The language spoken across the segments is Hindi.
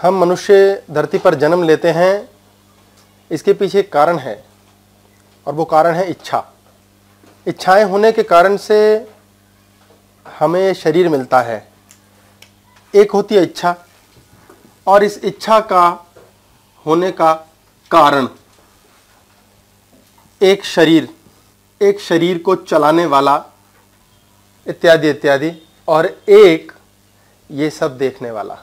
हम मनुष्य धरती पर जन्म लेते हैं, इसके पीछे एक कारण है और वो कारण है इच्छा। इच्छाएं होने के कारण से हमें शरीर मिलता है। एक होती है इच्छा और इस इच्छा का होने का कारण एक शरीर को चलाने वाला इत्यादि इत्यादि, और एक ये सब देखने वाला।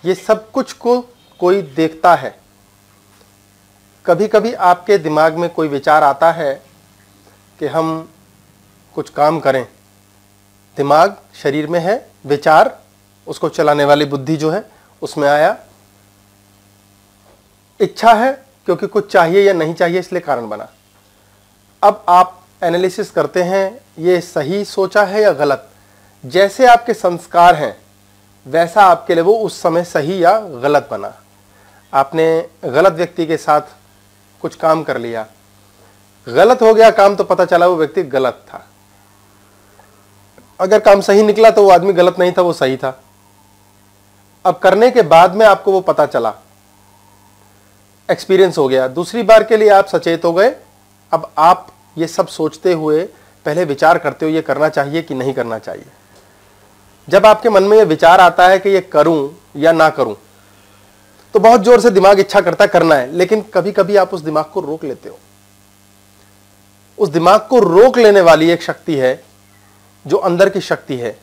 ये सब कुछ को कोई देखता है। कभी कभी आपके दिमाग में कोई विचार आता है कि हम कुछ काम करें। दिमाग शरीर में है, विचार उसको चलाने वाली बुद्धि जो है उसमें आया। इच्छा है क्योंकि कुछ चाहिए या नहीं चाहिए इसलिए कारण बना। अब आप एनालिसिस करते हैं ये सही सोचा है या गलत। जैसे आपके संस्कार हैं वैसा आपके लिए वो उस समय सही या गलत बना। आपने गलत व्यक्ति के साथ कुछ काम कर लिया, गलत हो गया काम, तो पता चला वो व्यक्ति गलत था। अगर काम सही निकला तो वो आदमी गलत नहीं था, वो सही था। अब करने के बाद में आपको वो पता चला, एक्सपीरियंस हो गया। दूसरी बार के लिए आप सचेत हो गए। अब आप ये सब सोचते हुए पहले विचार करते हो ये करना चाहिए कि नहीं करना चाहिए। जब आपके मन में ये विचार आता है कि ये करूं या ना करूं, तो बहुत जोर से दिमाग इच्छा करता करना है, लेकिन कभी कभी आप उस दिमाग को रोक लेते हो। उस दिमाग को रोक लेने वाली एक शक्ति है जो अंदर की शक्ति है।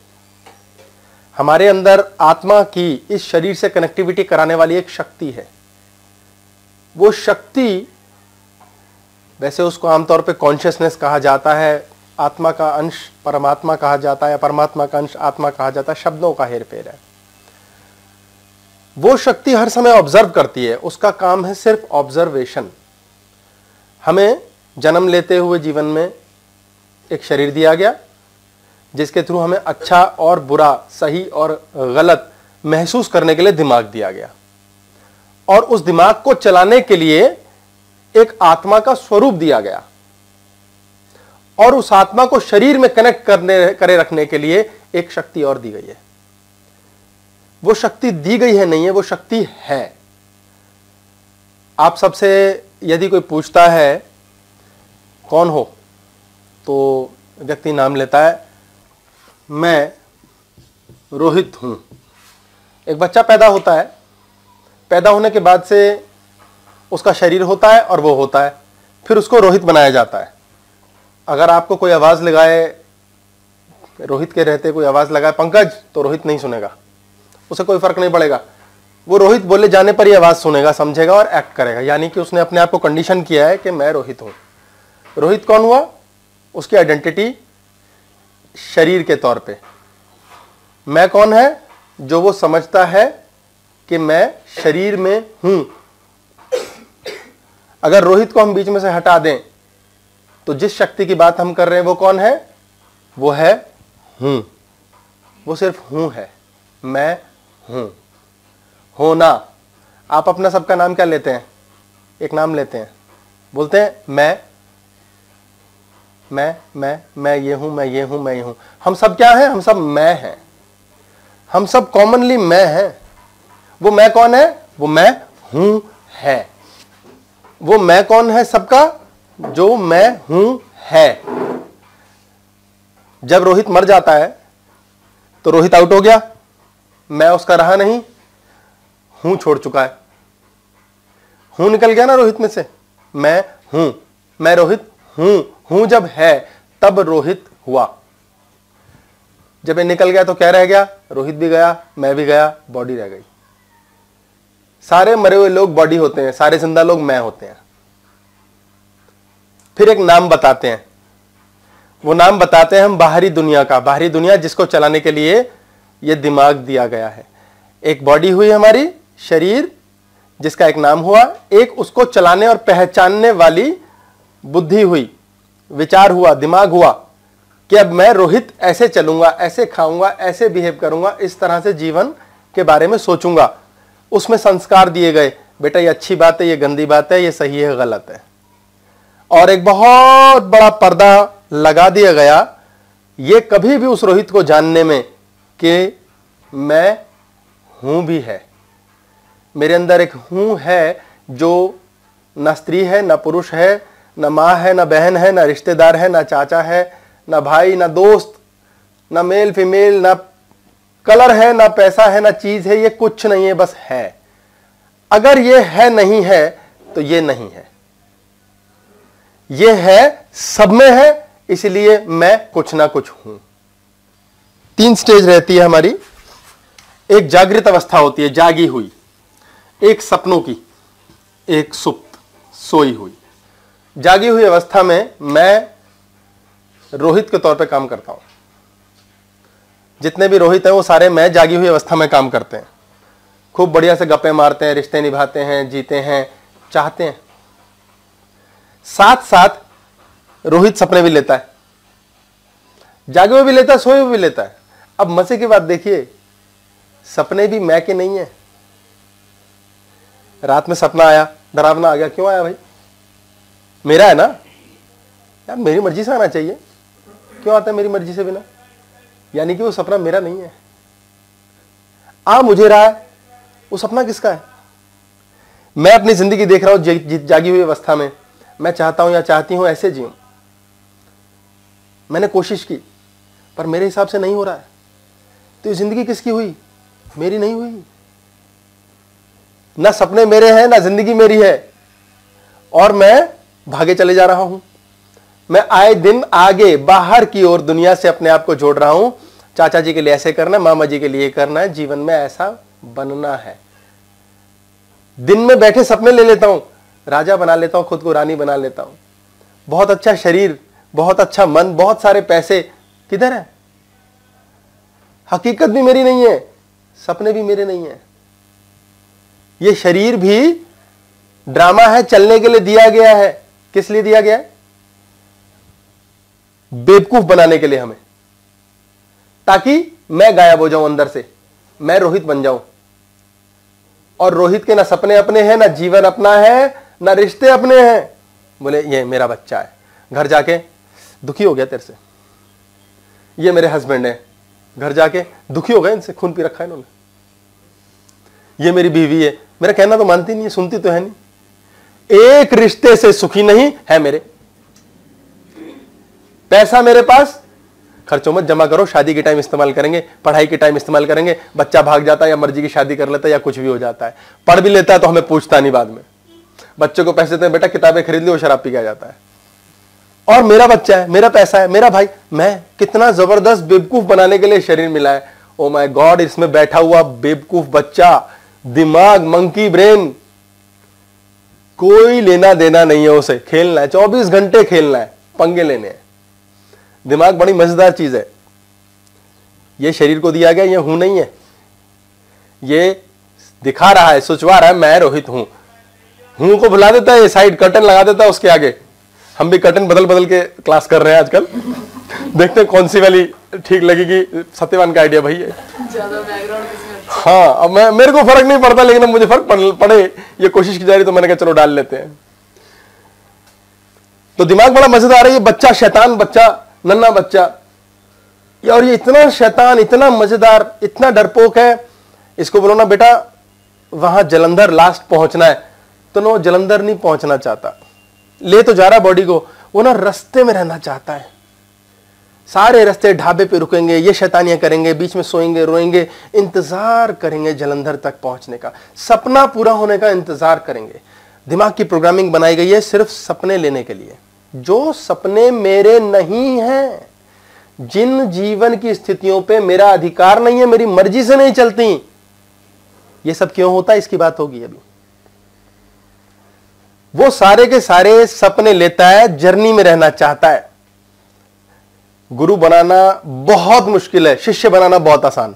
हमारे अंदर आत्मा की इस शरीर से कनेक्टिविटी कराने वाली एक शक्ति है। वो शक्ति, वैसे उसको आमतौर पे कॉन्शियसनेस कहा जाता है, आत्मा का अंश परमात्मा कहा जाता है या परमात्मा का अंश आत्मा कहा जाता है, शब्दों का हेरफेर है। वो शक्ति हर समय ऑब्जर्व करती है, उसका काम है सिर्फ ऑब्जर्वेशन। हमें जन्म लेते हुए जीवन में एक शरीर दिया गया जिसके थ्रू हमें अच्छा और बुरा, सही और गलत महसूस करने के लिए दिमाग दिया गया, और उस दिमाग को चलाने के लिए एक आत्मा का स्वरूप दिया गया, और उस आत्मा को शरीर में कनेक्ट करे रखने के लिए एक शक्ति और दी गई है। वो शक्ति दी गई है नहीं है, वो शक्ति है। आप सबसे यदि कोई पूछता है कौन हो, तो व्यक्ति नाम लेता है, मैं रोहित हूं। एक बच्चा पैदा होता है, पैदा होने के बाद से उसका शरीर होता है और वो होता है, फिर उसको रोहित बनाया जाता है। अगर आपको कोई आवाज लगाए, रोहित के रहते कोई आवाज लगाए पंकज, तो रोहित नहीं सुनेगा, उसे कोई फर्क नहीं पड़ेगा। वो रोहित बोले जाने पर ही आवाज सुनेगा, समझेगा और एक्ट करेगा। यानी कि उसने अपने आप को कंडीशन किया है कि मैं रोहित हूं। रोहित कौन हुआ? उसकी आइडेंटिटी शरीर के तौर पे। मैं कौन है? जो वो समझता है कि मैं शरीर में हूं। अगर रोहित को हम बीच में से हटा दें तो जिस शक्ति की बात हम कर रहे हैं वो कौन है? वो है हूं। वो सिर्फ हूं है, मैं हूं। होना। आप अपना सबका नाम क्या लेते हैं? एक नाम लेते हैं, बोलते हैं मैं ये हूं, मैं ये हूं, मैं ये हूं। हम सब क्या हैं? हम सब मैं हैं। हम सब कॉमनली मैं हैं। वो मैं कौन है? वो मैं हूं है। वो मैं कौन है सबका? जो मैं हूं है। जब रोहित मर जाता है तो रोहित आउट हो गया, मैं उसका रहा नहीं, हूं छोड़ चुका है। हूं निकल गया ना रोहित में से। मैं हूं, मैं रोहित हूं। हूं जब है तब रोहित हुआ। जब ये निकल गया तो क्या रह गया? रोहित भी गया, मैं भी गया, बॉडी रह गई। सारे मरे हुए लोग बॉडी होते हैं, सारे जिंदा लोग मैं होते हैं। फिर एक नाम बताते हैं। वो नाम बताते हैं हम बाहरी दुनिया का। बाहरी दुनिया जिसको चलाने के लिए ये दिमाग दिया गया है। एक बॉडी हुई हमारी, शरीर, जिसका एक नाम हुआ। एक उसको चलाने और पहचानने वाली बुद्धि हुई, विचार हुआ, दिमाग हुआ कि अब मैं रोहित ऐसे चलूंगा, ऐसे खाऊंगा, ऐसे बिहेव करूंगा, इस तरह से जीवन के बारे में सोचूंगा। उसमें संस्कार दिए गए, बेटा ये अच्छी बात है, ये गंदी बात है, ये सही है, गलत है। और एक बहुत बड़ा पर्दा लगा दिया गया ये कभी भी उस रोहित को जानने में कि मैं हूं भी है। मेरे अंदर एक हूं है जो ना स्त्री है, ना पुरुष है, ना माँ है, ना बहन है, ना रिश्तेदार है, ना चाचा है, ना भाई, ना दोस्त, ना मेल फीमेल, ना कलर है, ना पैसा है, ना चीज है। ये कुछ नहीं है, बस है। अगर ये है नहीं है तो ये नहीं है। ये है, सब में है, इसलिए मैं कुछ ना कुछ हूं। 3 स्टेज रहती है हमारी। एक जागृत अवस्था होती है, जागी हुई, एक सपनों की, एक सुप्त, सोई हुई। जागी हुई अवस्था में मैं रोहित के तौर पे काम करता हूं। जितने भी रोहित हैं वो सारे मैं जागी हुई अवस्था में काम करते हैं। खूब बढ़िया से गप्पे मारते हैं, रिश्ते निभाते हैं, जीते हैं, चाहते हैं। साथ साथ रोहित सपने भी लेता है, जागे हुए भी लेता है, सोए हुए भी लेता है। अब मजे की बात देखिए, सपने भी मैं के नहीं है। रात में सपना आया, डरावना आ गया, क्यों आया भाई? मेरा है ना यार, मेरी मर्जी से आना चाहिए। क्यों आता है मेरी मर्जी से बिना? यानी कि वो सपना मेरा नहीं है। आ मुझे रहा है, वो सपना किसका है? मैं अपनी जिंदगी देख रहा हूं जागी हुई अवस्था में। मैं चाहता हूं या चाहती हूं ऐसे जीऊं। मैंने कोशिश की पर मेरे हिसाब से नहीं हो रहा है। तो ये जिंदगी किसकी हुई? मेरी नहीं हुई। ना सपने मेरे हैं, ना जिंदगी मेरी है, और मैं भागे चले जा रहा हूं। मैं आए दिन आगे बाहर की ओर दुनिया से अपने आप को जोड़ रहा हूं। चाचा जी के लिए ऐसे करना है, मामा जी के लिए करना है, जीवन में ऐसा बनना है। दिन में बैठे सपने ले लेता हूं, राजा बना लेता हूं, खुद को रानी बना लेता हूं। बहुत अच्छा शरीर, बहुत अच्छा मन, बहुत सारे पैसे, किधर है? हकीकत भी मेरी नहीं है, सपने भी मेरे नहीं है। ये शरीर भी ड्रामा है, चलने के लिए दिया गया है। किस लिए दिया गया है? बेवकूफ बनाने के लिए हमें, ताकि मैं गायब हो जाऊं अंदर से, मैं रोहित बन जाऊं। और रोहित के ना सपने अपने हैं, ना जीवन अपना है, ना रिश्ते अपने हैं। बोले ये मेरा बच्चा है, घर जाके दुखी हो गया तेरे से। ये मेरे हस्बैंड है, घर जाके दुखी हो गए, इनसे खून पी रखा है इन्होंने। ये मेरी बीवी है, मेरा कहना तो मानती नहीं है, सुनती तो है नहीं। एक रिश्ते से सुखी नहीं है मेरे। पैसा मेरे पास, खर्चों मत जमा करो, शादी के टाइम इस्तेमाल करेंगे, पढ़ाई के टाइम इस्तेमाल करेंगे। बच्चा भाग जाता है या मर्जी की शादी कर लेता है या कुछ भी हो जाता है। पढ़ भी लेता है तो हमें पूछता नहीं बाद में। बच्चों को पैसे देते हैं, बेटा किताबें खरीद ली, वो शराब पी के आ जाता है। और मेरा बच्चा है, मेरा पैसा है, मेरा भाई। मैं कितना जबरदस्त बेवकूफ बनाने के लिए शरीर मिला है। ओ माय गॉड, इसमें बैठा हुआ बेवकूफ बच्चा, दिमाग, मंकी ब्रेन, कोई लेना देना नहीं है उसे। खेलना है, 24 घंटे खेलना है, पंगे लेने हैं। दिमाग बड़ी मजेदार चीज है। ये शरीर को दिया गया, ये हूं नहीं है। ये दिखा रहा है, सोचवा रहा है मैं रोहित हूं। हूं को भुला देता है, ये साइड कर्टन लगा देता है उसके आगे। हम भी कर्टन बदल बदल के क्लास कर रहे हैं आजकल। देखते हैं कौन सी वाली ठीक लगेगी। सत्यवान का आइडिया भाई है। ज्यादा बैकग्राउंड हाँ, अब मेरे को फर्क नहीं पड़ता, लेकिन अब मुझे फर्क पड़े, ये कोशिश की जा रही, तो मैंने कहा चलो डाल लेते हैं। तो दिमाग बड़ा मजेदार है। ये बच्चा शैतान बच्चा, नन्ना बच्चा, और ये इतना शैतान, इतना मजेदार, इतना डरपोक है। इसको बोलो ना बेटा वहां जलंधर लास्ट पहुंचना है, तो ना वो जलंधर नहीं पहुंचना चाहता। ले तो जा रहा बॉडी को, वो ना रास्ते में रहना चाहता है। सारे रास्ते ढाबे पे रुकेंगे, ये शैतानियां करेंगे, बीच में सोएंगे, रोएंगे, इंतजार करेंगे जलंधर तक पहुंचने का, सपना पूरा होने का इंतजार करेंगे। दिमाग की प्रोग्रामिंग बनाई गई है सिर्फ सपने लेने के लिए। जो सपने मेरे नहीं हैं, जिन जीवन की स्थितियों पे मेरा अधिकार नहीं है, मेरी मर्जी से नहीं चलती, ये सब क्यों होता है, इसकी बात होगी अभी। वो सारे के सारे सपने लेता है, जर्नी में रहना चाहता है। गुरु बनाना बहुत मुश्किल है, शिष्य बनाना बहुत आसान।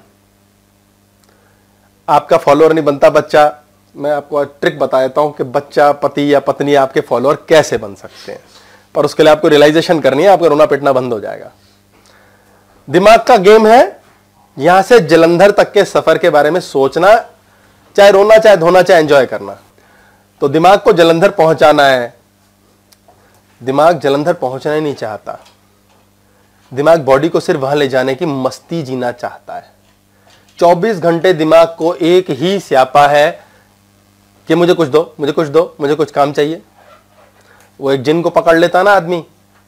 आपका फॉलोअर नहीं बनता बच्चा। मैं आपको ट्रिक बता देता हूं कि बच्चा, पति या पत्नी आपके फॉलोअर कैसे बन सकते हैं, पर उसके लिए आपको रियलाइजेशन करनी है। आपका रोना पिटना बंद हो जाएगा। दिमाग का गेम है यहां से जलंधर तक के सफर के बारे में सोचना, चाहे रोना, चाहे धोना, चाहे एंजॉय करना। तो दिमाग को जलंधर पहुंचाना है। दिमाग जलंधर पहुंचना ही नहीं चाहता। दिमाग बॉडी को सिर्फ वहां ले जाने की मस्ती जीना चाहता है। 24 घंटे दिमाग को एक ही स्यापा है कि मुझे कुछ दो, मुझे कुछ दो, मुझे कुछ काम चाहिए। वो एक जिन को पकड़ लेता ना आदमी,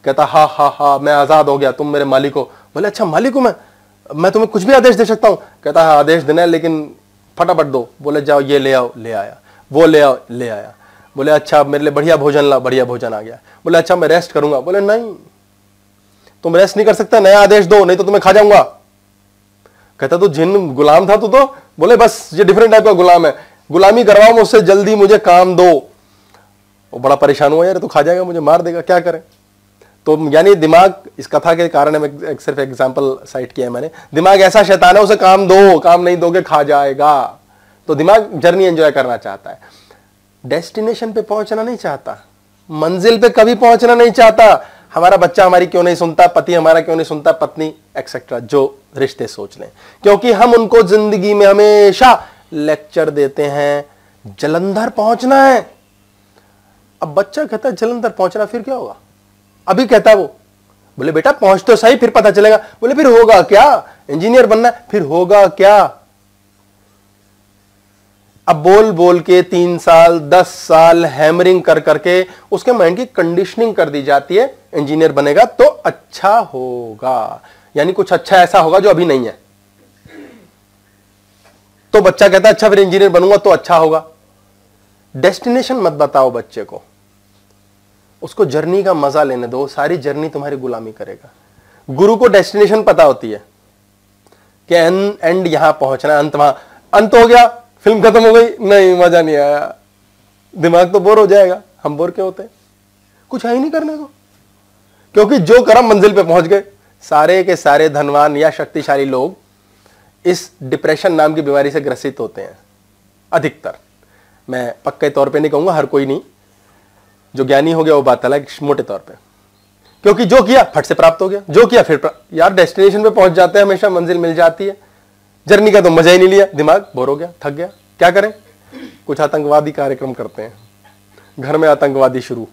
कहता हा हा हा मैं आजाद हो गया, तुम मेरे मालिक हो। बोले अच्छा मालिक हूं मैं तुम्हें कुछ भी आदेश दे सकता हूं। कहता हाँ आदेश देना है लेकिन फटाफट दो। बोले जाओ ये ले आओ, ले आया। वो ले आओ, ले आया। बोले अच्छा मेरे लिए बढ़िया भोजन ला, बढ़िया भोजन आ गया। बोले अच्छा मैं रेस्ट करूंगा। बोले नहीं तुम रेस्ट नहीं कर सकते, नया आदेश दो नहीं तो तुम्हें खा जाऊंगा। कहता तू जिन गुलाम था तू तो। बोले बस ये डिफरेंट टाइप का गुलाम है, गुलामी करवाओ मुझसे, जल्दी मुझे काम दो। वो बड़ा परेशान हुआ, यार तू खा जाएगा, मुझे मार देगा, क्या करें। तो यानी दिमाग, इस कथा के कारण में सिर्फ एग्जांपल साइट किया है मैंने, दिमाग ऐसा शैतान है, उसे काम दो, काम नहीं दोगे खा जाएगा। तो दिमाग जर्नी एंजॉय करना चाहता है, डेस्टिनेशन पे पहुंचना नहीं चाहता, मंजिल पे कभी पहुंचना नहीं चाहता। हमारा बच्चा हमारी क्यों नहीं सुनता, पति हमारा क्यों नहीं सुनता, पत्नी एक्सेट्रा, जो रिश्ते सोच लें, क्योंकि हम उनको जिंदगी में हमेशा लेक्चर देते हैं जलंधर पहुंचना है। अब बच्चा कहता है जलंधर पहुंचना, फिर क्या होगा? अभी कहता है वो, बोले बेटा पहुंच तो सही, फिर पता चलेगा। बोले फिर होगा क्या? इंजीनियर बनना है, फिर होगा क्या? अब बोल बोल के 3 साल 10 साल हैमरिंग कर करके उसके माइंड की कंडीशनिंग कर दी जाती है, इंजीनियर बनेगा तो अच्छा होगा, यानी कुछ अच्छा ऐसा होगा जो अभी नहीं है। तो बच्चा कहता है अच्छा फिर इंजीनियर बनूंगा तो अच्छा होगा। डेस्टिनेशन मत बताओ बच्चे को, उसको जर्नी का मजा लेने दो, सारी जर्नी तुम्हारी गुलामी करेगा। गुरु को डेस्टिनेशन पता होती है कि एंड यहां पहुंचना, अंत वहां, अंत हो गया, फिल्म खत्म हो गई, नहीं मजा नहीं आया, दिमाग तो बोर हो जाएगा। हम बोर क्यों होते हैं? कुछ है ही नहीं करने को, क्योंकि जो कर्म मंजिल पे पहुंच गए। सारे के सारे धनवान या शक्तिशाली लोग इस डिप्रेशन नाम की बीमारी से ग्रसित होते हैं अधिकतर। मैं पक्के तौर पे नहीं कहूंगा, हर कोई नहीं, जो ज्ञानी हो गया वो बात अलग, मोटे तौर पे, क्योंकि जो किया फट से प्राप्त हो गया, जो किया फिर यार डेस्टिनेशन पे पहुंच जाते हैं, हमेशा मंजिल मिल जाती है, जर्नी का तो मजा ही नहीं लिया, दिमाग बोर हो गया, थक गया, क्या करें? कुछ आतंकवादी कार्यक्रम करते हैं, घर में आतंकवादी शुरू,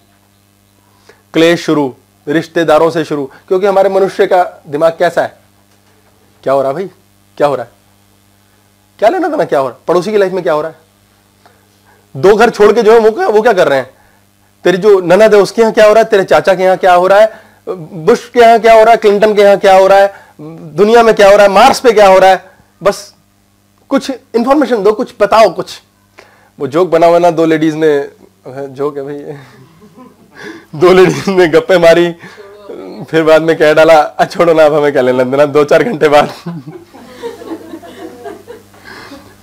क्लेश शुरू, रिश्तेदारों से शुरू, क्योंकि हमारे मनुष्य का दिमाग कैसा है? क्या हो रहा है भाई, क्या हो रहा है, क्या लेना था ना, क्या हो रहा है, पड़ोसी की लाइफ में क्या हो रहा है? 2 घर छोड़ के जो है वो क्या कर रहे हैं, तेरी जो ननद है उसके यहां क्या हो रहा है, तेरे चाचा के यहां क्या हो रहा है, बुश के यहां क्या हो रहा है, क्लिंटन के यहां क्या हो रहा है, दुनिया में क्या हो रहा है, मार्स पे क्या हो रहा है, बस कुछ इंफॉर्मेशन दो, कुछ बताओ कुछ। वो जोक बना हुआ ना, 2 लेडीज ने, जोक है भाई 2 लेडीज ने गप्पे मारी, फिर बाद में कह डाला छोड़ो ना अब हमें क्या लेना देना, 2-4 घंटे बाद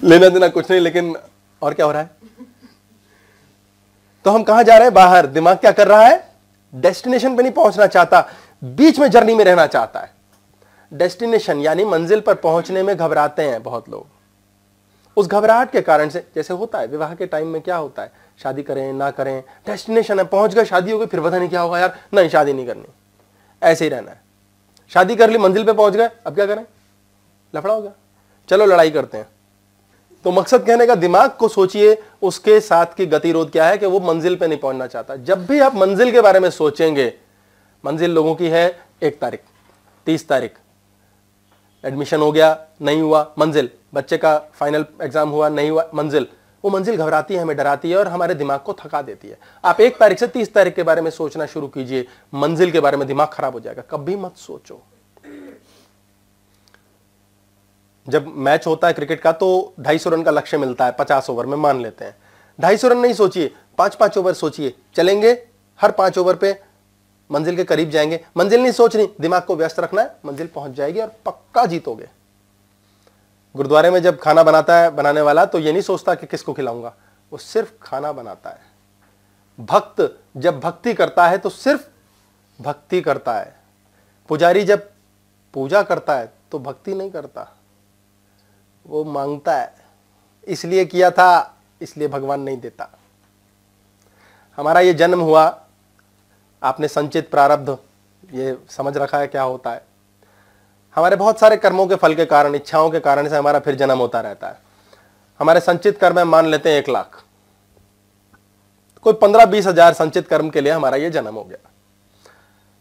लेना देना कुछ नहीं, लेकिन और क्या हो रहा है? तो हम कहां जा रहे हैं? बाहर। दिमाग क्या कर रहा है? डेस्टिनेशन पे नहीं पहुंचना चाहता, बीच में जर्नी में रहना चाहता है। डेस्टिनेशन यानी मंजिल पर पहुंचने में घबराते हैं बहुत लोग। उस घबराहट के कारण से, जैसे होता है विवाह के टाइम में, क्या होता है, शादी करें ना करें, डेस्टिनेशन है, पहुंच गए, शादी हो गई, फिर पता नहीं क्या होगा, यार नहीं शादी नहीं करनी, ऐसे ही रहना है। शादी कर ली, मंजिल पे पहुंच गए, अब क्या करें? लफड़ा हो गया, चलो लड़ाई करते हैं। तो मकसद कहने का, दिमाग को सोचिए उसके साथ की गतिरोध क्या है कि वो मंजिल पे नहीं पहुंचना चाहता। जब भी आप मंजिल के बारे में सोचेंगे, मंजिल लोगों की है 1 तारीख, 30 तारीख, एडमिशन हो गया नहीं हुआ, मंजिल, बच्चे का फाइनल एग्जाम हुआ नहीं हुआ, मंजिल। वो मंजिल घबराती है, हमें डराती है और हमारे दिमाग को थका देती है। आप 1 तारीख से 30 तारीख के बारे में सोचना शुरू कीजिए, मंजिल के बारे में दिमाग खराब हो जाएगा। कभी मत सोचो। जब मैच होता है क्रिकेट का तो 250 रन का लक्ष्य मिलता है 50 ओवर में, मान लेते हैं। 250 रन नहीं सोचिए, 5-5 ओवर सोचिए, चलेंगे, हर 5 ओवर पे मंजिल के करीब जाएंगे। मंजिल नहीं सोचनी, दिमाग को व्यस्त रखना है, मंजिल पहुंच जाएगी और पक्का जीतोगे। गुरुद्वारे में जब खाना बनाता है बनाने वाला, तो ये नहीं सोचता कि किसको खिलाऊंगा, वो सिर्फ खाना बनाता है। भक्त जब भक्ति करता है तो सिर्फ भक्ति करता है। पुजारी जब पूजा करता है तो भक्ति नहीं करता, वो मांगता है, इसलिए किया था, इसलिए भगवान नहीं देता। हमारा ये जन्म हुआ, आपने संचित प्रारब्ध ये समझ रखा है क्या होता है। हमारे बहुत सारे कर्मों के फल के कारण, इच्छाओं के कारण से हमारा फिर जन्म होता रहता है। हमारे संचित कर्म मान लेते हैं 1 लाख, कोई 15-20 हजार संचित कर्म के लिए हमारा ये जन्म हो गया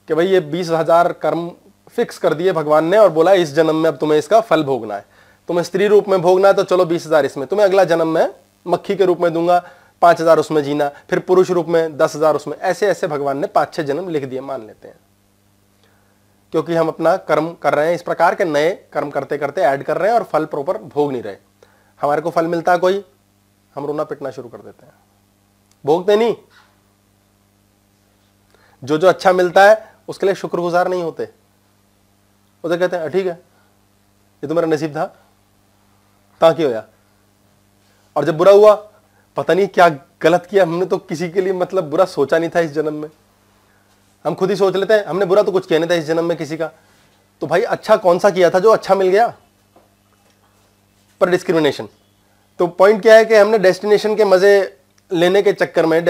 कि भाई ये 20,000 कर्म फिक्स कर दिए भगवान ने और बोला इस जन्म में अब तुम्हें इसका फल भोगना है। तुम्हें स्त्री रूप में भोगना है तो चलो 20,000 इसमें, तुम्हें अगला जन्म में मक्खी के रूप में दूंगा, 5,000 उसमें जीना, फिर पुरुष रूप में 10,000 उसमें। ऐसे ऐसे भगवान ने 5-6 जन्म लिख दिए, मान लेते हैं, क्योंकि हम अपना कर्म कर रहे हैं, इस प्रकार के नए कर्म करते करते ऐड कर रहे हैं और फल प्रॉपर भोग नहीं रहे। हमारे को फल मिलता है कोई, हम रोना पिटना शुरू कर देते हैं, भोगते नहीं। जो जो अच्छा मिलता है उसके लिए शुक्रगुजार नहीं होते, उधर कहते हैं ठीक है ये तो मेरा नसीब था, ताकि होया। और जब बुरा हुआ, पता नहीं क्या गलत किया हमने, तो किसी के लिए मतलब बुरा सोचा नहीं था इस जन्म में। हम खुद ही सोच लेते हैं हमने बुरा तो कुछ किया नहीं था इस जन्म में किसी का, तो भाई अच्छा कौन सा किया था जो अच्छा मिल गया। पर डिस्क्रिमिनेशन, तो पॉइंट क्या है कि हमने डेस्टिनेशन के मजे लेने के चक्कर में,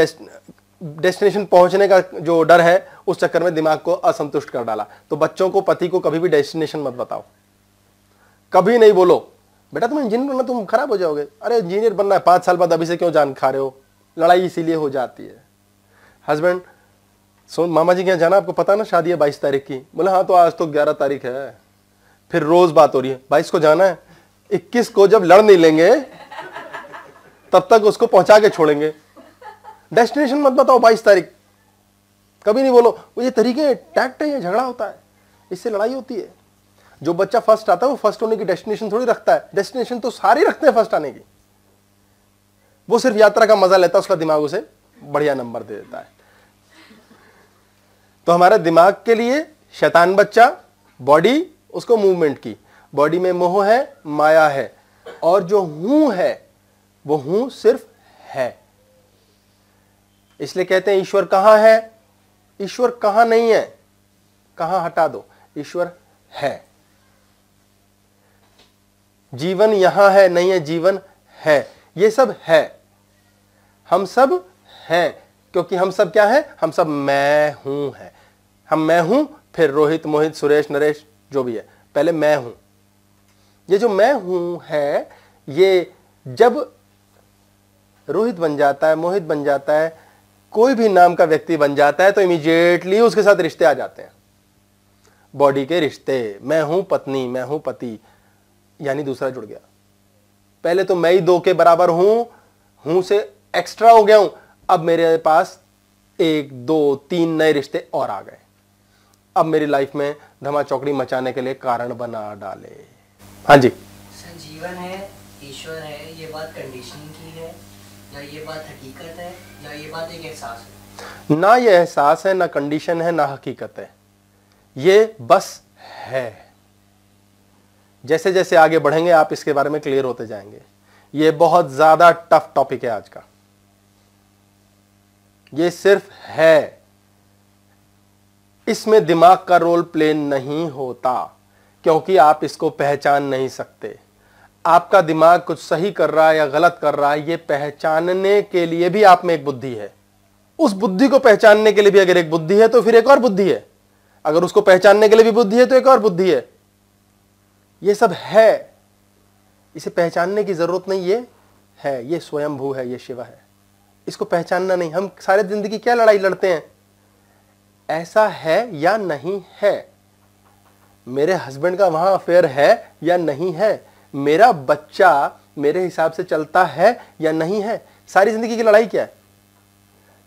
डेस्टिनेशन पहुंचने का जो डर है उस चक्कर में दिमाग को असंतुष्ट कर डाला। तो बच्चों को, पति को कभी भी डेस्टिनेशन मत बताओ, कभी नहीं बोलो बेटा तुम इंजीनियर बनना, तुम खराब हो जाओगे। अरे इंजीनियर बनना है 5 साल बाद, अभी से क्यों जान खा रहे हो। लड़ाई इसीलिए हो जाती है। हस्बैंड मामा जी के यहाँ जाना, आपको पता ना शादी है 22 तारीख की। बोले हाँ तो आज तो 11 तारीख है। फिर रोज बात हो रही है 22 को जाना है, 21 को जब लड़ नहीं लेंगे तब तक उसको पहुंचा के छोड़ेंगे। डेस्टिनेशन मत बताओ 22 तारीख, कभी नहीं बोलो। वो ये तरीके टैक्ट है, ये झगड़ा होता है, इससे लड़ाई होती है। जो बच्चा फर्स्ट आता है वो फर्स्ट होने की डेस्टिनेशन थोड़ी रखता है, डेस्टिनेशन तो सारे रखते हैं फर्स्ट आने की। वो सिर्फ यात्रा का मजा लेता है, उसका दिमाग उसे बढ़िया नंबर दे देता है। तो हमारे दिमाग के लिए शैतान बच्चा, बॉडी उसको मूवमेंट की, बॉडी में मोह है, माया है, और जो हूं है वो हूं सिर्फ है। इसलिए कहते हैं ईश्वर कहां है, ईश्वर कहां नहीं है, कहां हटा दो, ईश्वर है। जीवन यहां है नहीं है, जीवन है, ये सब है, हम सब हैं, क्योंकि हम सब क्या है, हम सब मैं हूं है। हम मैं हूं, फिर रोहित, मोहित, सुरेश, नरेश जो भी है, पहले मैं हूं। ये जो मैं हूं है, ये जब रोहित बन जाता है, मोहित बन जाता है, कोई भी नाम का व्यक्ति बन जाता है, तो इमीडिएटली उसके साथ रिश्ते आ जाते हैं, बॉडी के रिश्ते। मैं हूं पत्नी, मैं हूं पति, यानी दूसरा जुड़ गया। पहले तो मैं ही 2 के बराबर हूं से एक्स्ट्रा हो गया हूं, अब मेरे पास 1, 2, 3 नए रिश्ते और आ गए। अब मेरी लाइफ में धमा चौकड़ी मचाने के लिए कारण बना डाले। हाँ जी सर, जीवन है, ईश्वर है, ये बात कंडीशनिंग की है या ये बात हकीकत है या ये बात एक एहसास है? ना ये एहसास है, ना कंडीशन है, ना हकीकत है, ये बस है। जैसे जैसे आगे बढ़ेंगे आप इसके बारे में क्लियर होते जाएंगे। ये बहुत ज्यादा टफ टॉपिक है आज का। ये सिर्फ है, इसमें दिमाग का रोल प्ले नहीं होता, क्योंकि आप इसको पहचान नहीं सकते। आपका दिमाग कुछ सही कर रहा है या गलत कर रहा है, ये पहचानने के लिए भी आप में एक बुद्धि है। उस बुद्धि को पहचानने के लिए भी अगर एक बुद्धि है तो फिर एक और बुद्धि है, अगर उसको पहचानने के लिए भी बुद्धि है तो एक और बुद्धि है। ये सब है, इसे पहचानने की जरूरत नहीं, ये है, ये स्वयंभू है, ये शिव है, इसको पहचानना नहीं। हम सारे जिंदगी क्या लड़ाई लड़ते हैं, ऐसा है या नहीं है, मेरे हस्बैंड का वहां अफेयर है या नहीं है, मेरा बच्चा मेरे हिसाब से चलता है या नहीं है। सारी जिंदगी की लड़ाई क्या है?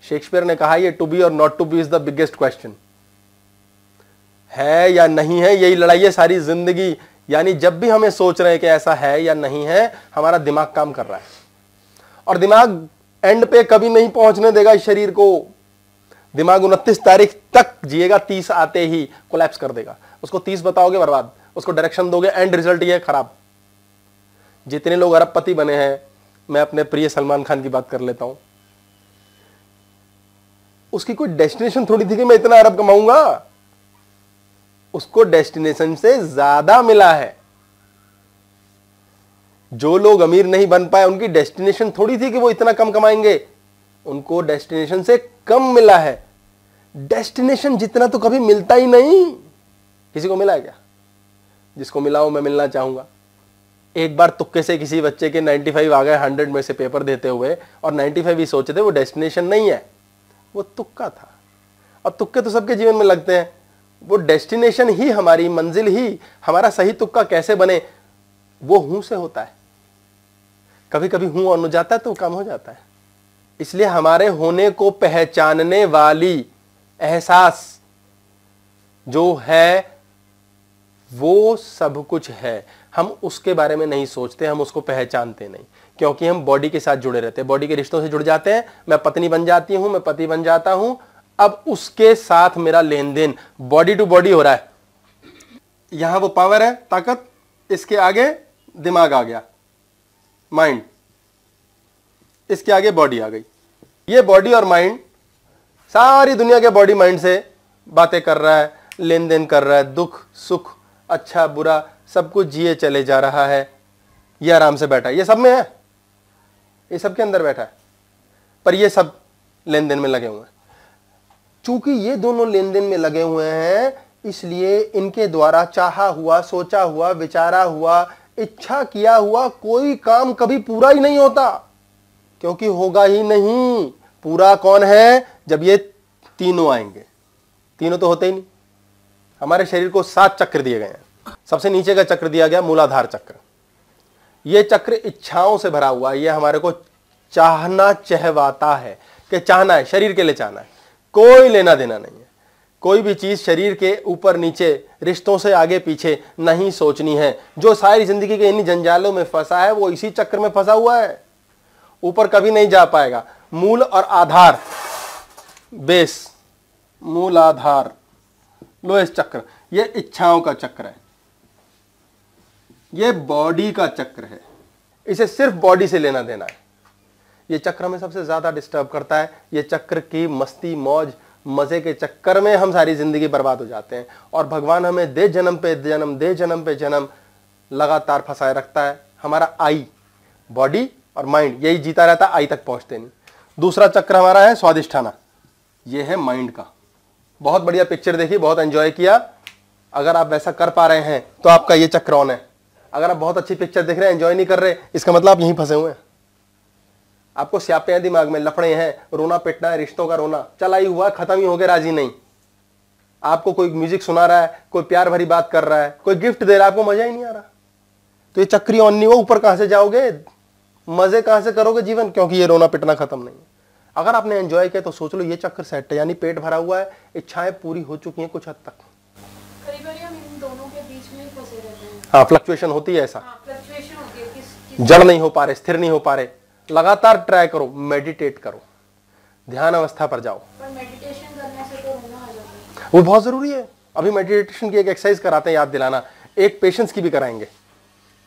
शेक्सपियर ने कहा ये टू बी और not to be is the biggest question. है या नहीं है, यही लड़ाई है सारी जिंदगी। यानी जब भी हमें सोच रहे हैं कि ऐसा है या नहीं है, हमारा दिमाग काम कर रहा है, और दिमाग एंड पे कभी नहीं पहुंचने देगा इस शरीर को। दिमाग 29 तारीख तक जिएगा, 30 आते ही कोलैप्स कर देगा। उसको 30 बताओगे बर्बाद, उसको डायरेक्शन दोगे, एंड रिजल्ट ये खराब। जितने लोग अरबपति बने हैं, मैं अपने प्रिय सलमान खान की बात कर लेता हूं, उसकी कोई डेस्टिनेशन थोड़ी थी कि मैं इतना अरब कमाऊंगा, उसको डेस्टिनेशन से ज्यादा मिला है। जो लोग अमीर नहीं बन पाए, उनकी डेस्टिनेशन थोड़ी थी कि वो इतना कम कमाएंगे, उनको डेस्टिनेशन से कम मिला है। डेस्टिनेशन जितना तो कभी मिलता ही नहीं। किसी को मिला है क्या? जिसको मिला हो मैं मिलना चाहूंगा। एक बार तुक्के से किसी बच्चे के 95 आ गए 100 में से पेपर देते हुए, और 95 ही सोचे थे वो डेस्टिनेशन नहीं है, वो तुक्का था। और तुक्के तो सबके जीवन में लगते हैं। वो डेस्टिनेशन ही, हमारी मंजिल ही, हमारा सही तुक्का कैसे बने, वो हूं से होता है। कभी कभी हूं ऑन हो जाता है तो काम हो जाता है। इसलिए हमारे होने को पहचानने वाली एहसास जो है वो सब कुछ है। हम उसके बारे में नहीं सोचते, हम उसको पहचानते नहीं, क्योंकि हम बॉडी के साथ जुड़े रहते हैं, बॉडी के रिश्तों से जुड़ जाते हैं। मैं पत्नी बन जाती हूं, मैं पति बन जाता हूं, अब उसके साथ मेरा लेन देन बॉडी टू बॉडी हो रहा है। यहां वो पावर है, ताकत, इसके आगे दिमाग आ गया, माइंड, इसके आगे बॉडी आ गई। ये बॉडी और माइंड सारी दुनिया के बॉडी माइंड से बातें कर रहा है, लेन देन कर रहा है, दुख सुख अच्छा बुरा सब कुछ जिए चले जा रहा है। ये आराम से बैठा है, ये सब में है, ये सब के अंदर बैठा है, पर ये सब लेन देन में लगे हुए हैं। चूंकि ये दोनों लेन देन में लगे हुए हैं, इसलिए इनके द्वारा चाहा हुआ, सोचा हुआ, विचारा हुआ, इच्छा किया हुआ कोई काम कभी पूरा ही नहीं होता, क्योंकि होगा ही नहीं। पूरा कौन है? जब ये तीनों आएंगे। तीनों तो होते ही नहीं। हमारे शरीर को 7 चक्र दिए गए हैं। सबसे नीचे का चक्र दिया गया मूलाधार चक्र। यह चक्र इच्छाओं से भरा हुआ है। यह हमारे को चाहना चहवाता है कि चाहना है, शरीर के लिए चाहना है, कोई लेना देना नहीं है। कोई भी चीज शरीर के ऊपर नीचे, रिश्तों से आगे पीछे नहीं सोचनी है। जो सारी जिंदगी के इन्हीं जंजालों में फंसा है वो इसी चक्र में फंसा हुआ है, ऊपर कभी नहीं जा पाएगा। मूल और आधार, बेस, मूल आधार, लोएस्ट चक्र, ये इच्छाओं का चक्र है, ये बॉडी का चक्र है। इसे सिर्फ बॉडी से लेना देना है। ये चक्र हमें सबसे ज्यादा डिस्टर्ब करता है। ये चक्र की मस्ती मौज मजे के चक्कर में हम सारी जिंदगी बर्बाद हो जाते हैं, और भगवान हमें दे जन्म पे जन्म, दे जन्म पे जन्म लगातार फंसाए रखता है। हमारा आई, बॉडी और माइंड यही जीता रहता है, आई तक पहुंचते नहीं। दूसरा चक्र हमारा है स्वादिष्ठाना, ये है माइंड का। बहुत बढ़िया पिक्चर देखी, बहुत एंजॉय किया। अगर आप वैसा कर पा रहे हैं तो आपका ये चक्र ऑन है। अगर आप बहुत अच्छी पिक्चर देख रहे हैं, एंजॉय नहीं कर रहे, इसका मतलब आप यहीं फंसे हुए हैं। आपको स्यापे हैं दिमाग में, लफड़े हैं, रोना पिटना है, रिश्तों का रोना चला ही हुआ, खत्म ही हो गया, राजी नहीं। आपको कोई म्यूजिक सुना रहा है, कोई प्यार भरी बात कर रहा है, कोई गिफ्ट दे रहा है, आपको मजा ही नहीं आ रहा, तो ये चक्री ऑन नहीं हुआ। ऊपर कहां से जाओगे, मजे कहां से करोगे जीवन, क्योंकि ये रोना पिटना खत्म नहीं है। अगर आपने एंजॉय किया तो सोच लो ये चक्र सेट है, यानी पेट भरा हुआ है, इच्छाएं पूरी हो चुकी हैं कुछ हद तक। कई बार हम इन दोनों के बीच में फंसे रहते हैं। हाँ, फ्लक्चुएशन होती है। ऐसा फ्लक्चुएशन होती है, किस जड़ नहीं हो पा रहे, स्थिर नहीं हो पा रहे। लगातार ट्राई करो, मेडिटेट करो, ध्यान अवस्था पर जाओ। पर मेडिटेशन करने से तो रोना आ जाता है। वो बहुत जरूरी है। अभी मेडिटेशन की एक एक्सरसाइज कराते हैं, याद दिलाना। एक पेशेंस की भी कराएंगे,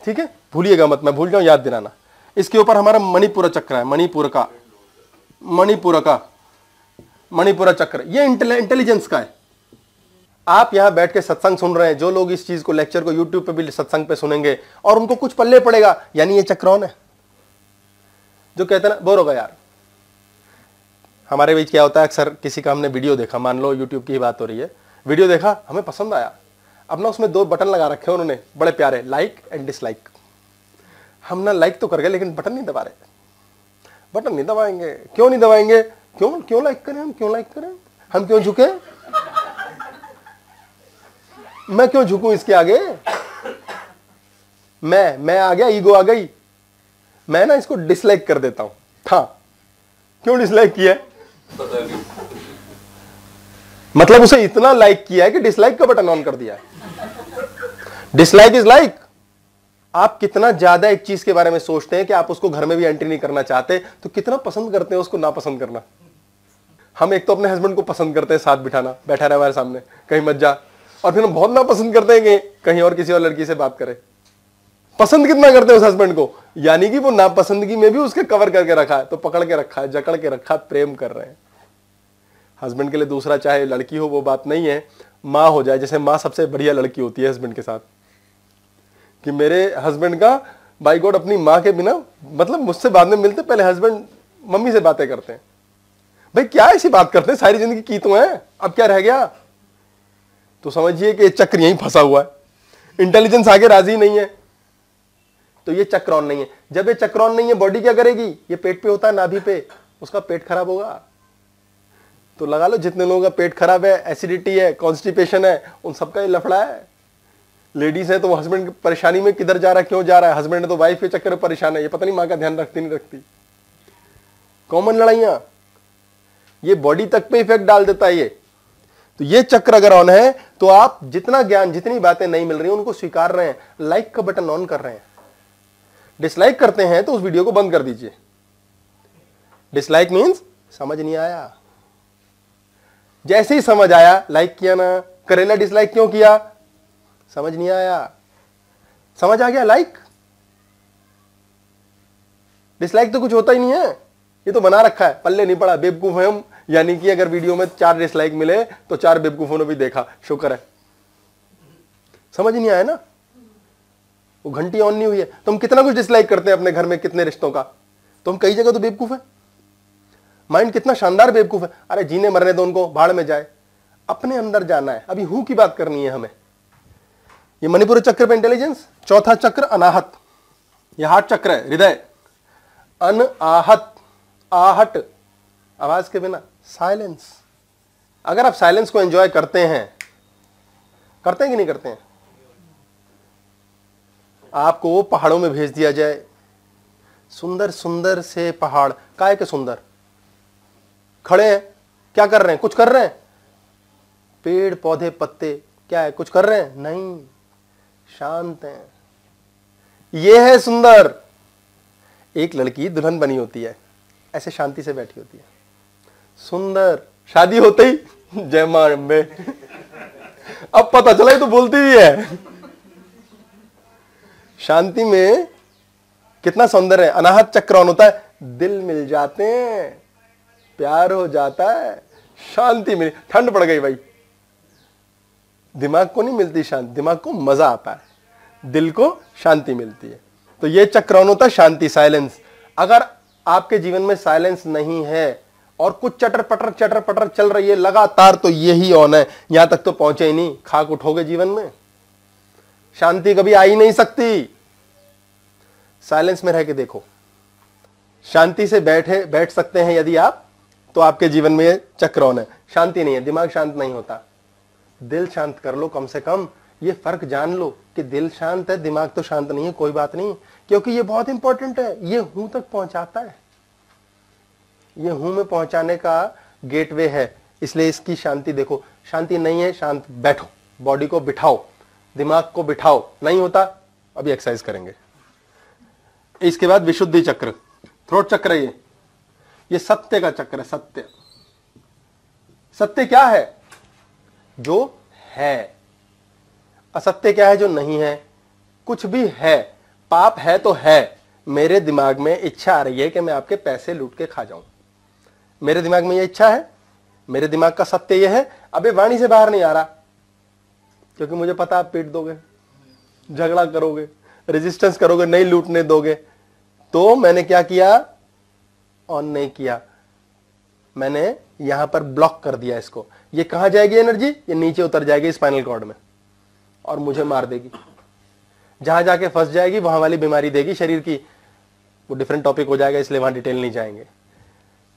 ठीक है, भूलिएगा मत, मैं भूल जाऊं, याद दिलाना। इसके ऊपर हमारा मणिपुर चक्र है, मणिपुर चक्र, ये इंटेलिजेंस का है। आप यहां बैठ के सत्संग सुन रहे हैं, जो लोग इस चीज को, लेक्चर को यूट्यूब पे भी सत्संग पे सुनेंगे और उनको कुछ पल्ले पड़ेगा, यानी ये चक्र ऑन है। जो कहते हैं ना, बोर होगा यार। हमारे बीच क्या होता है, अक्सर किसी का हमने वीडियो देखा, मान लो यूट्यूब की ही बात हो रही है, वीडियो देखा, हमें पसंद आया, अब ना उसमें 2 बटन लगा रखे हैं उन्होंने, बड़े प्यारे, लाइक एंड डिसलाइक। हम ना लाइक तो कर गए, लेकिन बटन नहीं दबा रहे। बटन नहीं दबाएंगे, क्यों नहीं दबाएंगे? क्यों लाइक करें हम, क्यों लाइक करें हम, क्यों झुके? मैं क्यों झुकूं इसके आगे? मैं आ गया, ईगो आ गई, मैं ना इसको डिसलाइक कर देता हूं। हाँ, क्यों डिसलाइक किया? पता नहीं, मतलब उसे इतना लाइक किया है कि डिसलाइक का बटन ऑन कर दिया है। Dislike is like. आप कितना ज्यादा एक चीज के बारे में सोचते हैं कि आप उसको घर में भी एंट्री नहीं करना चाहते, तो कितना पसंद करते हैं उसको ना पसंद करना। हम एक तो अपने हस्बैंड को पसंद करते हैं साथ बिठाना, बैठा रहे हमारे सामने, कहीं मत जा, और फिर हम बहुत ना पसंद करते हैं कि कहीं और किसी और लड़की से बात करे। पसंद कितना करते हैं उस हस्बैंड को, यानी कि वो नापसंदगी में भी उसके कवर करके रखा है, तो पकड़ के रखा है, जकड़ के रखा है, प्रेम कर रहे हैं। हस्बैंड के लिए दूसरा, चाहे लड़की हो, वो बात नहीं है, माँ हो जाए, जैसे माँ सबसे बढ़िया लड़की होती है हस्बैंड के साथ, कि मेरे हस्बैंड का बाय गॉड अपनी माँ के बिना, मतलब मुझसे बाद में मिलते, पहले हस्बैंड मम्मी से बातें करते हैं। भाई क्या ऐसी बात करते हैं, सारी जिंदगी की तो है, अब क्या रह गया? तो समझिए कि चक्र यहीं फंसा हुआ है, इंटेलिजेंस आगे राजी नहीं है, तो ये चक्र ऑन नहीं है। जब ये चक्र ऑन नहीं है, बॉडी क्या करेगी? ये पेट पे होता है, नाभि पे, उसका पेट खराब होगा। तो लगा लो जितने लोगों का पेट खराब है, एसिडिटी है, कॉन्स्टिपेशन है, उन सबका ये लफड़ा है। लेडीज है तो वो हस्बैंड की परेशानी में किधर जा रहा है, क्यों जा रहा है, हस्बैंड है तो वाइफ के चक्कर में परेशान है, ये पता नहीं माँ का ध्यान रखती नहीं रखती। कॉमन लड़ाइयां, ये बॉडी तक पे इफेक्ट डाल देता है ये। तो ये चक्र अगर ऑन है तो आप जितना ज्ञान, जितनी बातें नहीं मिल रही उनको स्वीकार रहे हैं, लाइक का बटन ऑन कर रहे हैं। डिसलाइक करते हैं तो उस वीडियो को बंद कर दीजिए। डिसलाइक मीन्स समझ नहीं आया, जैसे ही समझ आया लाइक किया ना, करेला डिसलाइक क्यों किया, समझ नहीं आया, समझ आ गया लाइक। डिसलाइक तो कुछ होता ही नहीं है, ये तो बना रखा है, पल्ले नहीं पड़ा, बेवकूफ है हम। यानी कि अगर वीडियो में 4 डिसलाइक मिले तो 4 बेवकूफों ने भी देखा, शुक्र है। समझ नहीं आया ना, वो घंटी ऑन नहीं हुई है। तो हम कितना कुछ डिसलाइक करते हैं अपने घर में, कितने रिश्तों का, तो हम कई जगह तो बेवकूफ है। माइंड कितना शानदार बेवकूफ है, अरे जीने मरने दो उनको, भाड़ में जाए, अपने अंदर जाना है। अभी हूं की बात करनी है हमें। ये मणिपुर चक्र पे इंटेलिजेंस, चौथा चक्र अनाहत, यह हार्ट चक्र है, हृदय। अनआहत, आहट आवाज के बिना, साइलेंस। अगर आप साइलेंस को एंजॉय करते हैं कि नहीं करते हैं, आपको पहाड़ों में भेज दिया जाए, सुंदर सुंदर से पहाड़, काय के सुंदर, खड़े हैं, क्या कर रहे हैं, कुछ कर रहे हैं, पेड़ पौधे पत्ते क्या है, कुछ कर रहे हैं, नहीं, शांत हैं। यह है सुंदर। एक लड़की दुल्हन बनी होती है, ऐसे शांति से बैठी होती है, सुंदर। शादी होते ही जय मां अम्बे, अब पता चला ही तो बोलती भी है। शांति में कितना सौंदर्य है। अनाहत चक्र ऑन होता है, दिल मिल जाते हैं, प्यार हो जाता है, शांति मिली, ठंड पड़ गई भाई। दिमाग को नहीं मिलती शांति, दिमाग को मजा आता है, दिल को शांति मिलती है। तो ये चक्र ऑन होता है, शांति, साइलेंस। अगर आपके जीवन में साइलेंस नहीं है और कुछ चटर पटर चल रही है लगातार, तो यही ऑन है। यहां तक तो पहुंचे ही नहीं, खाक उठोगे जीवन में, शांति कभी आ ही नहीं सकती। साइलेंस में रह के देखो, शांति से बैठ सकते हैं यदि आप, तो आपके जीवन में चक्र ऑन है। शांति नहीं है, दिमाग शांत नहीं होता। दिल शांत कर लो, कम से कम ये फर्क जान लो कि दिल शांत है, दिमाग तो शांत नहीं है, कोई बात नहीं, क्योंकि ये बहुत इंपॉर्टेंट है। ये हूं तक पहुंचाता है, ये हूं में पहुंचाने का गेटवे है, इसलिए इसकी शांति देखो। शांति नहीं है, शांत बैठो, बॉडी को बिठाओ, दिमाग को बिठाओ। नहीं होता, अभी एक्सरसाइज करेंगे। इसके बाद विशुद्धि चक्र, थ्रोट चक्र है ये सत्य का चक्र है। सत्य, सत्य क्या है, जो है। असत्य क्या है, जो नहीं है। कुछ भी है, पाप है तो है। मेरे दिमाग में इच्छा आ रही है कि मैं आपके पैसे लूट के खा जाऊं, मेरे दिमाग में यह इच्छा है, मेरे दिमाग का सत्य यह है। अबे वाणी से बाहर नहीं आ रहा, क्योंकि मुझे पता आप पीट दोगे, झगड़ा करोगे, रेजिस्टेंस करोगे, नहीं लूटने दोगे। तो मैंने क्या किया, ऑन नहीं किया, मैंने यहां पर ब्लॉक कर दिया इसको। ये कहां जाएगी एनर्जी, ये नीचे उतर जाएगी स्पाइनल कॉर्ड में और मुझे मार देगी। जहां जाके फंस जाएगी वहां वाली बीमारी देगी शरीर की, वो डिफरेंट टॉपिक हो जाएगा, इसलिए वहां डिटेल नहीं जाएंगे।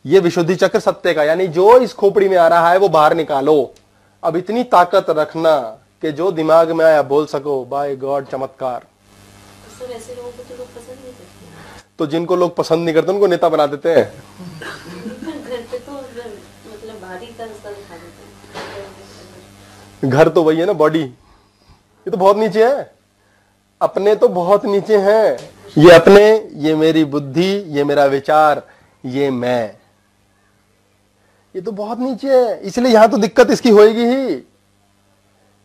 ये विशुद्धि चक्र सत्य का, यानी जो इस खोपड़ी में आ रहा है वो बाहर निकालो। अब इतनी ताकत रखना कि जो दिमाग में आया बोल सको, बाय गॉड चमत्कार। सर ऐसे लोगों को तो लोग पसंद नहीं करते। तो जिनको लोग पसंद नहीं करते उनको नेता बना देते हैं। घर पे तो मतलब भारी तरह दिखा देते हैं। घर तो वही है ना, बॉडी। ये तो बहुत नीचे है, अपने तो बहुत नीचे हैं। ये अपने, ये मेरी बुद्धि, ये मेरा विचार, ये मैं, ये तो बहुत नीचे है। इसलिए यहां तो दिक्कत इसकी होएगी ही,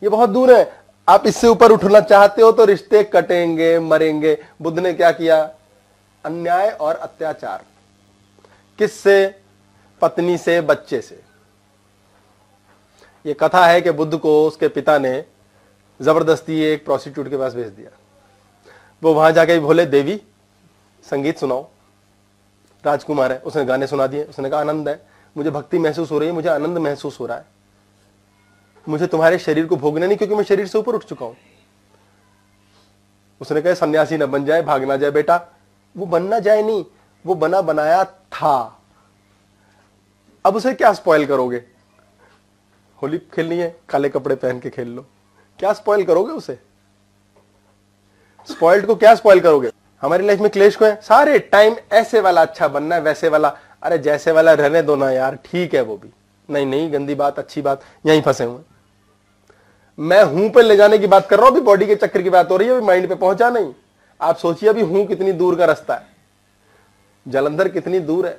ये बहुत दूर है। आप इससे ऊपर उठना चाहते हो तो रिश्ते कटेंगे, मरेंगे। बुद्ध ने क्या किया, अन्याय और अत्याचार, किससे, पत्नी से, बच्चे से। ये कथा है कि बुद्ध को उसके पिता ने जबरदस्ती एक प्रोस्टिट्यूट के पास भेज दिया। वो वहां जाके बोले, देवी संगीत सुनाओ। राजकुमार है, उसने गाने सुना दिए। उसने कहा आनंद है, मुझे भक्ति महसूस हो रही है, मुझे आनंद महसूस हो रहा है, मुझे तुम्हारे शरीर को भोगना नहीं, क्योंकि मैं शरीर से ऊपर उठ चुका हूं। उसने कहा सन्यासी न बन जाए, भाग ना जाए बेटा। वो बनना जाए नहीं, वो बना बनाया था। अब उसे क्या स्पॉइल करोगे, होली खेलनी है, काले कपड़े पहन के खेल लो, क्या स्पॉइल करोगे उसे। स्पॉइल्ड को क्या स्पॉइल करोगे? हमारी लाइफ में क्लेश को है सारे टाइम ऐसे वाला अच्छा बनना है, वैसे वाला, अरे जैसे वाला रहने दो ना यार, ठीक है वो भी, नहीं नहीं गंदी बात अच्छी बात, यहीं फंसे हुए। मैं हूं पे ले जाने की बात कर रहा हूं, अभी बॉडी के चक्कर की बात हो रही है, अभी माइंड पे पहुंचा नहीं। आप सोचिए अभी हूं कितनी दूर का रास्ता है, जलंधर कितनी दूर है,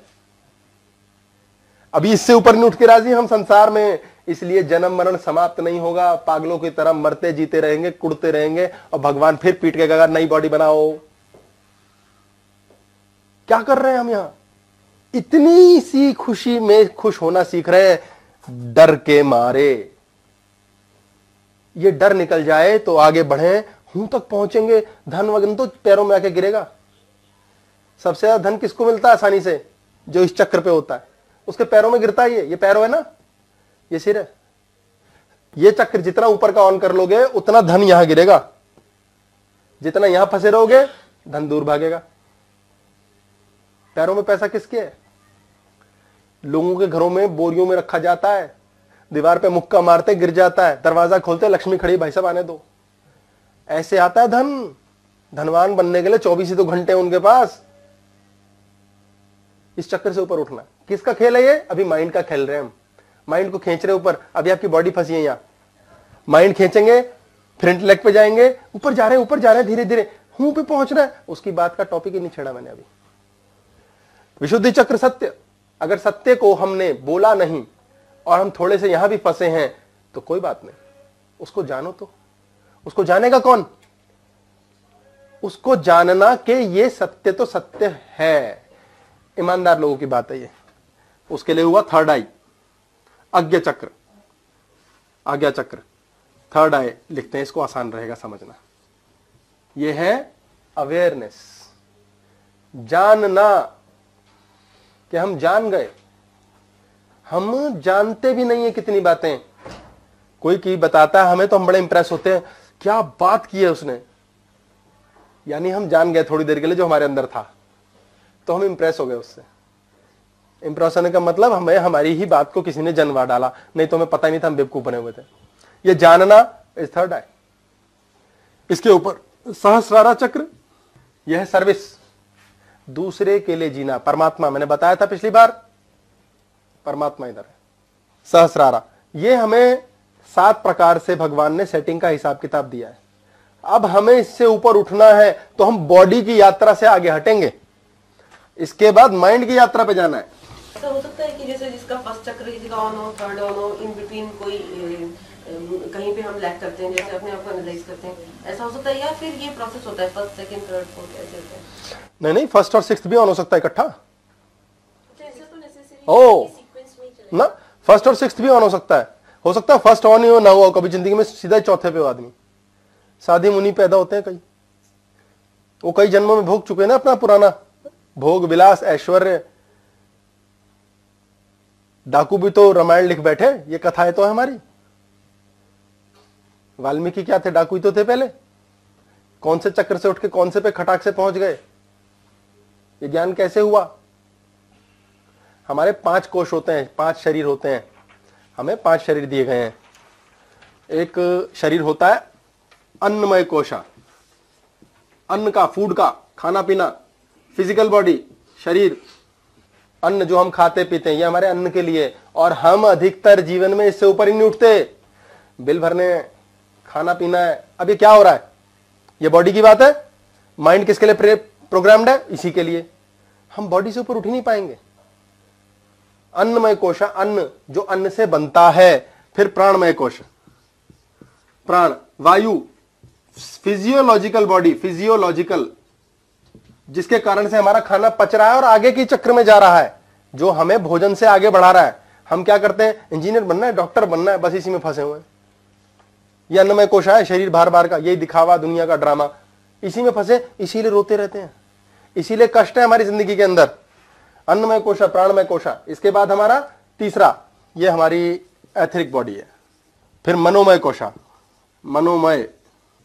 अभी इससे ऊपर नहीं उठ के राजी हम संसार में। इसलिए जन्म मरण समाप्त नहीं होगा, पागलों की तरह मरते जीते रहेंगे, कुड़ते रहेंगे, और भगवान फिर पीट के कहेगा नई बॉडी बनाओ। क्या कर रहे हैं हम यहां? इतनी सी खुशी में खुश होना सीख रहे हैं डर के मारे। ये डर निकल जाए तो आगे बढ़े, हूं तक पहुंचेंगे। धन वगन तो पैरों में आके गिरेगा। सबसे ज्यादा धन किसको मिलता है आसानी से? जो इस चक्र पे होता है, उसके पैरों में गिरता है। ये पैरों है ना, ये सिर है। ये चक्र जितना ऊपर का ऑन कर लोगे उतना धन यहां गिरेगा, जितना यहां फंसे रहोगे धन दूर भागेगा। पैरों में पैसा किसके है? लोगों के घरों में बोरियों में रखा जाता है, दीवार पे मुक्का मारते गिर जाता है, दरवाजा खोलते लक्ष्मी खड़ी, भाई साहब आने दो। ऐसे आता है धन। धनवान बनने के लिए 24 ही तो घंटे उनके पास। इस चक्कर से ऊपर उठना किसका खेल है? ये अभी माइंड का खेल रहे हैं हम। माइंड को खींच रहे ऊपर। अभी आपकी बॉडी फंसी है यहां, माइंड खींचेंगे, फ्रंट लेग पे जाएंगे, ऊपर जा रहे हैं धीरे धीरे, हूं पे पहुंच रहा है। उसकी बात का टॉपिक ही नहीं छेड़ा मैंने अभी। विशुद्धि चक्र सत्य। अगर सत्य को हमने बोला नहीं और हम थोड़े से यहां भी फंसे हैं तो कोई बात नहीं, उसको जानो। तो उसको जानेगा कौन? उसको जानना कि ये सत्य तो सत्य है। ईमानदार लोगों की बात है ये। उसके लिए हुआ थर्ड आई, आज्ञा चक्र। आज्ञा चक्र थर्ड आई लिखते हैं, इसको आसान रहेगा समझना। ये है अवेयरनेस, जानना कि हम जान गए। हम जानते भी नहीं है कितनी बातें। कोई की बताता है हमें तो हम बड़े इंप्रेस होते हैं, क्या बात की है उसने। यानी हम जान गए थोड़ी देर के लिए जो हमारे अंदर था, तो हम इंप्रेस हो गए उससे। इंप्रेस होने का मतलब हमें हमारी ही बात को किसी ने जनवा डाला, नहीं तो हमें पता ही नहीं था, हम बेवकूफ बने हुए थे। ये जानना इज थर्ड आई। इसके ऊपर सहस्रारा चक्र, यह है सर्विस, दूसरे के लिए जीना। परमात्मा, मैंने बताया था पिछली बार, परमात्मा इधर है। सहस्रारा, ये हमें 7 प्रकार से भगवान ने सेटिंग का हिसाब किताब दिया है। अब हमें इससे ऊपर उठना है तो हम बॉडी की यात्रा से आगे हटेंगे, इसके बाद माइंड की यात्रा पे जाना है। ऐसा हो सकता है कि जैसे जिसका फर्स्ट चक्र किसी का ऑन हो, थर्ड ऑन हो, इन बिटवीन कोई कहीं पे हम लैक करते हैं, जैसे अपने आप को एनालाइज करते हैं, ऐसा हो सकता है? या फिर ये प्रोसेस होता है फर्स्ट सेकंड थर्ड फोर्थ ऐसे होता है? नहीं, फर्स्ट और सिक्स्थ भी ऑन हो सकता है इकट्ठा। ऐसा तो नेसेसरी ओ सीक्वेंस में ही चलेगा ना, फर्स्ट और सिक्स्थ भी ऑन हो सकता है फर्स्ट ऑन ही हो ना हो, कभी जिंदगी में सीधा चौथे पे हो आदमी। साधी मुनि पैदा होते हैं कई, वो कई जन्मों में भोग चुके हैं ना अपना पुराना भोग विलास ऐश्वर्य। डाकू भी तो रामायण लिख बैठे, ये कथाएं तो है हमारी। वाल्मीकि क्या थे? डाकू ही तो थे पहले। कौन से चक्र से उठ के कौन से पे खटाक से पहुंच गए? ये ज्ञान कैसे हुआ? हमारे 5 कोश होते हैं, 5 शरीर होते हैं, हमें 5 शरीर दिए गए हैं। एक शरीर होता है अन्नमय कोशा, अन्न का, फूड का, खाना पीना, फिजिकल बॉडी, शरीर। अन्न जो हम खाते पीते हैं ये हमारे अन्न के लिए, और हम अधिकतर जीवन में इससे ऊपर ही नहीं उठते। बिल भरने, खाना पीना है। अब ये क्या हो रहा है? ये बॉडी की बात है। माइंड किसके लिए प्रोग्राम्ड है? इसी के लिए। हम बॉडी से ऊपर उठ ही नहीं पाएंगे। अन्नमय कोश, अन्न जो अन्न से बनता है। फिर प्राणमय कोश, प्राण, वायु, फिजियोलॉजिकल बॉडी, फिजियोलॉजिकल, जिसके कारण से हमारा खाना पच रहा है और आगे की चक्र में जा रहा है, जो हमें भोजन से आगे बढ़ा रहा है। हम क्या करते हैं? इंजीनियर बनना है, डॉक्टर बनना है, बस इसी में फंसे हुए हैं। ये अन्नमय कोशा है, शरीर बार बार का, यही दिखावा, दुनिया का ड्रामा, इसी में फंसे, इसीलिए रोते रहते हैं, इसीलिए कष्ट है हमारी जिंदगी के अंदर। अन्नमय कोशा, प्राणमय कोशा। इसके बाद हमारा तीसरा, ये हमारी एथरिक बॉडी है। फिर मनोमय कोशा, मनोमय,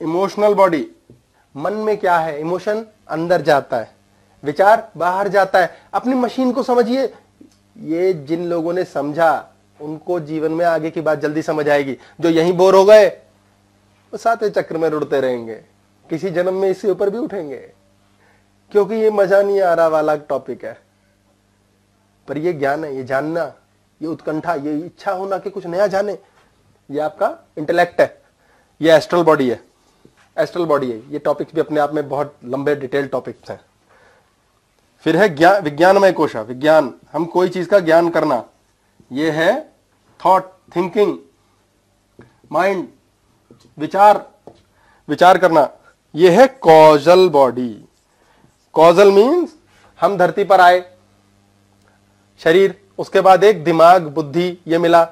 इमोशनल बॉडी। मन में क्या है? इमोशन अंदर जाता है, विचार बाहर जाता है। अपनी मशीन को समझिए। ये जिन लोगों ने समझा उनको जीवन में आगे की बात जल्दी समझ आएगी। जो यहीं बोर हो गए वो 7वें चक्र में रुड़ते रहेंगे। किसी जन्म में इसके ऊपर भी उठेंगे, क्योंकि ये मजा नहीं आ रहा वाला टॉपिक है। पर ये ज्ञान है, ये जानना, ये उत्कंठा, ये इच्छा होना कि कुछ नया जाने, ये आपका इंटेलेक्ट है, ये एस्ट्रल बॉडी है। एस्ट्रल बॉडी है, ये टॉपिक्स भी अपने आप में बहुत लंबे डिटेल टॉपिक्स हैं। फिर है ज्ञान, विज्ञानमय कोशा। विज्ञान, हम कोई चीज का ज्ञान करना, ये है थॉट, थिंकिंग, माइंड, विचार करना। ये है कॉजल बॉडी। कॉजल मीन्स हम धरती पर आए, शरीर, उसके बाद एक दिमाग, बुद्धि, ये मिला।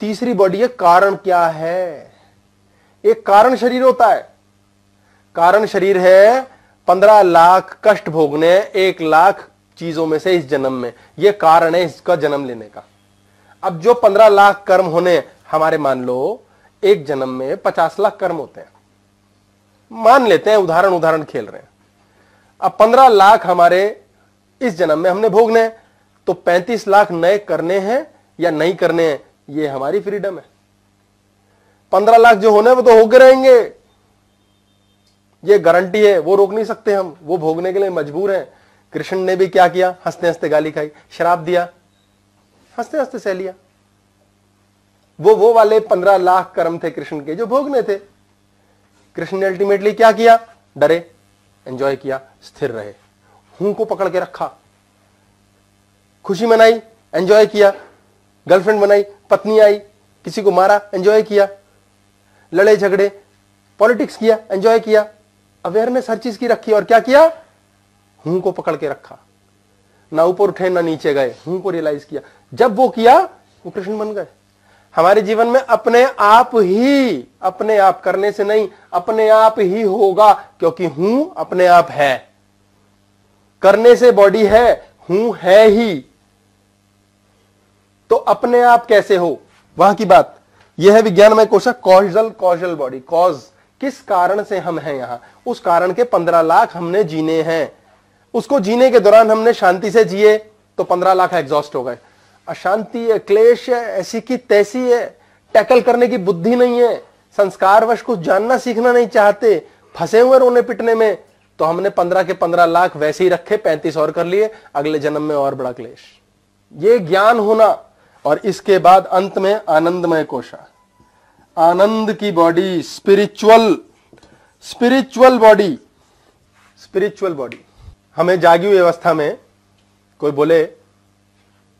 तीसरी बॉडी है कारण। क्या है? एक कारण शरीर होता है। कारण शरीर है 15 लाख कष्ट भोगने 1 लाख चीजों में से इस जन्म में, यह कारण है इसका जन्म लेने का। अब जो 15 लाख कर्म होने हमारे, मान लो एक जन्म में 50 लाख कर्म होते हैं, मान लेते हैं, उदाहरण खेल रहे हैं। अब 15 लाख हमारे इस जन्म में हमने भोगने, तो 35 लाख नए करने हैं या नहीं करने हैं, ये हमारी फ्रीडम है। 15 लाख जो होने वो तो होके रहेंगे, ये गारंटी है, वो रोक नहीं सकते हम, वो भोगने के लिए मजबूर हैं। कृष्ण ने भी क्या किया? हंसते हंसते गाली खाई, श्राप दिया, हंसते हंसते सह लिया। वो वाले 15 लाख कर्म थे कृष्ण के जो भोगने थे। कृष्ण ने अल्टीमेटली क्या किया? डरे, एंजॉय किया, स्थिर रहे, हूं को पकड़ के रखा, खुशी मनाई, एंजॉय किया, गर्लफ्रेंड बनाई, पत्नी आई, किसी को मारा, एंजॉय किया, लड़े झगड़े, पॉलिटिक्स किया, एंजॉय किया, अवेयरनेस हर चीज की रखी। और क्या किया? हूं को पकड़ के रखा, ना ऊपर उठे ना नीचे गए, हूं को रियलाइज किया। जब वो किया वो कृष्ण बन गए। हमारे जीवन में अपने आप करने से नहीं, अपने आप ही होगा, क्योंकि हूं अपने आप है। करने से बॉडी है, हूं है ही, तो अपने आप कैसे हो, वहां की बात। यह है विज्ञानमय कोश। Causal body. कॉज, किस कारण से हम हैं यहां, उस कारण के 15 लाख हमने जीने हैं। उसको जीने के दौरान हमने शांति से जिए तो 15 लाख एग्जॉस्ट हो गए। अशांति है, क्लेश है, ऐसी की तैसी है, टैकल करने की बुद्धि नहीं है, संस्कारवश कुछ जानना सीखना नहीं चाहते, फंसे हुए रोने पिटने में, तो हमने 15 के 15 लाख वैसे ही रखे, 35 और कर लिए, अगले जन्म में और बड़ा क्लेश। ये ज्ञान होना। और इसके बाद अंत में आनंदमय कोशा, आनंद की बॉडी, स्पिरिचुअल बॉडी। हमें जागी हुई अवस्था में कोई बोले,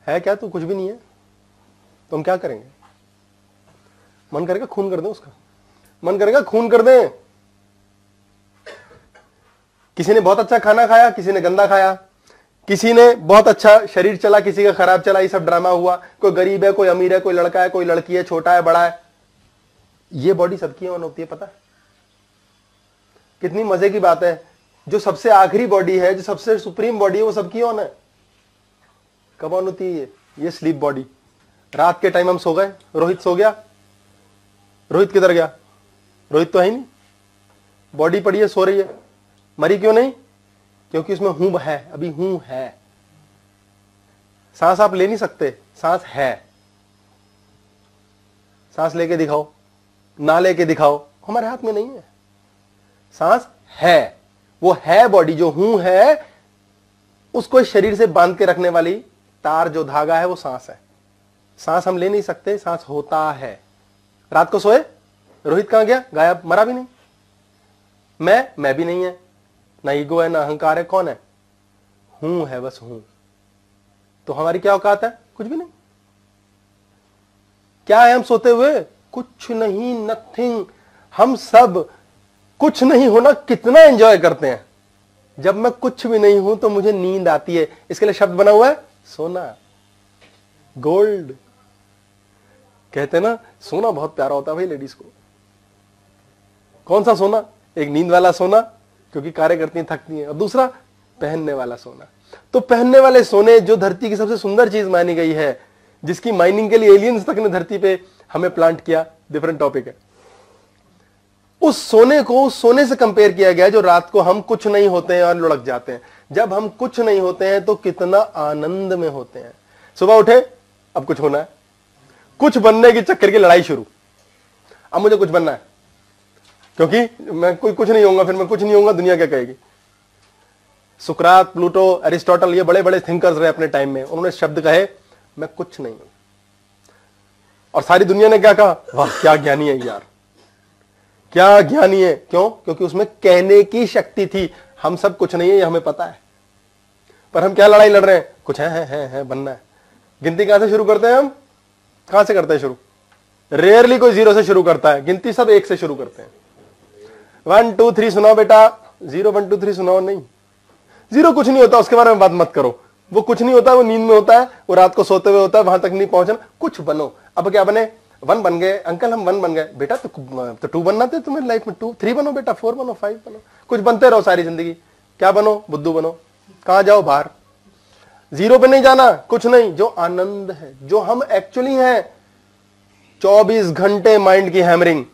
है क्या तू? कुछ भी नहीं है। तो हम क्या करेंगे? मन करेगा खून कर दें उसका, मन करेगा खून कर दें। किसी ने बहुत अच्छा खाना खाया, किसी ने गंदा खाया, किसी ने बहुत अच्छा शरीर चला, किसी का खराब चला, ये सब ड्रामा हुआ। कोई गरीब है, कोई अमीर है, कोई लड़का है, कोई लड़की है, छोटा है, बड़ा है। ये बॉडी सबकी ऑन होती है, पता है? कितनी मजे की बात है। जो सबसे आखिरी बॉडी है, जो सबसे सुप्रीम बॉडी है, वो सबकी ऑन है। कब ऑन होती है? ये स्लीप बॉडी। रात के टाइम हम सो गए, रोहित सो गया, रोहित किधर गया? रोहित तो है ही नहीं, बॉडी पड़ी है, सो रही है, मरी क्यों नहीं? क्योंकि उसमें हूं है, अभी हूं है। सांस आप ले नहीं सकते, सांस है। सांस लेके दिखाओ, ना लेके दिखाओ, हमारे हाथ में नहीं है। सांस है, वो है बॉडी, जो हूं है, उसको इस शरीर से बांध के रखने वाली तार, जो धागा है, वो सांस है। सांस हम ले नहीं सकते, सांस होता है। रात को सोए, रोहित कहां गया? गायब, मरा भी नहीं। मैं भी नहीं है, ना ईगो है, ना अहंकार है। कौन है? हूं है, बस हूं। तो हमारी क्या औकात है? कुछ भी नहीं। क्या है हम सोते हुए? कुछ नहीं, नथिंग। हम सब कुछ नहीं होना कितना एंजॉय करते हैं। जब मैं कुछ भी नहीं हूं तो मुझे नींद आती है। इसके लिए शब्द बना हुआ है सोना, गोल्ड। कहते हैं ना, सोना बहुत प्यारा होता है भाई लेडीज को। कौन सा सोना? एक नींद वाला सोना, क्योंकि कार्य करती हैं, थकती हैं, और दूसरा पहनने वाला सोना। तो पहनने वाले सोने, जो धरती की सबसे सुंदर चीज मानी गई है, जिसकी माइनिंग के लिए एलियंस तक ने धरती पे हमें प्लांट किया, डिफरेंट टॉपिक है। उस सोने को उस सोने से कंपेयर किया गया जो रात को हम कुछ नहीं होते हैं और लुढ़क जाते हैं। जब हम कुछ नहीं होते हैं तो कितना आनंद में होते हैं। सुबह उठे, अब कुछ होना है, कुछ बनने के चक्कर की लड़ाई शुरू। अब मुझे कुछ बनना है, क्योंकि मैं कोई कुछ नहीं होऊंगा, फिर मैं कुछ नहीं होऊंगा, दुनिया क्या कहेगी। सुकरात, प्लूटो, एरिस्टोटल, ये बड़े बड़े थिंकर्स रहे अपने टाइम में, उन्होंने शब्द कहे मैं कुछ नहीं हूं, और सारी दुनिया ने क्या कहा, वाह क्या ज्ञानी है यार, क्या ज्ञानी है। क्यों? क्योंकि उसमें कहने की शक्ति थी। हम सब कुछ नहीं है, ये हमें पता है, पर हम क्या लड़ाई लड़ रहे हैं, कुछ है बनना है। गिनती कहां से शुरू करते हैं हम? कहां से करते हैं शुरू? रेयरली कोई 0 से शुरू करता है, गिनती सब 1 से शुरू करते हैं। 1 2 3 सुनाओ बेटा, 0 1 2 3 सुनाओ, नहीं, 0 कुछ नहीं होता, उसके बारे में बात मत करो। वो कुछ नहीं होता, वो नींद में होता है, वो रात को सोते हुए होता है, वहां तक नहीं पहुंचना। कुछ बनो। अब क्या बने? 1 बन गए अंकल, हम 1 बन गए। बेटा तो 2 बनना थे तुम्हें लाइफ में, 2 3 बनो बेटा, 4 बनो, 5 बनो, कुछ बनते रहो सारी जिंदगी। क्या बनो? बुद्धू बनो। कहां जाओ? बाहर। 0 पे नहीं जाना, कुछ नहीं, जो आनंद है, जो हम एक्चुअली हैं। 24 घंटे माइंड की हैमरिंग,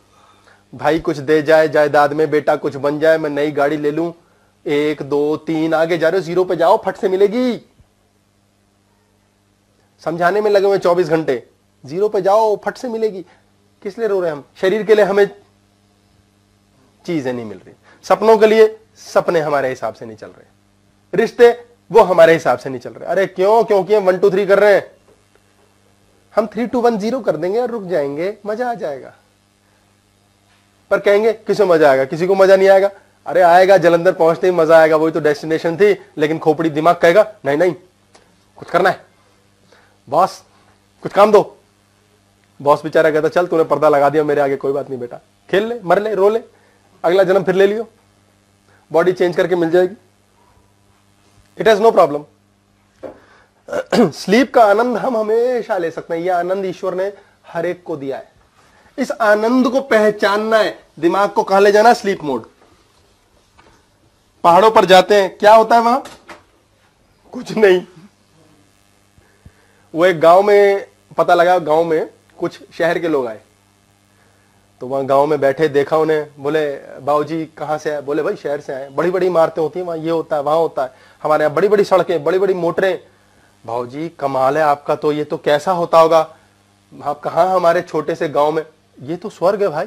भाई कुछ दे जाए जायदाद में, बेटा कुछ बन जाए, मैं नई गाड़ी ले लूं, 1 2 3 आगे जा रहे हो, 0 पे जाओ, फट से मिलेगी। समझाने में लगे हुए 24 घंटे, 0 पे जाओ, फट से मिलेगी। किस लिए रो रहे हैं हम? शरीर के लिए हमें चीजें नहीं मिल रही, सपनों के लिए सपने हमारे हिसाब से नहीं चल रहे, रिश्ते वो हमारे हिसाब से नहीं चल रहे। अरे क्यों? क्योंकि हम 1 2 3 कर रहे हैं। हम 3 2 1 0 कर देंगे और रुक जाएंगे, मजा आ जाएगा। पर कहेंगे किसे मजा आएगा? किसी को मजा नहीं आएगा। अरे आएगा, जलंधर पहुंचते ही मजा आएगा, वही तो डेस्टिनेशन थी। लेकिन खोपड़ी दिमाग कहेगा नहीं नहीं कुछ करना है, बॉस कुछ काम दो। बॉस बेचारा कहता चल तूने पर्दा लगा दिया मेरे आगे, कोई बात नहीं बेटा, खेल ले, मर ले, रो ले, अगला जन्म फिर ले लियो, बॉडी चेंज करके मिल जाएगी, it has no problem. Sleep का आनंद हम हमेशा ले सकते हैं। यह आनंद ईश्वर ने हर एक को दिया है। इस आनंद को पहचानना है। दिमाग को कहां ले जाना? Sleep mode. पहाड़ों पर जाते हैं, क्या होता है वहां? कुछ नहीं। वो एक गांव में पता लगा, गांव में कुछ शहर के लोग आए, तो वहां गांव में बैठे, देखा उन्हें, बोले बाबूजी कहां से आए? बोले भाई शहर से आए, बड़ी बड़ी इमारतें होती हैं वहां, ये होता है वहां होता है, हमारे यहाँ बड़ी बड़ी सड़कें, बड़ी बड़ी मोटरें। बाबूजी कमाल है आपका, तो ये तो कैसा होता होगा? आप कहाँ हमारे छोटे से गांव में? ये तो स्वर्ग है भाई।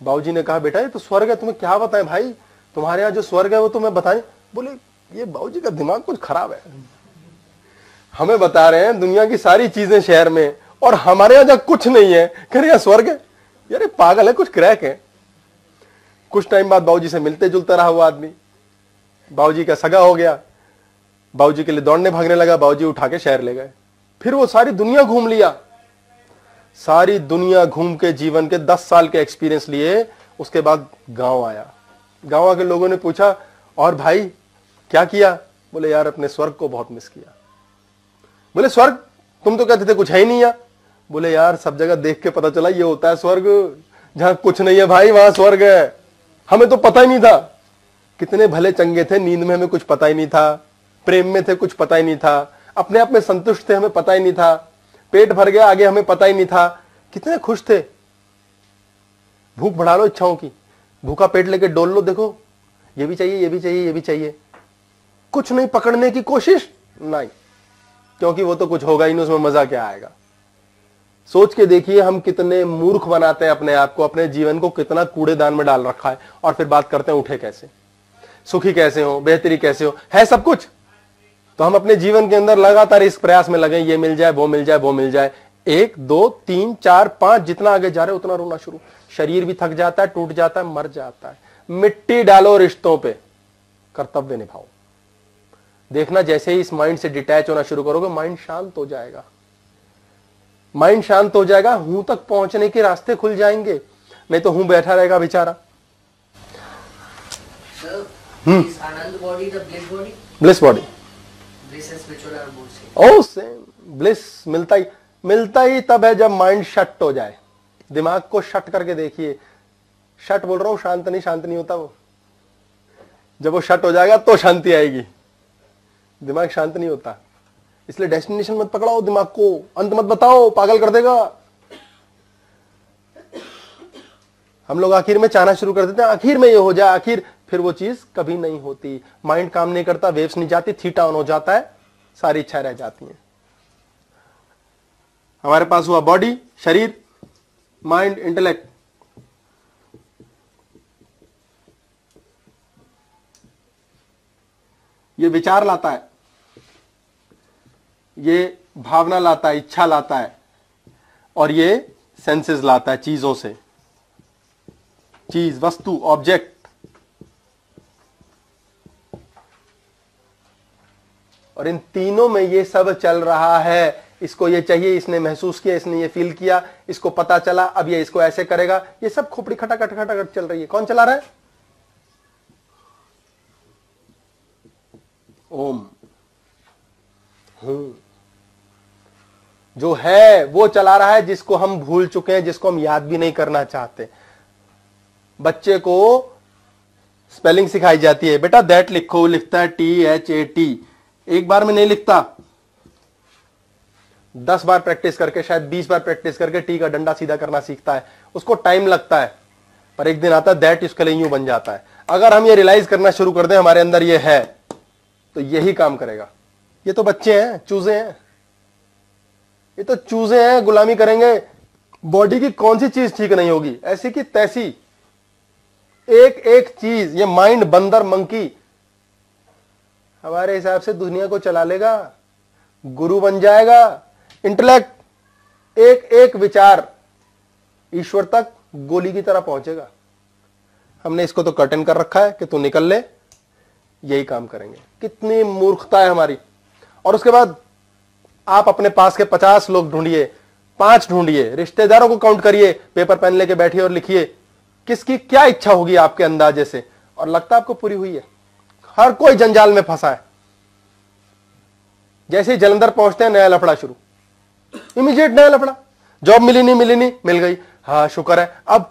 बाबूजी ने कहा बेटा ये तो स्वर्ग है, तुम्हें क्या बताएं भाई, तुम्हारे यहाँ जो स्वर्ग है वो तुम्हें बताएं। बोले ये बाबूजी का दिमाग कुछ खराब है, हमें बता रहे हैं दुनिया की सारी चीजें शहर में, और हमारे यहाँ कुछ नहीं है, कह रहे यहाँ स्वर्ग है। यार पागल है, कुछ क्रैक है। कुछ टाइम बाद बाबूजी से मिलते जुलता रहा वो आदमी, बाबूजी का सगा हो गया, बाबूजी के लिए दौड़ने भागने लगा, बाबूजी उठा के शहर ले गए। फिर वो सारी दुनिया घूम लिया, सारी दुनिया घूम के जीवन के 10 साल के एक्सपीरियंस लिए, उसके बाद गांव आया। गांव के लोगों ने पूछा और भाई क्या किया? बोले यार अपने स्वर्ग को बहुत मिस किया। बोले स्वर्ग? तुम तो कहते थे कुछ है ही नहीं यार। बोले यार सब जगह देख के पता चला ये होता है स्वर्ग, जहां कुछ नहीं है भाई वहां स्वर्ग है। हमें तो पता ही नहीं था। कितने भले चंगे थे, नींद में हमें कुछ पता ही नहीं था, प्रेम में थे कुछ पता ही नहीं था, अपने आप में संतुष्ट थे हमें पता ही नहीं था, पेट भर गया आगे हमें पता ही नहीं था, कितने खुश थे। भूख बढ़ा लो इच्छाओं की, भूखा पेट लेके डोल लो, देखो ये भी चाहिए, ये भी चाहिए, ये भी चाहिए, कुछ नहीं पकड़ने की कोशिश नहीं, क्योंकि वो तो कुछ होगा ही नहीं, उसमें मजा क्या आएगा। सोच के देखिए हम कितने मूर्ख बनाते हैं अपने आप को, अपने जीवन को कितना कूड़ेदान में डाल रखा है, और फिर बात करते हैं उठे कैसे, सुखी कैसे हो, बेहतरी कैसे हो, है सब कुछ। तो हम अपने जीवन के अंदर लगातार इस प्रयास में लगे, ये मिल जाए, वो मिल जाए, वो मिल जाए। 1 2 3 4 5 जितना आगे जा रहे उतना रोना शुरू, शरीर भी थक जाता है, टूट जाता है, मर जाता है। मिट्टी डालो रिश्तों पे, कर्तव्य निभाओ। देखना जैसे ही इस माइंड से डिटैच होना शुरू करोगे, माइंड शांत हो जाएगा, माइंड शांत हो जाएगा, हूं तक पहुंचने के रास्ते खुल जाएंगे, नहीं तो हूं बैठा रहेगा बेचारा। Is anand body the bliss body? Bliss body, bliss and spiritual are both same. Oh same. Bliss मिलता ही तब है जब माइंड शट हो जाए। दिमाग को शट करके देखिए, शट बोल रहा हूं, शांत नहीं होता वो। जब वो शट हो जाएगा तो शांति आएगी, दिमाग शांत नहीं होता। इसलिए डेस्टिनेशन मत पकड़ाओ दिमाग को, अंत मत बताओ, पागल कर देगा। हम लोग आखिर में चाहना शुरू कर देते हैं, आखिर में ये हो जाए, आखिर, फिर वो चीज कभी नहीं होती। माइंड काम नहीं करता, वेव्स नहीं जाती, थीटा ऑन हो जाता है, सारी इच्छाएं रह जाती हैं। हमारे पास हुआ बॉडी, शरीर, माइंड, इंटेलेक्ट। ये विचार लाता है, ये भावना लाता है, इच्छा लाता है, और ये सेंसेस लाता है चीजों से, चीज, वस्तु, ऑब्जेक्ट। और इन तीनों में ये सब चल रहा है। इसको ये चाहिए, इसने महसूस किया, इसने ये फील किया, इसको पता चला, अब ये इसको ऐसे करेगा। ये सब खोपड़ी खटाखट खटाखट चल रही है। कौन चला रहा है? ओम, हूं। जो है वो चला रहा है, जिसको हम भूल चुके हैं, जिसको हम याद भी नहीं करना चाहते। बच्चे को स्पेलिंग सिखाई जाती है, बेटा दैट लिखो, लिखता है THAT, एक बार में नहीं लिखता, 10 बार प्रैक्टिस करके, शायद 20 बार प्रैक्टिस करके टी का डंडा सीधा करना सीखता है। उसको टाइम लगता है, पर एक दिन आता है दैट उसके लिए यूं बन जाता है। अगर हम ये रियलाइज करना शुरू कर दें हमारे अंदर ये है, तो यही काम करेगा। ये तो बच्चे हैं, चूजे हैं, ये तो चूजे हैं, गुलामी करेंगे। बॉडी की कौन सी चीज ठीक नहीं होगी, ऐसी की तैसी, एक एक चीज। ये माइंड, बंदर, मंकी हमारे हिसाब से दुनिया को चला लेगा, गुरु बन जाएगा। इंटेलेक्ट, एक एक विचार ईश्वर तक गोली की तरह पहुंचेगा। हमने इसको तो कर्टन कर रखा है कि तू निकल ले, यही काम करेंगे। कितनी मूर्खता है हमारी। और उसके बाद आप अपने पास के 50 लोग ढूंढिए, 5 ढूंढिए, रिश्तेदारों को काउंट करिए, पेपर पेन लेके बैठिए और लिखिए किसकी क्या इच्छा होगी आपके अंदाजे से, और लगता आपको पूरी हुई है। हर कोई जंजाल में फंसा है। जैसे ही जलंधर पहुंचते हैं, नया लफड़ा शुरू, इमीडिएट नया लफड़ा। जॉब मिली नहीं, मिल गई, हाँ शुक्र है, अब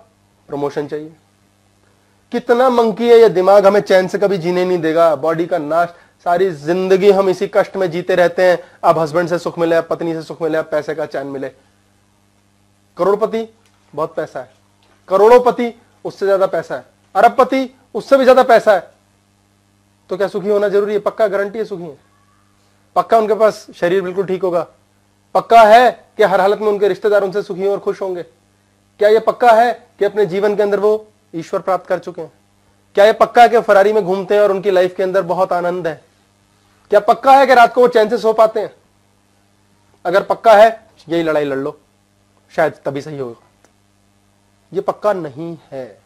प्रमोशन चाहिए। कितना मंकी है ये दिमाग, हमें चैन से कभी जीने नहीं देगा। बॉडी का नाश, सारी जिंदगी हम इसी कष्ट में जीते रहते हैं। अब हस्बैंड से सुख मिले, अब पत्नी से सुख मिले, अब पैसे का चैन मिले। करोड़पति, बहुत पैसा है, करोड़ोंपति, उससे ज्यादा पैसा है, अरबपति, उससे भी ज्यादा पैसा है, तो क्या सुखी होना जरूरी है? पक्का गारंटी है सुखी है? पक्का उनके पास शरीर बिल्कुल ठीक होगा? पक्का है कि हर हालत में उनके रिश्तेदार उनसे सुखी और खुश होंगे? क्या यह पक्का है कि अपने जीवन के अंदर वो ईश्वर प्राप्त कर चुके हैं? क्या यह पक्का है कि फरारी में घूमते हैं और उनकी लाइफ के अंदर बहुत आनंद है? क्या पक्का है कि रात को वो चैन से सो पाते हैं? अगर पक्का है, यही लड़ाई लड़ लो, शायद तभी सही होगा। ये पक्का नहीं है।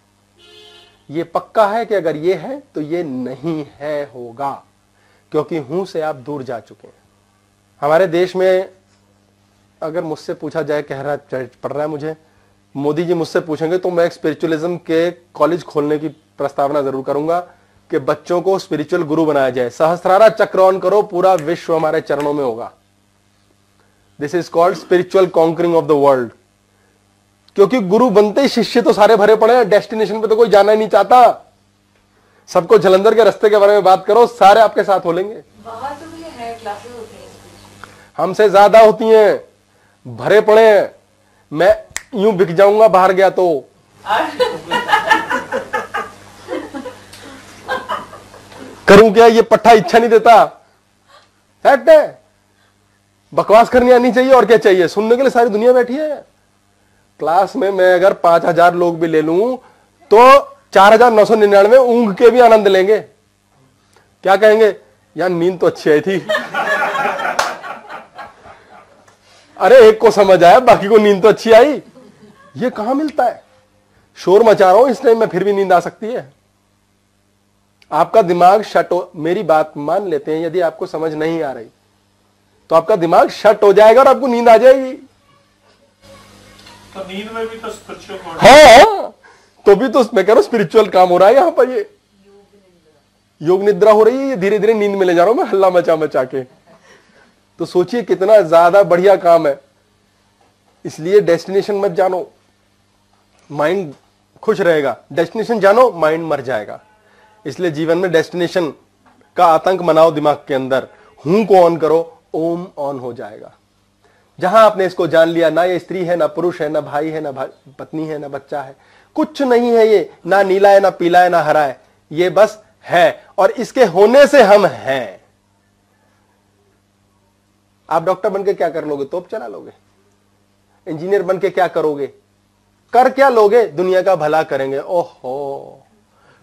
ये पक्का है कि अगर ये है तो ये नहीं है होगा, क्योंकि हूं से आप दूर जा चुके हैं। हमारे देश में अगर मुझसे पूछा जाए, कह रहा पड़ रहा है मुझे, मोदी जी मुझसे पूछेंगे तो मैं एक स्पिरिचुअलिज्म के कॉलेज खोलने की प्रस्तावना जरूर करूंगा कि बच्चों को स्पिरिचुअल गुरु बनाया जाए। सहस्त्रारा चक्र ऑन करो, पूरा विश्व हमारे चरणों में होगा। This is called spiritual conquering of the world. क्योंकि गुरु बनते ही शिष्य तो सारे भरे पड़े हैं, डेस्टिनेशन पे तो कोई जाना ही नहीं चाहता। सबको जलंधर के रास्ते के बारे में बात करो, सारे आपके साथ हो लेंगे। बाहर तो भी है, क्लासेस होती हैं, हमसे ज्यादा होती हैं, भरे पड़े हैं। मैं यूं बिक जाऊंगा बाहर गया तो। करूं क्या? ये पट्टा इच्छा नहीं देता। फैक्ट है। बकवास करनी आनी चाहिए, और क्या चाहिए? सुनने के लिए सारी दुनिया बैठी है। क्लास में मैं अगर 5000 लोग भी ले लूं तो 4999 ऊंघ के भी आनंद लेंगे। क्या कहेंगे? यार नींद तो अच्छी आई थी। अरे एक को समझ आया, बाकी को नींद तो अच्छी आई। ये कहां मिलता है? शोर मचा रहा हूं इस टाइम में, फिर भी नींद आ सकती है। आपका दिमाग शट हो, मेरी बात मान लेते हैं, यदि आपको समझ नहीं आ रही तो आपका दिमाग शट हो जाएगा और आपको नींद आ जाएगी। तो नींद में भी तो स्पिरिचुअल, हाँ, तो भी तो मैं कह रहा हूं स्पिरिचुअल काम हो रहा है यहां पर। ये योग निद्रा हो रही है, ये धीरे धीरे नींद में ले जा रहा हूं मैं, हल्ला मचा मचा के। तो सोचिए कितना ज्यादा बढ़िया काम है। इसलिए डेस्टिनेशन मत जानो, माइंड खुश रहेगा। डेस्टिनेशन जानो, माइंड मर जाएगा। इसलिए जीवन में डेस्टिनेशन का आतंक मनाओ दिमाग के अंदर। हूं को ऑन करो, ओम ऑन हो जाएगा। जहां आपने इसको जान लिया, ना ये स्त्री है, ना पुरुष है, ना भाई है, ना पत्नी है, ना बच्चा है, कुछ नहीं है। ये ना नीला है, ना पीला है, ना हरा है, ये बस है। और इसके होने से हम हैं। आप डॉक्टर बनके क्या कर लोगे? तोप चला लोगे। इंजीनियर बनके क्या करोगे? कर क्या लोगे? दुनिया का भला करेंगे। ओहो,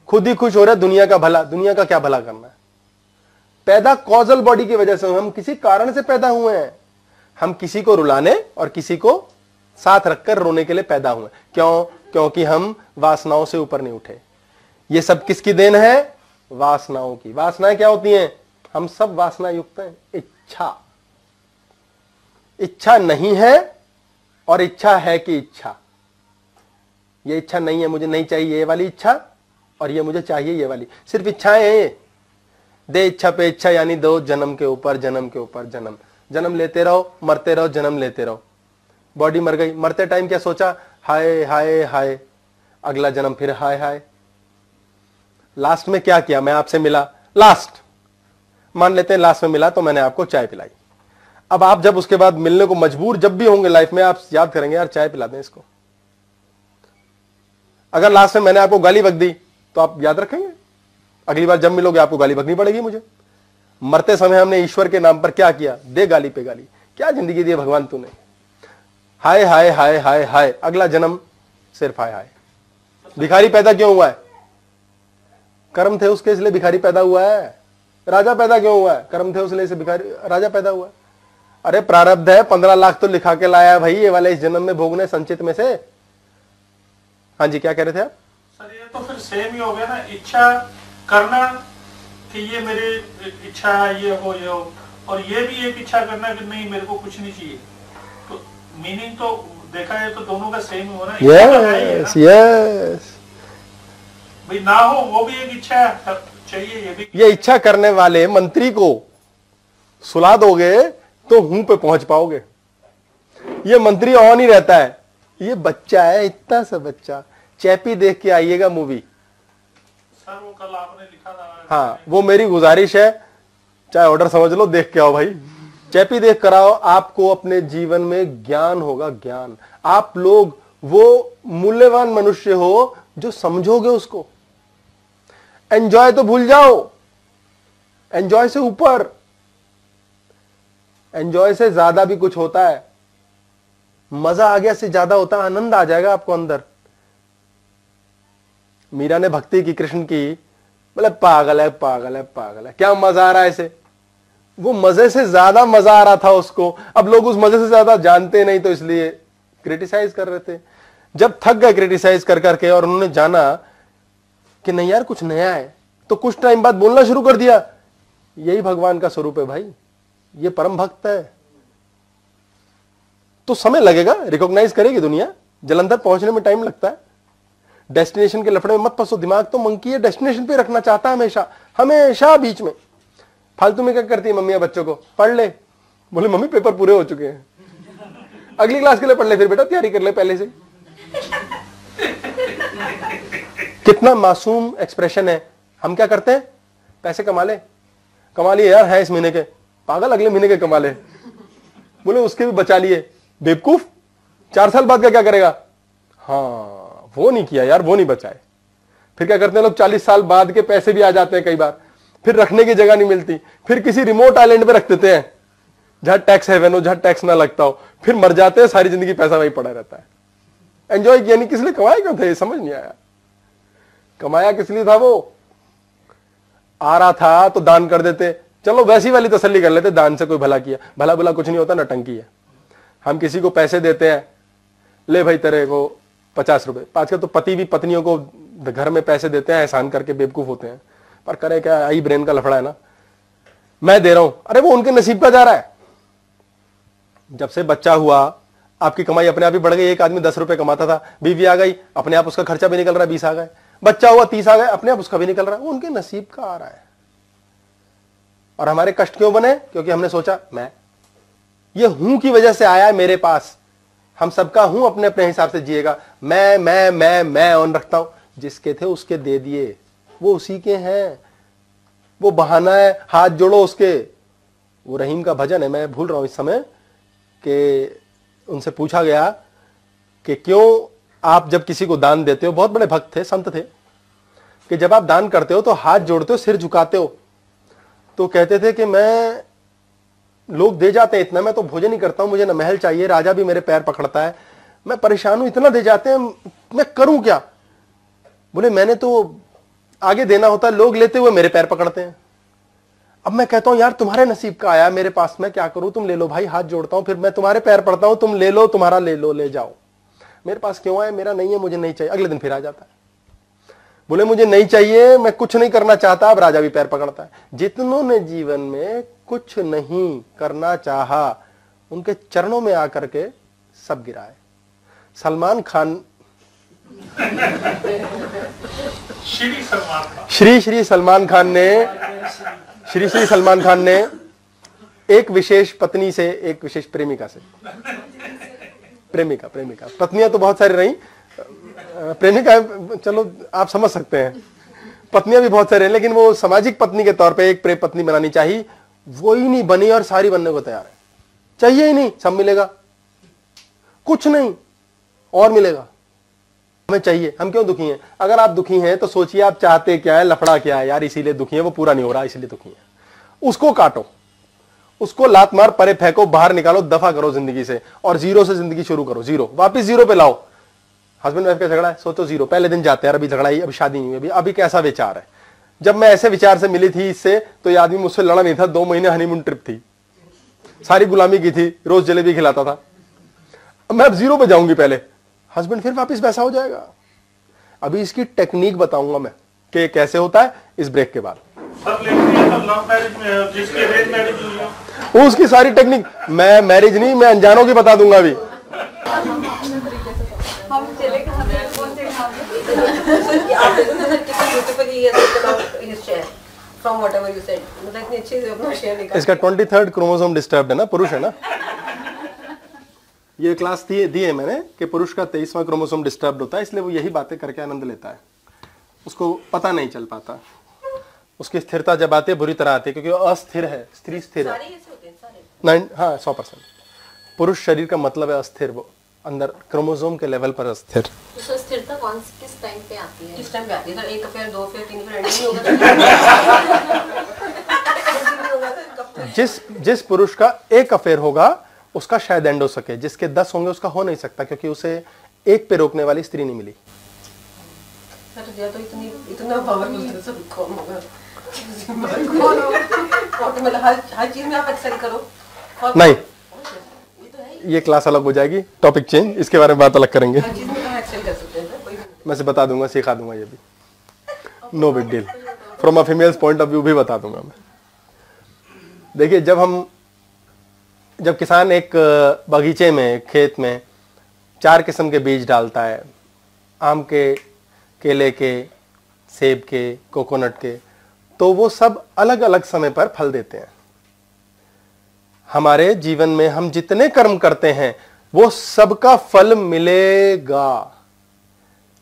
खुद ही खुश हो रहे, दुनिया का भला। दुनिया का क्या भला करना है? पैदा कॉजल बॉडी की वजह से हुए, हम किसी कारण से पैदा हुए हैं। हम किसी को रुलाने और किसी को साथ रखकर रोने के लिए पैदा हुए। क्यों? क्योंकि हम वासनाओं से ऊपर नहीं उठे। ये सब किसकी देन है? वासनाओं की। वासनाएं क्या होती हैं? हम सब वासना युक्त हैं। इच्छा नहीं है और इच्छा है कि इच्छा। ये इच्छा नहीं है, मुझे नहीं चाहिए ये वाली इच्छा, और ये मुझे चाहिए ये वाली। सिर्फ इच्छाएं हैं ये। दे इच्छा पे इच्छा, यानी दो जन्म के ऊपर जन्म के ऊपर जन्म। जन्म लेते रहो, मरते रहो, जन्म लेते रहो। बॉडी मर गई, मरते टाइम क्या सोचा? हाय हाय हाय, अगला जन्म फिर हाय हाय। लास्ट में क्या किया? मैं आपसे मिला, लास्ट मान लेते हैं लास्ट में मिला तो मैंने आपको चाय पिलाई। अब आप जब उसके बाद मिलने को मजबूर जब भी होंगे लाइफ में, आप याद करेंगे यार चाय पिला दें इसको। अगर लास्ट में मैंने आपको गाली बक दी तो आप याद रखेंगे? अगली बार जब मिलोगे आपको गाली बकनी पड़ेगी मुझे। मरते समय हमने ईश्वर के नाम पर क्या किया? दे गाली पे गाली। क्या जिंदगी दी भगवान तूने? हाय हाय हाय हाय हाय, अगला जन्म सिर्फ हाय हाय। भिखारी पैदा क्यों हुआ है? कर्म थे उसके, इसलिए भिखारी पैदा हुआ है। राजा पैदा क्यों हुआ है? कर्म थे उसलिए से भिखारी राजा पैदा हुआ है। अरे प्रारब्ध है, 15 लाख तो लिखा के लाया भाई ये वाले इस जन्म में भोगने संचित में से। हाँ जी, क्या कह रहे थे आप? सर ये तो फिर सेम ही हो गया ना, इच्छा करना कि ये मेरी इच्छा है, ये हो, और ये भी एक इच्छा करना कि नहीं मेरे को कुछ नहीं चाहिए। तो मीनिंग तो देखा है तो दोनों का सेम ही हो ना। यस यस, भाई ना हो वो भी एक इच्छा चाहिए, ये भी। ये इच्छा करने वाले मंत्री को सुला दोगे तो हूं पे पहुंच पाओगे। ये मंत्री ऑन ही रहता है। ये बच्चा है, इतना सा बच्चा। चैपी देख के आइएगा मूवी। सर वो कल आपने लिखा था। हाँ, वो मेरी गुजारिश है, चाहे ऑर्डर समझ लो, देख के आओ भाई। चैपी देख कर आओ, आपको अपने जीवन में ज्ञान होगा, ज्ञान। आप लोग वो मूल्यवान मनुष्य हो जो समझोगे उसको। एंजॉय तो भूल जाओ, एंजॉय से ऊपर, एंजॉय से ज्यादा भी कुछ होता है। मजा आ गया से ज्यादा होता है, आनंद आ जाएगा आपको अंदर। मीरा ने भक्ति की कृष्ण की, बोले पागल है पागल है पागल है, क्या मजा आ रहा है इसे। वो मजे से ज्यादा मजा आ रहा था उसको। अब लोग उस मजे से ज्यादा जानते नहीं तो इसलिए क्रिटिसाइज कर रहे थे। जब थक गए क्रिटिसाइज कर करके और उन्होंने जाना कि नहीं यार कुछ नया है, तो कुछ टाइम बाद बोलना शुरू कर दिया, यही भगवान का स्वरूप है भाई, ये परम भक्त है। तो समय लगेगा, रिकॉग्नाइज करेगी दुनिया। जलंधर पहुंचने में टाइम लगता है। डेस्टिनेशन के लफड़े में मत फंसो। दिमाग तो मंकी है, डेस्टिनेशन पे रखना चाहता है हमेशा हमेशा। बीच में फालतू में क्या करती है मम्मियां बच्चों को? पढ़ ले, बोले मम्मी पेपर पूरे हो चुके हैं, अगली क्लास के लिए पढ़ ले, फिर बेटा तैयारी कर ले पहले से। कितना मासूम एक्सप्रेशन है। हम क्या करते हैं? पैसे कमा लिए यार, है इस महीने के, पागल अगले महीने के कमा ले। बोले उसके भी बचा लिए, बेवकूफ 4 साल बाद का क्या करेगा? हाँ वो नहीं किया यार, वो नहीं बचाए। फिर क्या करते हैं लोग? 40 साल बाद के पैसे भी आ जाते हैं कई बार, फिर रखने की जगह नहीं मिलती, फिर किसी रिमोट आइलैंड पे रख देते हैं जहां टैक्स हेवन हो, जहां टैक्स ना लगता हो, फिर मर जाते हैं, सारी जिंदगी पैसा वही पड़ा रहता है। एंजॉय किया नहीं, किस लिए कमाया क्यों था? ये समझ नहीं आया। कमाया किस लिए था? वो आ रहा था तो दान कर देते, चलो वैसी वाली तसल्ली कर लेते, दान से कोई भला किया। भला भला कुछ नहीं होता, नटंकी है। हम किसी को पैसे देते हैं, ले भाई तेरे को 50 रुपए। आजकल तो पति भी पत्नियों को घर में पैसे देते हैं, एहसान करके बेवकूफ होते हैं। पर करे क्या, आई ब्रेन का लफड़ा है ना। मैं दे रहा हूं, अरे वो उनके नसीब का जा रहा है। जब से बच्चा हुआ आपकी कमाई अपने आप ही बढ़ गई। एक आदमी 10 रुपए कमाता था, बीवी आ गई, अपने आप उसका खर्चा भी निकल रहा है, 20 आ गए। बच्चा हुआ 30 आ गए, अपने आप उसका भी निकल रहा है। वो उनके नसीब का आ रहा है। और हमारे कष्ट क्यों बने? क्योंकि हमने सोचा मैं, ये हूं की वजह से आया है मेरे पास। हम सबका हूं अपने अपने हिसाब से जिएगा। मैं ऑन रखता हूं। जिसके थे उसके दे दिए, वो उसी के हैं। वो बहाना है, हाथ जोड़ो उसके। वो रहीम का भजन है, मैं भूल रहा हूं इस समय, कि उनसे पूछा गया कि क्यों आप जब किसी को दान देते हो, बहुत बड़े भक्त थे, संत थे, कि जब आप दान करते हो तो हाथ जोड़ते हो, सिर झुकाते हो। तो कहते थे कि मैं, लोग दे जाते हैं इतना, मैं तो भोजन ही करता हूं, मुझे ना महल चाहिए, राजा भी मेरे पैर पकड़ता है, मैं परेशान हूं, इतना दे जाते हैं, मैं करूं क्या? बोले मैंने तो आगे देना होता है, लोग लेते हुए मेरे पैर पकड़ते हैं। अब मैं कहता हूं यार तुम्हारे नसीब का आया मेरे पास, मैं क्या करूं, तुम ले लो भाई, हाथ जोड़ता हूं, फिर मैं तुम्हारे पैर पड़ता हूं, तुम ले लो, तुम्हारा ले लो, ले जाओ, मेरे पास क्यों आए, मेरा नहीं है, मुझे नहीं चाहिए। अगले दिन फिर आ जाता है, बोले मुझे नहीं चाहिए, मैं कुछ नहीं करना चाहता। अब राजा भी पैर पकड़ता है। जितनों ने जीवन में कुछ नहीं करना चाहा उनके चरणों में आकर के सब गिरा है। सलमान खान, श्री सलमान खान ने एक विशेष पत्नी से, एक विशेष प्रेमिका से, प्रेमिका पत्नियां तो बहुत सारी रही, प्रेमिका चलो आप समझ सकते हैं, पत्नियां भी बहुत सारी हैं, लेकिन वो सामाजिक पत्नी के तौर पे एक प्रेम पत्नी बनानी चाहिए, वो ही नहीं बनी और सारी बनने को तैयार है। चाहिए ही नहीं, सब मिलेगा, कुछ नहीं और मिलेगा, हमें चाहिए। हम क्यों दुखी हैं? अगर आप दुखी हैं तो सोचिए आप चाहते क्या है, लफड़ा क्या है यार, इसीलिए दुखी है, वो पूरा नहीं हो रहा इसलिए दुखी है। उसको काटो, उसको लात मार परे फेंको, बाहर निकालो, दफा करो जिंदगी से, और जीरो से जिंदगी शुरू करो, जीरो वापिस जीरो पे लाओ। हस्बैंड वाइफ का झगड़ा है, सोचो जीरो, पहले दिन जाते हैं, अभी झगड़ा ही, अभी शादी नहीं हुई, अभी कैसा विचार है। जब मैं ऐसे विचार से मिली थी इससे, तो ये आदमी मुझसे लड़ा नहीं था, 2 महीने हनीमून ट्रिप थी, सारी गुलामी की थी, रोज जलेबी खिलाता था। मैं अब जीरो पे जाऊंगी पहले, हस्बैंड फिर वापस वैसा हो जाएगा। अभी इसकी टेक्निक बताऊंगा मैं कि कैसे होता है, इस ब्रेक के बाद। उसकी सारी टेक्निक, मैं मैरिज नहीं, मैं अनजानों की बता दूंगा अभी। इसका 23rd क्रोमोसोम डिस्टर्ब्ड है ना, पुरुष है ना। ये क्लास दी है मैंने कि पुरुष का 23वां क्रोमोसोम डिस्टर्ब्ड होता है, इसलिए वो यही बातें करके आनंद लेता है, उसको पता नहीं चल पाता। उसकी स्थिरता जब आती है बुरी तरह आती है, क्योंकि वो अस्थिर है, स्त्री स्थिर है। 100%। पुरुष शरीर का मतलब है अस्थिर, वो अंदर क्रोमोसोम के लेवल पर अस्थिर। तो स्थिरता किस टाइम पे आती है? किस टाइम पे आती है? एक अफेयर, 2 अफेयर, 3 अफेयर नहीं होगा। जिस पुरुष का एक अफेयर होगा उसका शायद एंड हो सके, जिसके 10 होंगे उसका हो नहीं सकता, क्योंकि उसे एक पे रोकने वाली स्त्री नहीं मिली। तो इतना पावरफुल सब कौन होगा? मतलब हर चीज में आप एक्सेल करो। नहीं, ये क्लास अलग हो जाएगी, टॉपिक चेंज, इसके बारे में बात अलग करेंगे। हर चीज में एक्सेल कर सकते हैं, मैं से बता दूंगा, सिखा दूंगा, ये भी no big deal. From a females point of view भी बता दूंगा मैं। देखिए, जब किसान एक बगीचे में, खेत में 4 किस्म के बीज डालता है, आम के, केले के, सेब के, कोकोनट के, तो वो सब अलग अलग समय पर फल देते हैं। हमारे जीवन में हम जितने कर्म करते हैं वो सबका फल मिलेगा,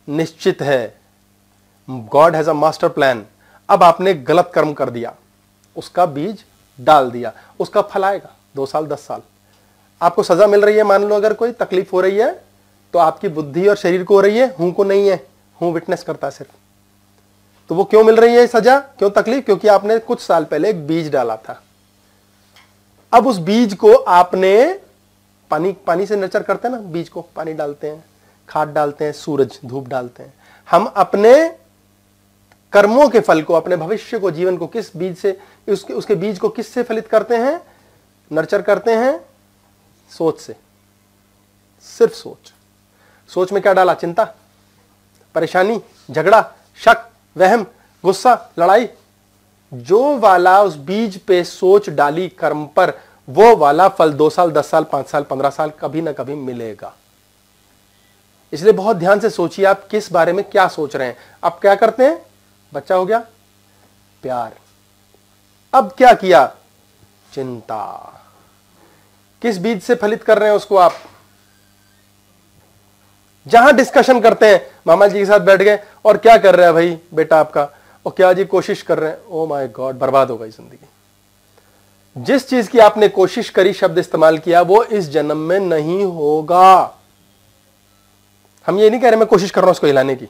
निश्चित है। God has a master plan. अब आपने गलत कर्म कर दिया, उसका बीज डाल दिया, उसका फल आएगा 2 साल 10 साल। आपको सजा मिल रही है, मान लो अगर कोई तकलीफ हो रही है तो आपकी बुद्धि और शरीर को हो रही है, हूं को नहीं है, हूं विटनेस करता है सिर्फ। तो वो क्यों मिल रही है सजा, क्यों तकलीफ? क्योंकि आपने कुछ साल पहले एक बीज डाला था। अब उस बीज को आपने पानी से नर्चर करते हैं ना, बीज को पानी डालते हैं, खाद डालते हैं, सूरज धूप डालते हैं। हम अपने कर्मों के फल को, अपने भविष्य को, जीवन को किस बीज से, उसके बीज को किससे फलित करते हैं, नर्चर करते हैं? सोच से, सिर्फ सोच में क्या डाला? चिंता, परेशानी, झगड़ा, शक, वहम, गुस्सा, लड़ाई। जो वाला उस बीज पे सोच डाली कर्म पर, वो वाला फल 2 साल 10 साल 5 साल 15 साल कभी ना कभी मिलेगा। इसलिए बहुत ध्यान से सोचिए आप किस बारे में क्या सोच रहे हैं। आप क्या करते हैं? बच्चा हो गया, प्यार। अब क्या किया? चिंता। किस बीज से फलित कर रहे हैं उसको आप? जहां डिस्कशन करते हैं, मामा जी के साथ बैठ गए, और क्या कर रहा है भाई बेटा आपका, और क्या जी कोशिश कर रहे हैं, ओ माय गॉड, बर्बाद हो गई जिंदगी। जिस चीज की आपने कोशिश करी, शब्द इस्तेमाल किया, वो इस जन्म में नहीं होगा। हम ये नहीं कह रहे मैं कोशिश कर रहा हूं उसको हिलाने की,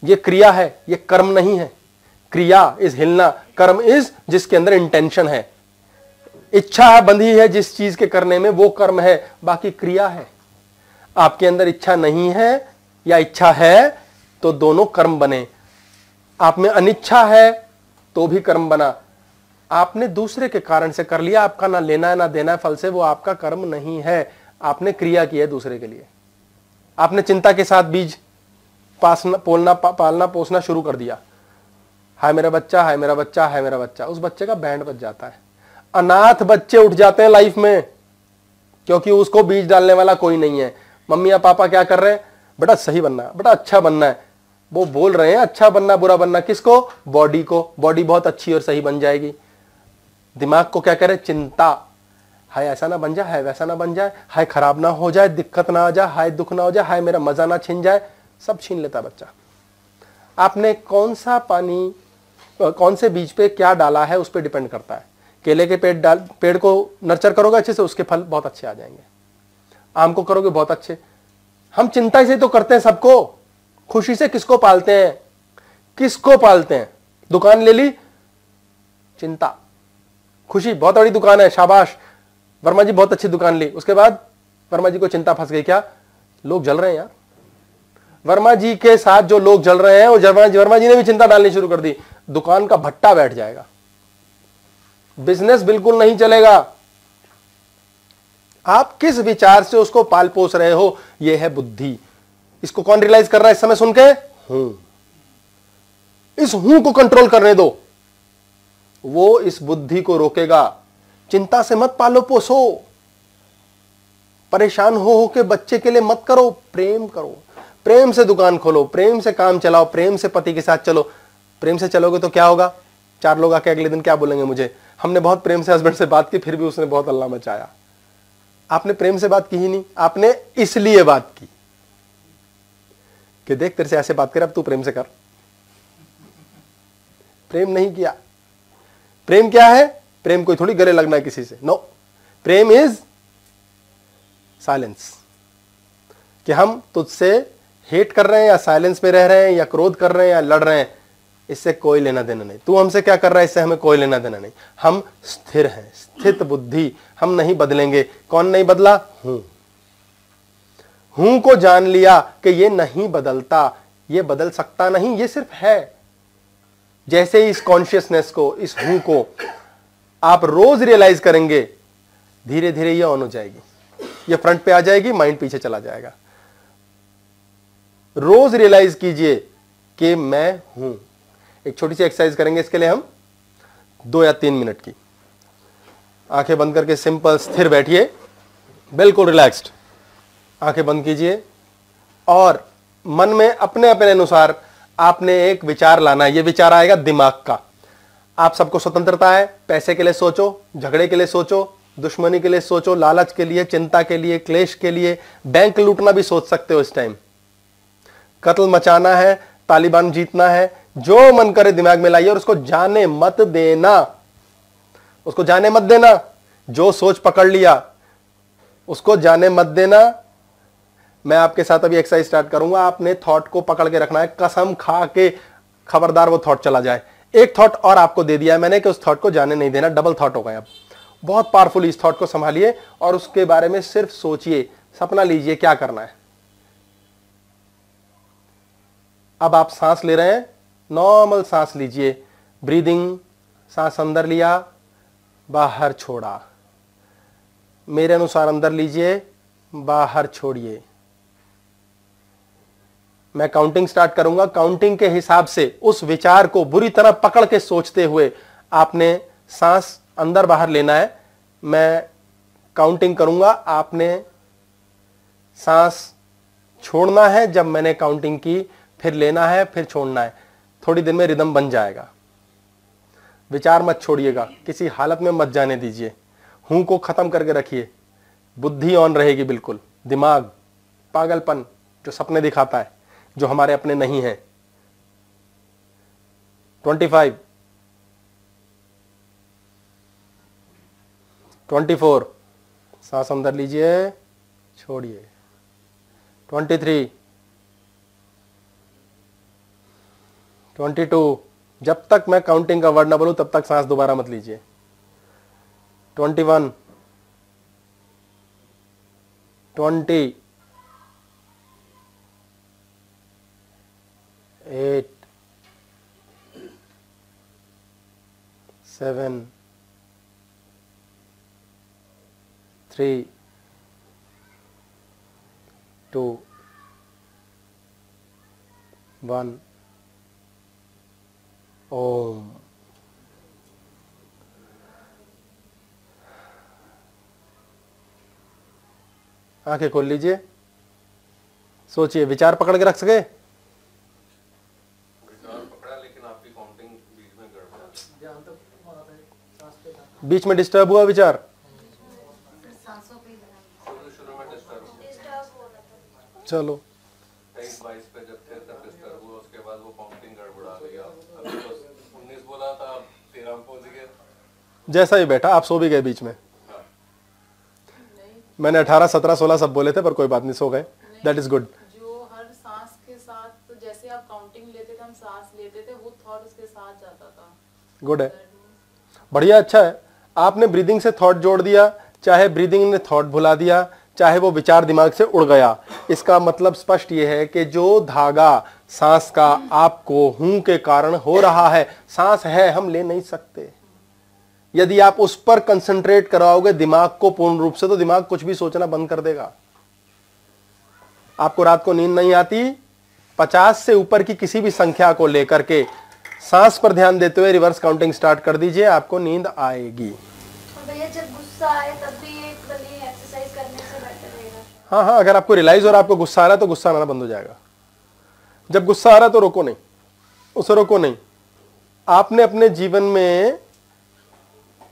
ये क्रिया है, ये कर्म नहीं है। क्रिया इज हिलना, कर्म इज जिसके अंदर इंटेंशन है, इच्छा बंधी है जिस चीज के करने में, वो कर्म है, बाकी क्रिया है। आपके अंदर इच्छा नहीं है या इच्छा है तो दोनों कर्म बने। आप में अनिच्छा है तो भी कर्म बना, आपने दूसरे के कारण से कर लिया, आपका ना लेना है ना देना है फल से, वो आपका कर्म नहीं है, आपने क्रिया की है दूसरे के लिए। आपने चिंता के साथ बीज पालना पोसना शुरू कर दिया, हाय मेरा बच्चा, हाय मेरा बच्चा, हाय मेरा बच्चा, उस बच्चे का बैंड बज जाता है। अनाथ बच्चे उठ जाते हैं लाइफ में, क्योंकि उसको बीज डालने वाला कोई नहीं है। मम्मी या पापा क्या कर रहे हैं, बेटा सही बनना है, बेटा अच्छा बनना है, वो बोल रहे हैं अच्छा बनना बुरा बनना, किसको, बॉडी को, बॉडी बहुत अच्छी और सही बन जाएगी। दिमाग को क्या करे, चिंता, हाय ऐसा ना बन जाए, हाय वैसा ना बन जाए, हाय खराब ना हो जाए, दिक्कत ना आ जाए, हाय दुख ना हो जाए, हाय मेरा मजा ना छिन जाए, सब छीन लेता बच्चा। आपने कौन सा पानी, कौन से बीज पे क्या डाला है उस पर डिपेंड करता है। केले के पेड़ को नर्चर करोगे अच्छे से, उसके फल बहुत अच्छे आ जाएंगे। आम को करोगे बहुत अच्छे। हम चिंता से तो करते हैं सबको, खुशी से किसको पालते हैं, किसको पालते हैं। दुकान ले ली, चिंता, खुशी बहुत बड़ी दुकान है, शाबाश, वर्मा जी बहुत अच्छी दुकान ली, उसके बाद वर्मा जी को चिंता फंस गई, क्या लोग जल रहे हैं यार, वर्मा जी के साथ जो लोग जल रहे हैं, वो वर्मा जी ने भी चिंता डालनी शुरू कर दी, दुकान का भट्टा बैठ जाएगा, बिजनेस बिल्कुल नहीं चलेगा। आप किस विचार से उसको पाल पोस रहे हो, यह है बुद्धि। इसको कौन रियलाइज कर रहा है इस समय सुन के, हूं। इस हूं को कंट्रोल करने दो, वो इस बुद्धि को रोकेगा। चिंता से मत पालो पोसो, परेशान हो के बच्चे के लिए मत करो, प्रेम करो, प्रेम से दुकान खोलो, प्रेम से काम चलाओ, प्रेम से पति के साथ चलो। प्रेम से चलोगे तो क्या होगा, 4 लोग आके अगले दिन क्या बोलेंगे मुझे, हमने बहुत प्रेम से हस्बैंड से बात की फिर भी उसने बहुत हल्ला मचाया। आपने प्रेम से बात की ही नहीं, आपने इसलिए बात की कि देख तेरे से ऐसे बात कर, अब तू प्रेम से कर। प्रेम नहीं किया। प्रेम क्या है, प्रेम कोई थोड़ी गले लगना है किसी से, नो, प्रेम इज साइलेंस। कि हम तुझसे हेट कर रहे हैं या साइलेंस में रह रहे हैं या क्रोध कर रहे हैं या लड़ रहे हैं, इससे कोई लेना देना नहीं। तू हमसे क्या कर रहा है, इससे हमें कोई लेना देना नहीं। हम स्थिर हैं, स्थित बुद्धि, हम नहीं बदलेंगे। कौन नहीं बदला, हूं। हूं को जान लिया कि ये नहीं बदलता, ये बदल सकता नहीं, ये सिर्फ है। जैसे ही इस कॉन्शियसनेस को, इस हूं को आप रोज रियलाइज करेंगे, धीरे धीरे ये ऑन हो जाएगी, ये फ्रंट पे आ जाएगी, माइंड पीछे चला जाएगा। रोज रियलाइज कीजिए कि मैं हूं। एक छोटी सी एक्सरसाइज करेंगे इसके लिए हम, 2 या 3 मिनट की। आंखें बंद करके सिंपल स्थिर बैठिए, बिल्कुल रिलैक्स्ड। आंखें बंद कीजिए और मन में अपने अपने अनुसार आपने एक विचार लाना है। ये विचार आएगा दिमाग का। आप सबको स्वतंत्रता है, पैसे के लिए सोचो, झगड़े के लिए सोचो, दुश्मनी के लिए सोचो, लालच के लिए, चिंता के लिए, क्लेश के लिए, बैंक लूटना भी सोच सकते हो इस टाइम, कत्ल मचाना है, तालिबान जीतना है, जो मन करे दिमाग में लाइए और उसको जाने मत देना, उसको जाने मत देना। जो सोच पकड़ लिया उसको जाने मत देना। मैं आपके साथ अभी एक्सरसाइज स्टार्ट करूंगा, आपने थॉट को पकड़ के रखना है, कसम खा के, खबरदार वो थॉट चला जाए। एक थॉट और आपको दे दिया है मैंने कि उस थॉट को जाने नहीं देना, डबल थॉट हो गए। अब बहुत पावरफुल, इस थॉट को संभालिए और उसके बारे में सिर्फ सोचिए, सपना लीजिए क्या करना है। अब आप सांस ले रहे हैं, नॉर्मल सांस लीजिए, ब्रीदिंग, सांस अंदर लिया, बाहर छोड़ा, मेरे अनुसार अंदर लीजिए, बाहर छोड़िए। मैं काउंटिंग स्टार्ट करूंगा, काउंटिंग के हिसाब से उस विचार को बुरी तरह पकड़ के सोचते हुए आपने सांस अंदर बाहर लेना है। मैं काउंटिंग करूंगा, आपने सांस छोड़ना है जब मैंने काउंटिंग की, फिर लेना है, फिर छोड़ना है। थोड़ी देर में रिदम बन जाएगा। विचार मत छोड़िएगा, किसी हालत में मत जाने दीजिए, हूं को खत्म करके रखिए, बुद्धि ऑन रहेगी बिल्कुल। दिमाग पागलपन जो सपने दिखाता है, जो हमारे अपने नहीं हैं। 25, 24, सांस अंदर लीजिए, छोड़िए। 23, 22, जब तक मैं काउंटिंग का वर्ड ना बोलूं तब तक सांस दोबारा मत लीजिए। 21, 20, 8, 7, 3, 2, 1 ओम। आंखें खोल लीजिए, सोचिए, विचार पकड़ के रख सके? विचार पकड़ा, लेकिन आपकी काउंटिंग बीच में गड़बड़, बीच में डिस्टर्ब हुआ विचार। शुरू में डिस्टर्ब, चलो 23-22 पे जब थे तब डिस्टर्ब हुआ, उसके बाद वो काउंटिंग गड़बड़ा गई। अभी तो 19 बोला था, 13 में पहुंच गए। जैसा ही बैठा, आप सो भी गए बीच में। मैंने 18, 17, 16 सब बोले थे, पर कोई बात नहीं, सो गए। That is good. जो हर सांस के साथ, तो जैसे आप काउंटिंग लेते थे, हम सांस लेते थे, वो थॉट उसके साथ जाता था। गुड है, बढ़िया, अच्छा है। आपने ब्रीदिंग से थॉट जोड़ दिया, चाहे ब्रीदिंग ने थॉट भुला दिया, चाहे वो विचार दिमाग से उड़ गया। इसका मतलब स्पष्ट ये है कि जो धागा सांस का आपको हूं के कारण हो रहा है, सांस है, हम ले नहीं सकते। यदि आप उस पर कंसंट्रेट कराओगे दिमाग को पूर्ण रूप से, तो दिमाग कुछ भी सोचना बंद कर देगा। आपको रात को नींद नहीं आती, 50 से ऊपर की किसी भी संख्या को लेकर के सांस पर ध्यान देते हुए रिवर्स काउंटिंग स्टार्ट कर दीजिए, आपको नींद आएगी। भैया जब गुस्सा आए तब भी ये एक्सरसाइज करने से बेटर रहेगा। हाँ हाँ, अगर आपको रियलाइज हो रहा है आपको गुस्सा आ रहा है, तो गुस्सा आना बंद हो जाएगा। जब गुस्सा आ रहा है तो रोको नहीं, उसे रोको नहीं। आपने अपने जीवन में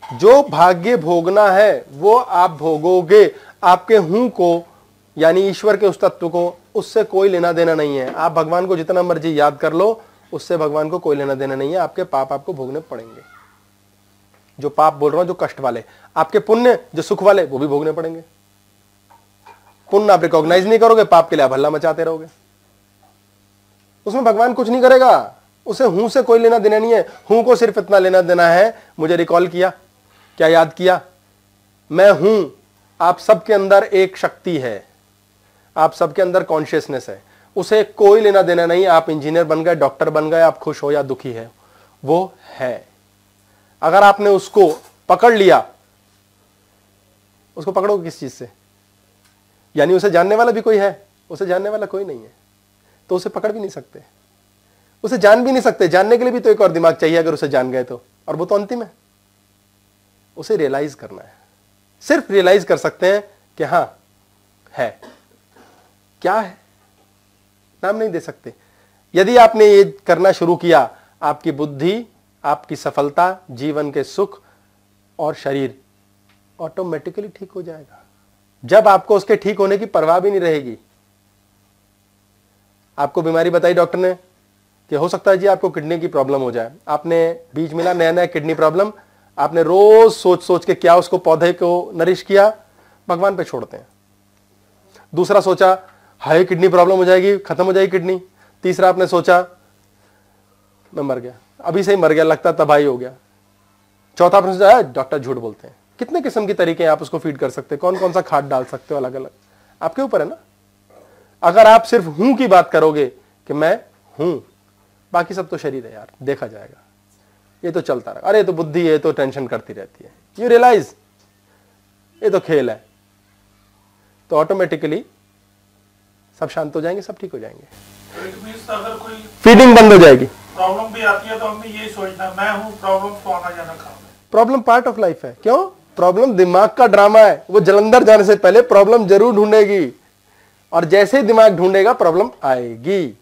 जो भाग्य भोगना है वो आप भोगोगे। आपके हूं को, यानी ईश्वर के उस तत्व को, उससे कोई लेना देना नहीं है। आप भगवान को जितना मर्जी याद कर लो, उससे भगवान को कोई लेना देना नहीं है। आपके पाप आपको भोगने पड़ेंगे। जो पाप बोल रहा हूं, जो कष्ट वाले, आपके पुण्य जो सुख वाले, वो भी भोगने पड़ेंगे। पुण्य आप रिकॉग्नाइज नहीं करोगे, पाप के लिए आप हल्ला मचाते रहोगे। उसमें भगवान कुछ नहीं करेगा, उसे हूं से कोई लेना देना नहीं है। हूं को सिर्फ इतना लेना देना है, मुझे रिकॉल किया, क्या याद किया, मैं हूं। आप सबके अंदर एक शक्ति है, आप सबके अंदर कॉन्शियसनेस है, उसे कोई लेना देना नहीं। आप इंजीनियर बन गए, डॉक्टर बन गए, आप खुश हो या दुखी है, वो है। अगर आपने उसको पकड़ लिया, उसको पकड़ोगे किस चीज से? यानी उसे जानने वाला भी कोई है? उसे जानने वाला कोई नहीं है, तो उसे पकड़ भी नहीं सकते, उसे जान भी नहीं सकते। जानने के लिए भी तो एक और दिमाग चाहिए, अगर उसे जान गए तो, और वो तो अंतिम है। उसे रियलाइज करना है, सिर्फ रियलाइज कर सकते हैं कि हां है। क्या है, नाम नहीं दे सकते। यदि आपने ये करना शुरू किया, आपकी बुद्धि, आपकी सफलता, जीवन के सुख और शरीर ऑटोमेटिकली ठीक हो जाएगा। जब आपको उसके ठीक होने की परवाह भी नहीं रहेगी। आपको बीमारी बताई डॉक्टर ने कि हो सकता है जी आपको किडनी की प्रॉब्लम हो जाए। आपने बीज मिला नया नया किडनी प्रॉब्लम, आपने रोज सोच सोच के क्या उसको पौधे को नरिश किया, भगवान पे छोड़ते हैं। दूसरा सोचा हाय किडनी प्रॉब्लम हो जाएगी, खत्म हो जाएगी किडनी। तीसरा आपने सोचा मैं मर गया, अभी से ही मर गया, लगता तबाही हो गया। चौथा आपने सोचा डॉक्टर झूठ बोलते हैं। कितने किस्म की तरीके आप उसको फीड कर सकते हैं, कौन कौन सा खाद डाल सकते हो, अलग अलग आपके ऊपर है ना। अगर आप सिर्फ हूं की बात करोगे कि मैं हूं, बाकी सब तो शरीर है यार, देखा जाएगा, ये तो चलता रहा, अरे ये तो बुद्धि है, ये तो टेंशन करती रहती है, यू रियलाइज ये तो खेल है, तो ऑटोमेटिकली सब शांत हो जाएंगे, सब ठीक हो जाएंगे। अगर कोई फीडिंग बंद हो जाएगी। प्रॉब्लम भी आती है तो हमने यही सोचना मैं हूँ, प्रॉब्लम तो आना जाना काम है। प्रॉब्लम पार्ट ऑफ लाइफ है। क्यों? प्रॉब्लम दिमाग का ड्रामा है, वो जलंधर जाने से पहले प्रॉब्लम जरूर ढूंढेगी, और जैसे ही दिमाग ढूंढेगा प्रॉब्लम आएगी।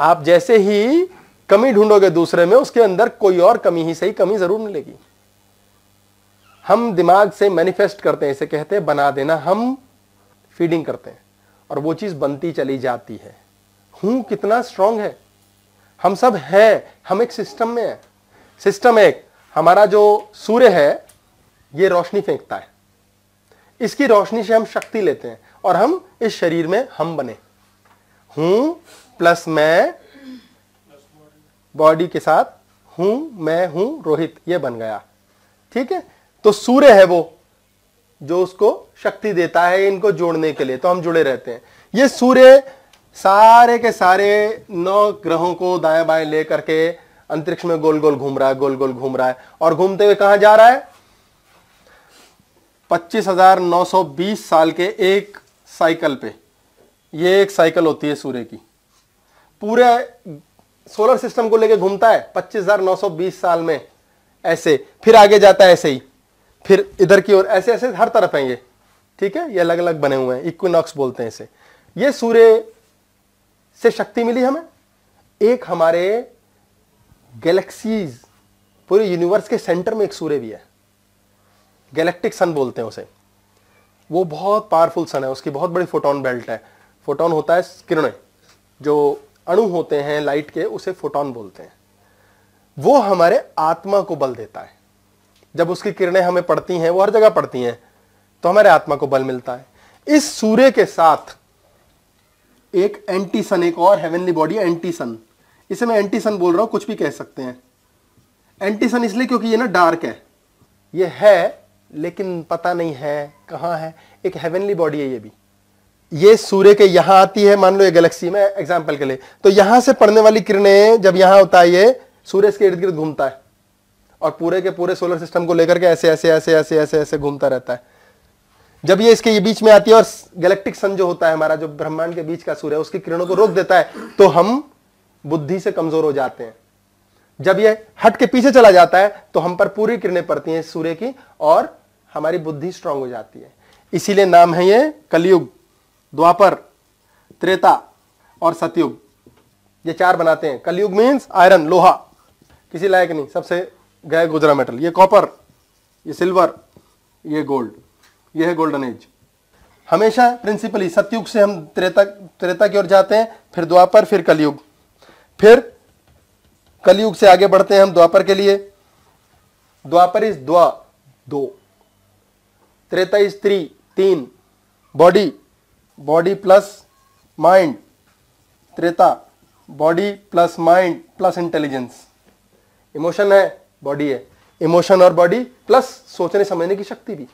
आप जैसे ही कमी ढूंढोगे दूसरे में, उसके अंदर कोई और कमी ही सही, कमी जरूर मिलेगी। हम दिमाग से मैनिफेस्ट करते हैं, इसे कहते हैं बना देना। हम फीडिंग करते हैं और वो चीज बनती चली जाती है। हूं कितना स्ट्रांग है, हम सब हैं, हम एक सिस्टम में है। सिस्टम एक, हमारा जो सूर्य है ये रोशनी फेंकता है, इसकी रोशनी से हम शक्ति लेते हैं और हम इस शरीर में हम बने। हूं प्लस मैं बॉडी के साथ हूं, मैं हूं रोहित, ये बन गया। ठीक है, तो सूर्य है वो जो उसको शक्ति देता है इनको जोड़ने के लिए, तो हम जुड़े रहते हैं। ये सूर्य सारे के सारे 9 ग्रहों को दाएं बाएं लेकर के अंतरिक्ष में गोल गोल घूम रहा है, गोल गोल घूम रहा है, और घूमते हुए कहां जा रहा है? 25,920 साल के एक साइकिल पे, ये एक साइकिल होती है सूर्य की, पूरे सोलर सिस्टम को लेके घूमता है 25,920 साल में ऐसे, फिर आगे जाता है ऐसे ही, फिर इधर की ओर ऐसे ऐसे हर तरफ है ये, ठीक है, ये अलग अलग बने हुए हैं, इक्विनॉक्स बोलते हैं इसे। ये सूर्य से शक्ति मिली हमें। एक हमारे गैलेक्सीज, पूरे यूनिवर्स के सेंटर में एक सूर्य भी है, गैलेक्टिक सन बोलते हैं उसे। वो बहुत पावरफुल सन है, उसकी बहुत बड़ी फोटोन बेल्ट है। फोटोन होता है किरणें, जो अणु होते हैं लाइट के, उसे फोटोन बोलते हैं। वो हमारे आत्मा को बल देता है। जब उसकी किरणें हमें पड़ती हैं, वो हर जगह पड़ती हैं, तो हमारे आत्मा को बल मिलता है। इस सूर्य के साथ एक एंटी सन, एक और हेवनली बॉडी है एंटी सन। इसे मैं एंटी सन बोल रहा हूं, कुछ भी कह सकते हैं। एंटी सन इसलिए क्योंकि ये ना डार्क है, ये है लेकिन पता नहीं है कहां है। एक हेवनली बॉडी है ये भी। ये सूर्य के यहां आती है, मान लो ये गैलेक्सी में एग्जांपल के लिए, तो यहां से पड़ने वाली किरणें जब यहां होता है, ये सूर्य के इर्द गिर्द घूमता है और पूरे के पूरे सोलर सिस्टम को लेकर के ऐसे ऐसे ऐसे ऐसे ऐसे ऐसे घूमता रहता है। जब ये इसके बीच में आती है और गैलेक्टिक सन जो होता है हमारा, जो ब्रह्मांड के बीच का सूर्य है, उसकी किरणों को रोक देता है, तो हम बुद्धि से कमजोर हो जाते हैं। जब ये हट के पीछे चला जाता है तो हम पर पूरी किरणें पड़ती हैं सूर्य की और हमारी बुद्धि स्ट्रांग हो जाती है। इसीलिए नाम है ये कलयुग, द्वापर, त्रेता और सतयुग, ये चार बनाते हैं। कलयुग मीन्स आयरन, लोहा, किसी लायक नहीं, सबसे गए गुजरा मेटल। ये कॉपर, ये सिल्वर, ये गोल्ड, ये है गोल्डन एज। हमेशा प्रिंसिपली सतयुग से हम त्रेता की ओर जाते हैं, फिर द्वापर, फिर कलयुग, फिर कलयुग से आगे बढ़ते हैं हम द्वापर के लिए। द्वापर इज द्वा, दो, त्रेता इज थ्री, तीन, body, body plus mind, Treta body plus mind plus intelligence. Emotion है, बॉडी है, इमोशन और बॉडी प्लस सोचने समझने की शक्ति भी।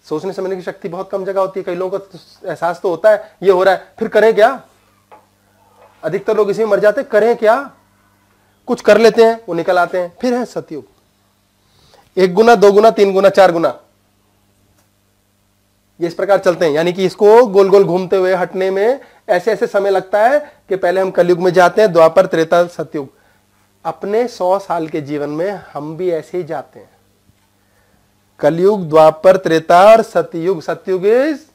सोचने समझने की शक्ति बहुत कम जगह होती है। कई लोगों को एहसास तो होता है ये हो रहा है, फिर करें क्या? अधिकतर लोग इसी में मर जाते हैं, करें क्या? कुछ कर लेते हैं, वो निकल आते हैं। फिर है सतयुग, 1 गुना, 2 गुना, 3 गुना, 4 गुना, ये इस प्रकार चलते हैं। यानी कि इसको गोल गोल घूमते हुए हटने में ऐसे ऐसे समय लगता है कि पहले हम कलयुग में जाते हैं, द्वापर, त्रेता, सतयुग। अपने 100 साल के जीवन में हम भी ऐसे ही जाते हैं, कलयुग, द्वापर, त्रेता और सतयुग। सतयुग इज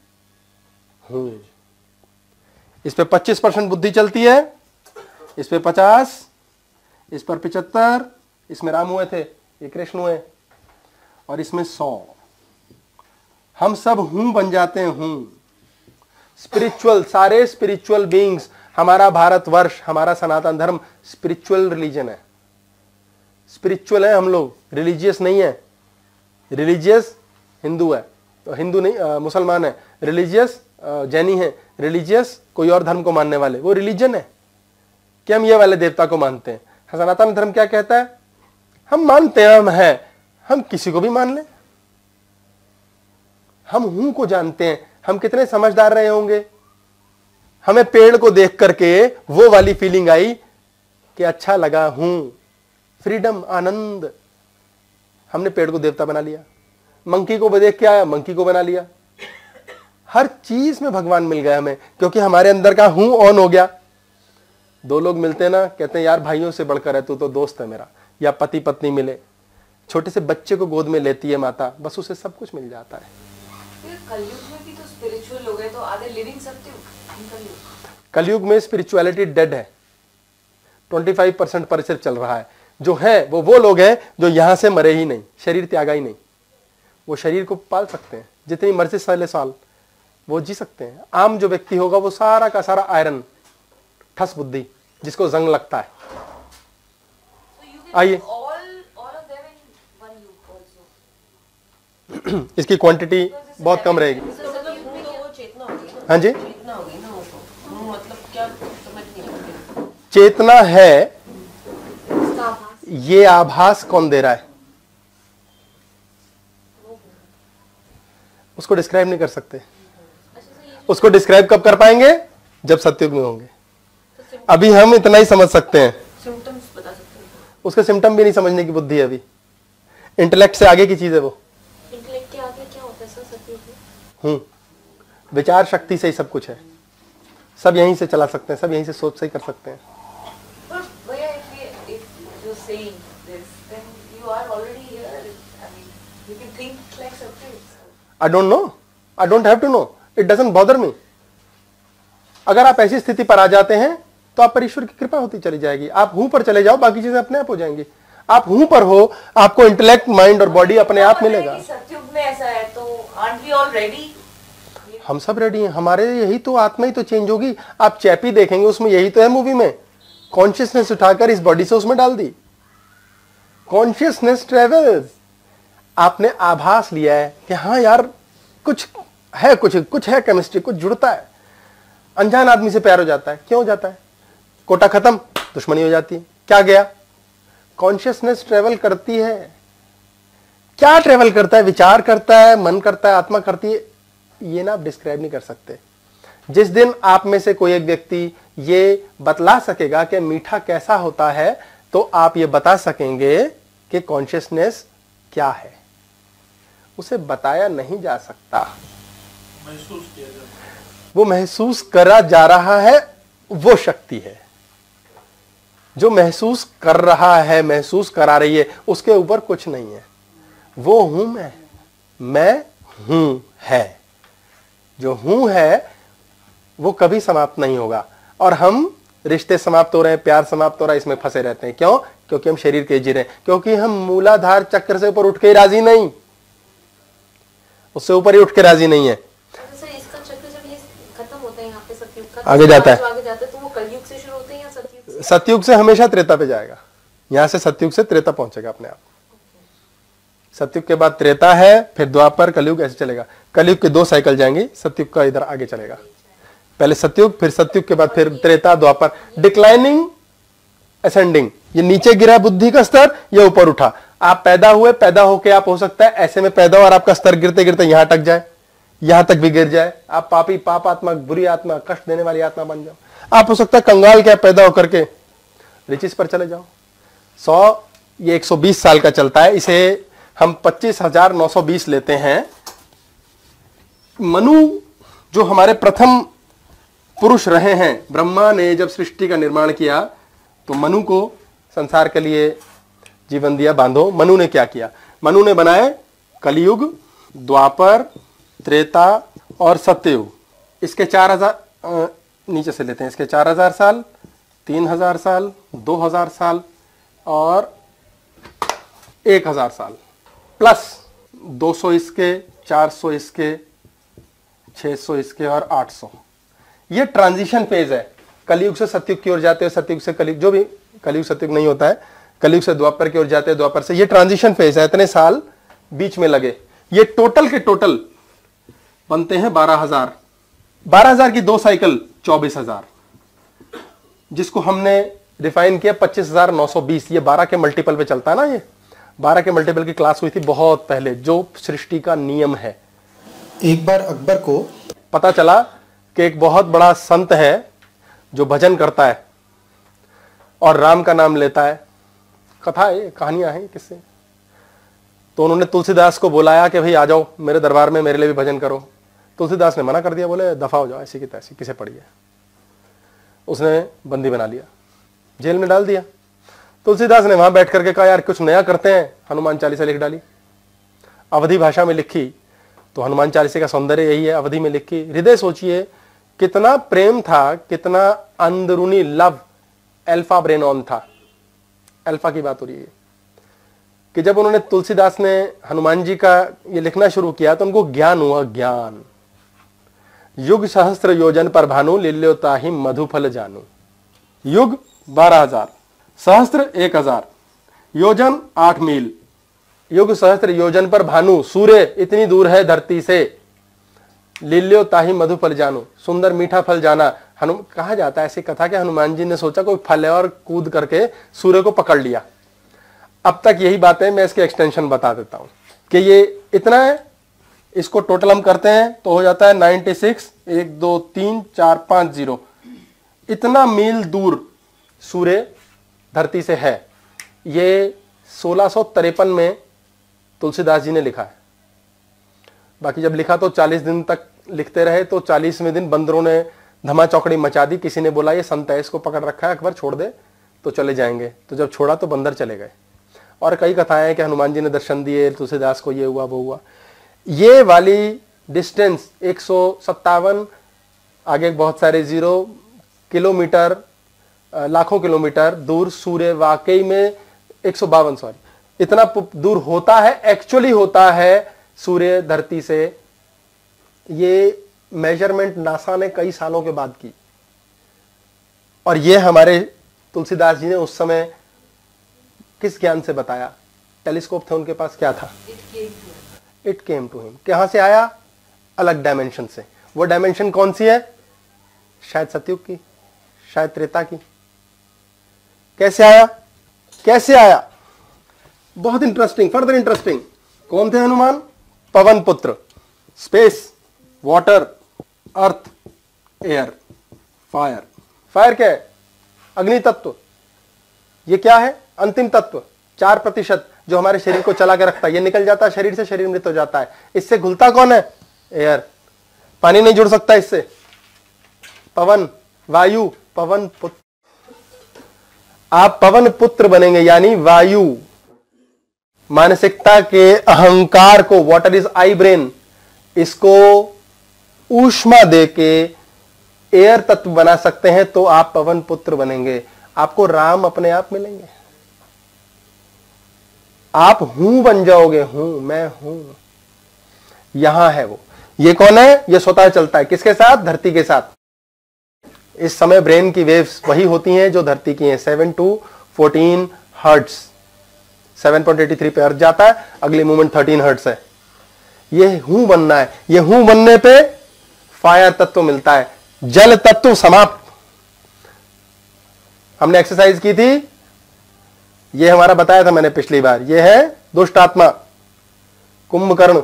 इस पे 25% बुद्धि चलती है, इस पे 50, इस पर 75, इसमें राम हुए थे, ये कृष्ण हुए, और इसमें 100। हम सब हूं बन जाते हैं, हूं स्पिरिचुअल, सारे स्पिरिचुअल बीइंग्स। हमारा भारतवर्ष, हमारा सनातन धर्म स्पिरिचुअल रिलीजन है। स्पिरिचुअल है हम लोग, रिलीजियस नहीं है। रिलीजियस हिंदू है, तो हिंदू नहीं, मुसलमान है। रिलीजियस जैनी है। रिलीजियस कोई और धर्म को मानने वाले, वो रिलीजन है कि हम ये वाले देवता को मानते हैं। सनातन धर्म क्या कहता है? हम मानते हैं, हम हैं, हम किसी को भी मान लें। हम हूं को जानते हैं। हम कितने समझदार रहे होंगे, हमें पेड़ को देख करके वो वाली फीलिंग आई कि अच्छा लगा, हूं, फ्रीडम, आनंद। हमने पेड़ को देवता बना लिया। मंकी को देख के आया, मंकी को बना लिया। हर चीज में भगवान मिल गया हमें, क्योंकि हमारे अंदर का हूं ऑन हो गया। 2 लोग मिलते हैं ना, कहते हैं यार भाइयों से बढ़कर है, तू तो दोस्त है मेरा। या पति पत्नी मिले, छोटे से बच्चे को गोद में लेती है माता, बस उसे सब कुछ मिल जाता है। कलयुग में भी तो स्पिरिचुअल लोग हैं, तो आधे लिविंग सतयुग। कलयुग में स्पिरिचुअलिटी डेड है, 25% पर सिर्फ चल रहा है। जो है वो लोग हैं जो यहां से मरे ही नहीं, शरीर त्यागा ही नहीं। वो शरीर को पाल सकते हैं, जितनी मर्जी साल वो जी सकते हैं। आम जो व्यक्ति होगा वो सारा का सारा आयरन, ठस बुद्धि, जिसको जंग लगता है। आइए इसकी क्वांटिटी बहुत कम रहेगी। हाँ जी, चेतना है, ये आभास कौन दे रहा है? उसको डिस्क्राइब नहीं कर सकते। उसको डिस्क्राइब कब कर पाएंगे? जब सतयुग में होंगे। अभी हम इतना ही समझ सकते हैं, सिम्टम्स बता सकते हैं। उसके सिम्टम भी नहीं समझने की बुद्धि है अभी। इंटेलेक्ट से आगे की चीज है वो। हूं। विचार शक्ति से ही सब कुछ है, सब यहीं से चला सकते हैं, सब यहीं से सोच से ही कर सकते हैं। But Bhaiya, if you're saying this, then you are already here. I mean, you can think like Satya itself. I don't know. I don't have to know. It doesn't bother me. अगर आप ऐसी स्थिति पर आ जाते हैं तो आप पर ईश्वर की कृपा होती चली जाएगी। आप हूं पर चले जाओ, बाकी चीजें अपने आप हो जाएंगी। आप हूं पर हो, आपको इंटेलेक्ट, माइंड और बॉडी अपने आप मिलेगा। सतयुग में ऐसा है तो aren't we all ready? हम सब रेडी हैं, हमारे यही तो आत्मा ही तो चेंज होगी। आप चैपी देखेंगे, उसमें यही तो है मूवी में। कॉन्शियसनेस उठाकर इस बॉडी से उसमें डाल दी। Consciousness travels. आपने आभास लिया है कि हाँ यार कुछ है, कुछ है केमिस्ट्री, कुछ जुड़ता है। अनजान आदमी से प्यार हो जाता है, क्यों हो जाता है? कोटा खत्म, दुश्मनी हो जाती है। क्या गया? कॉन्शियसनेस ट्रेवल करती है। क्या ट्रेवल करता है? विचार करता है, मन करता है, आत्मा करती है। ये ना आप डिस्क्राइब नहीं कर सकते। जिस दिन आप में से कोई एक व्यक्ति ये बतला सकेगा कि मीठा कैसा होता है, तो आप ये बता सकेंगे कि कॉन्शियसनेस क्या है। उसे बताया नहीं जा सकता, महसूस किया जाता है। वो महसूस करा जा रहा है, वो शक्ति है जो महसूस कर रहा है, महसूस करा रही है। उसके ऊपर कुछ नहीं है। वो हूं मैं हूं है। जो हूं है वो कभी समाप्त नहीं होगा। और हम रिश्ते समाप्त हो रहे हैं, प्यार समाप्त हो रहा है, इसमें फंसे रहते हैं। क्यों? क्योंकि हम शरीर के जी रहे हैं, क्योंकि हम मूलाधार चक्र से ऊपर उठ के राजी नहीं, उससे ऊपर ही उठ के राजी नहीं है। सर इसका चक्र जब ये खत्म होता है यहाँ पे सतयुग का, आगे जाता है। तो आगे जाता है तो वो कलयुग से शुरू होते हैं या सतयुग से? सतयुग से हमेशा त्रेता पे जाएगा। यहां से सतयुग से त्रेता पहुंचेगा अपने आप। सतयुग के बाद त्रेता है, फिर द्वापर, कलयुग, ऐसे चलेगा। कलयुग के 2 साइकिल जाएंगी, सतयुग का इधर आगे चलेगा। पहले सतयुग, फिर सतयुग के बाद फिर त्रेता, द्वापर। Declining, ascending. ये नीचे गिरा बुद्धि का स्तर, ये ऊपर उठा। आप पैदा हुए, पैदा होके आप हो सकता है ऐसे में पैदा हो और आपका स्तर गिरते गिरते यहां अटक जाए, यहां तक भी गिर जाए। आप पापी, पाप आत्मा, बुरी आत्मा, कष्ट देने वाली आत्मा बन जाओ। आप हो सकता है कंगाल क्या पैदा होकर के रिचिस पर चले जाओ। 100, ये 120 साल का चलता है। इसे हम 25,920 लेते हैं। मनु जो हमारे प्रथम पुरुष रहे हैं, ब्रह्मा ने जब सृष्टि का निर्माण किया तो मनु को संसार के लिए जीवन दिया, बांधो। मनु ने क्या किया? मनु ने बनाए कलयुग, द्वापर, त्रेता और सत्ययुग। इसके 4000 नीचे से लेते हैं। इसके 4000 साल, 3000 साल, 2000 साल और 1000 साल, प्लस 200 इसके, 400 इसके, 600 इसके और 800। ये ट्रांजिशन फेज है। कलयुग से सतयुग की ओर जाते हैं, सतयुग से कलयुग, जो भी कलयुग सतयुग नहीं होता है, कलयुग से द्वापर की ओर जाते हैं, द्वापर से, ये ट्रांजिशन फेज है। इतने साल बीच में लगे। ये टोटल के टोटल बनते हैं 12,000। 12,000 की 2 साइकिल 24,000, जिसको हमने डिफाइन किया 25,920। ये 12 के मल्टीपल पे चलता है ना। ये 12 के मल्टीपल की क्लास हुई थी बहुत पहले, जो सृष्टि का नियम है। एक बार अकबर को पता चला कि एक बहुत बड़ा संत है जो भजन करता है और राम का नाम लेता है। कथा है, कहानियां हैं किससे। तो उन्होंने तुलसीदास को बुलाया कि भाई आ जाओ मेरे दरबार में, मेरे लिए भी भजन करो। तुलसीदास ने मना कर दिया, बोले दफा हो जाओ, ऐसी की तैसी, किसे पड़ी है। उसने बंदी बना लिया, जेल में डाल दिया। तुलसीदास ने वहां बैठ करके कहा यार कुछ नया करते हैं, हनुमान चालीसा लिख डाली। अवधी भाषा में लिखी, तो हनुमान चालीसा का सौंदर्य यही है, अवधी में लिखी। हृदय सोचिए कितना प्रेम था, कितना अंदरूनी लव, अल्फा ब्रेन ऑन था। अल्फा की बात हो रही है कि जब उन्होंने, तुलसीदास ने हनुमान जी का ये लिखना शुरू किया तो उनको ज्ञान हुआ। ज्ञान, युग सहस्त्र योजन पर भानु, लिल्योता ही मधुफल जानू। युग 12,000, सहस्त्र 1,000, योजन 8 मील। युग सहस्त्र योजन पर भानु, सूर्य इतनी दूर है धरती से। लिल्यो ताही मधुफल जानू, सुंदर मीठा फल जाना। कहा जाता है ऐसी कथा कि हनुमान जी ने सोचा कोई फल है और कूद करके सूर्य को पकड़ लिया। अब तक यही बात है, मैं इसके एक्सटेंशन बता देता हूं कि ये इतना है। इसको टोटल हम करते हैं तो हो जाता है 96, 1 2 3 4 5 0। इतना मील दूर सूर्य धरती से है। ये 1653 में तुलसीदास जी ने लिखा है। बाकी जब लिखा तो 40 दिन तक लिखते रहे, तो 40वें दिन बंदरों ने धमा चौकड़ी मचा दी। किसी ने बोला ये संत है, इसको पकड़ रखा है, अकबर छोड़ दे तो चले जाएंगे। तो जब छोड़ा तो बंदर चले गए। और कई कथाएं हैं कि हनुमान जी ने दर्शन दिए, तुलसीदास को ये हुआ वो हुआ। ये वाली डिस्टेंस 157, आगे बहुत सारे 0 किलोमीटर, लाखों किलोमीटर दूर सूर्य वाकई में 152 सॉरी इतना दूर होता है, एक्चुअली होता है सूर्य धरती से। ये मेजरमेंट नासा ने कई सालों के बाद की, और ये हमारे तुलसीदास जी ने उस समय किस ज्ञान से बताया? टेलीस्कोप थे उनके पास, क्या था? It came to him. कहां से आया? अलग डायमेंशन से। वो डायमेंशन कौन सी है? शायद सतयुग की, शायद त्रेता की। कैसे आया? कैसे आया? बहुत इंटरेस्टिंग, फर्दर इंटरेस्टिंग। कौन थे हनुमान? पवन पुत्र। स्पेस, वाटर, अर्थ, एयर, फायर। फायर क्या है? अग्नि तत्व। ये क्या है? अंतिम तत्व 4% जो हमारे शरीर को चला के रखता है। ये निकल जाता है शरीर से, शरीर मृत हो जाता है। इससे घुलता कौन है? एयर। पानी नहीं जुड़ सकता इससे। पवन, वायु, पवन पुत्र। आप पवन पुत्र बनेंगे, यानी वायु मानसिकता के अहंकार को, व्हाट इज आई ब्रेन, इसको ऊष्मा देके एयर तत्व बना सकते हैं, तो आप पवन पुत्र बनेंगे। आपको राम अपने आप मिलेंगे। आप हूं बन जाओगे। हूं, मैं हूं, यहां है वो। ये कौन है? ये स्वतः चलता है। किसके साथ? धरती के साथ। इस समय ब्रेन की वेव्स वही होती हैं जो धरती की हैं। 7 to 14 हर्ट्ज। 7.83 पे अर्थ जाता है, अगली मूवमेंट 13 हर्ट्ज है। ये हूं बनना है। ये हूं बनने पे फायर तत्व मिलता है, जल तत्व समाप्त। हमने एक्सरसाइज की थी, ये हमारा बताया था मैंने पिछली बार। ये है दुष्ट आत्मा कुंभकर्ण,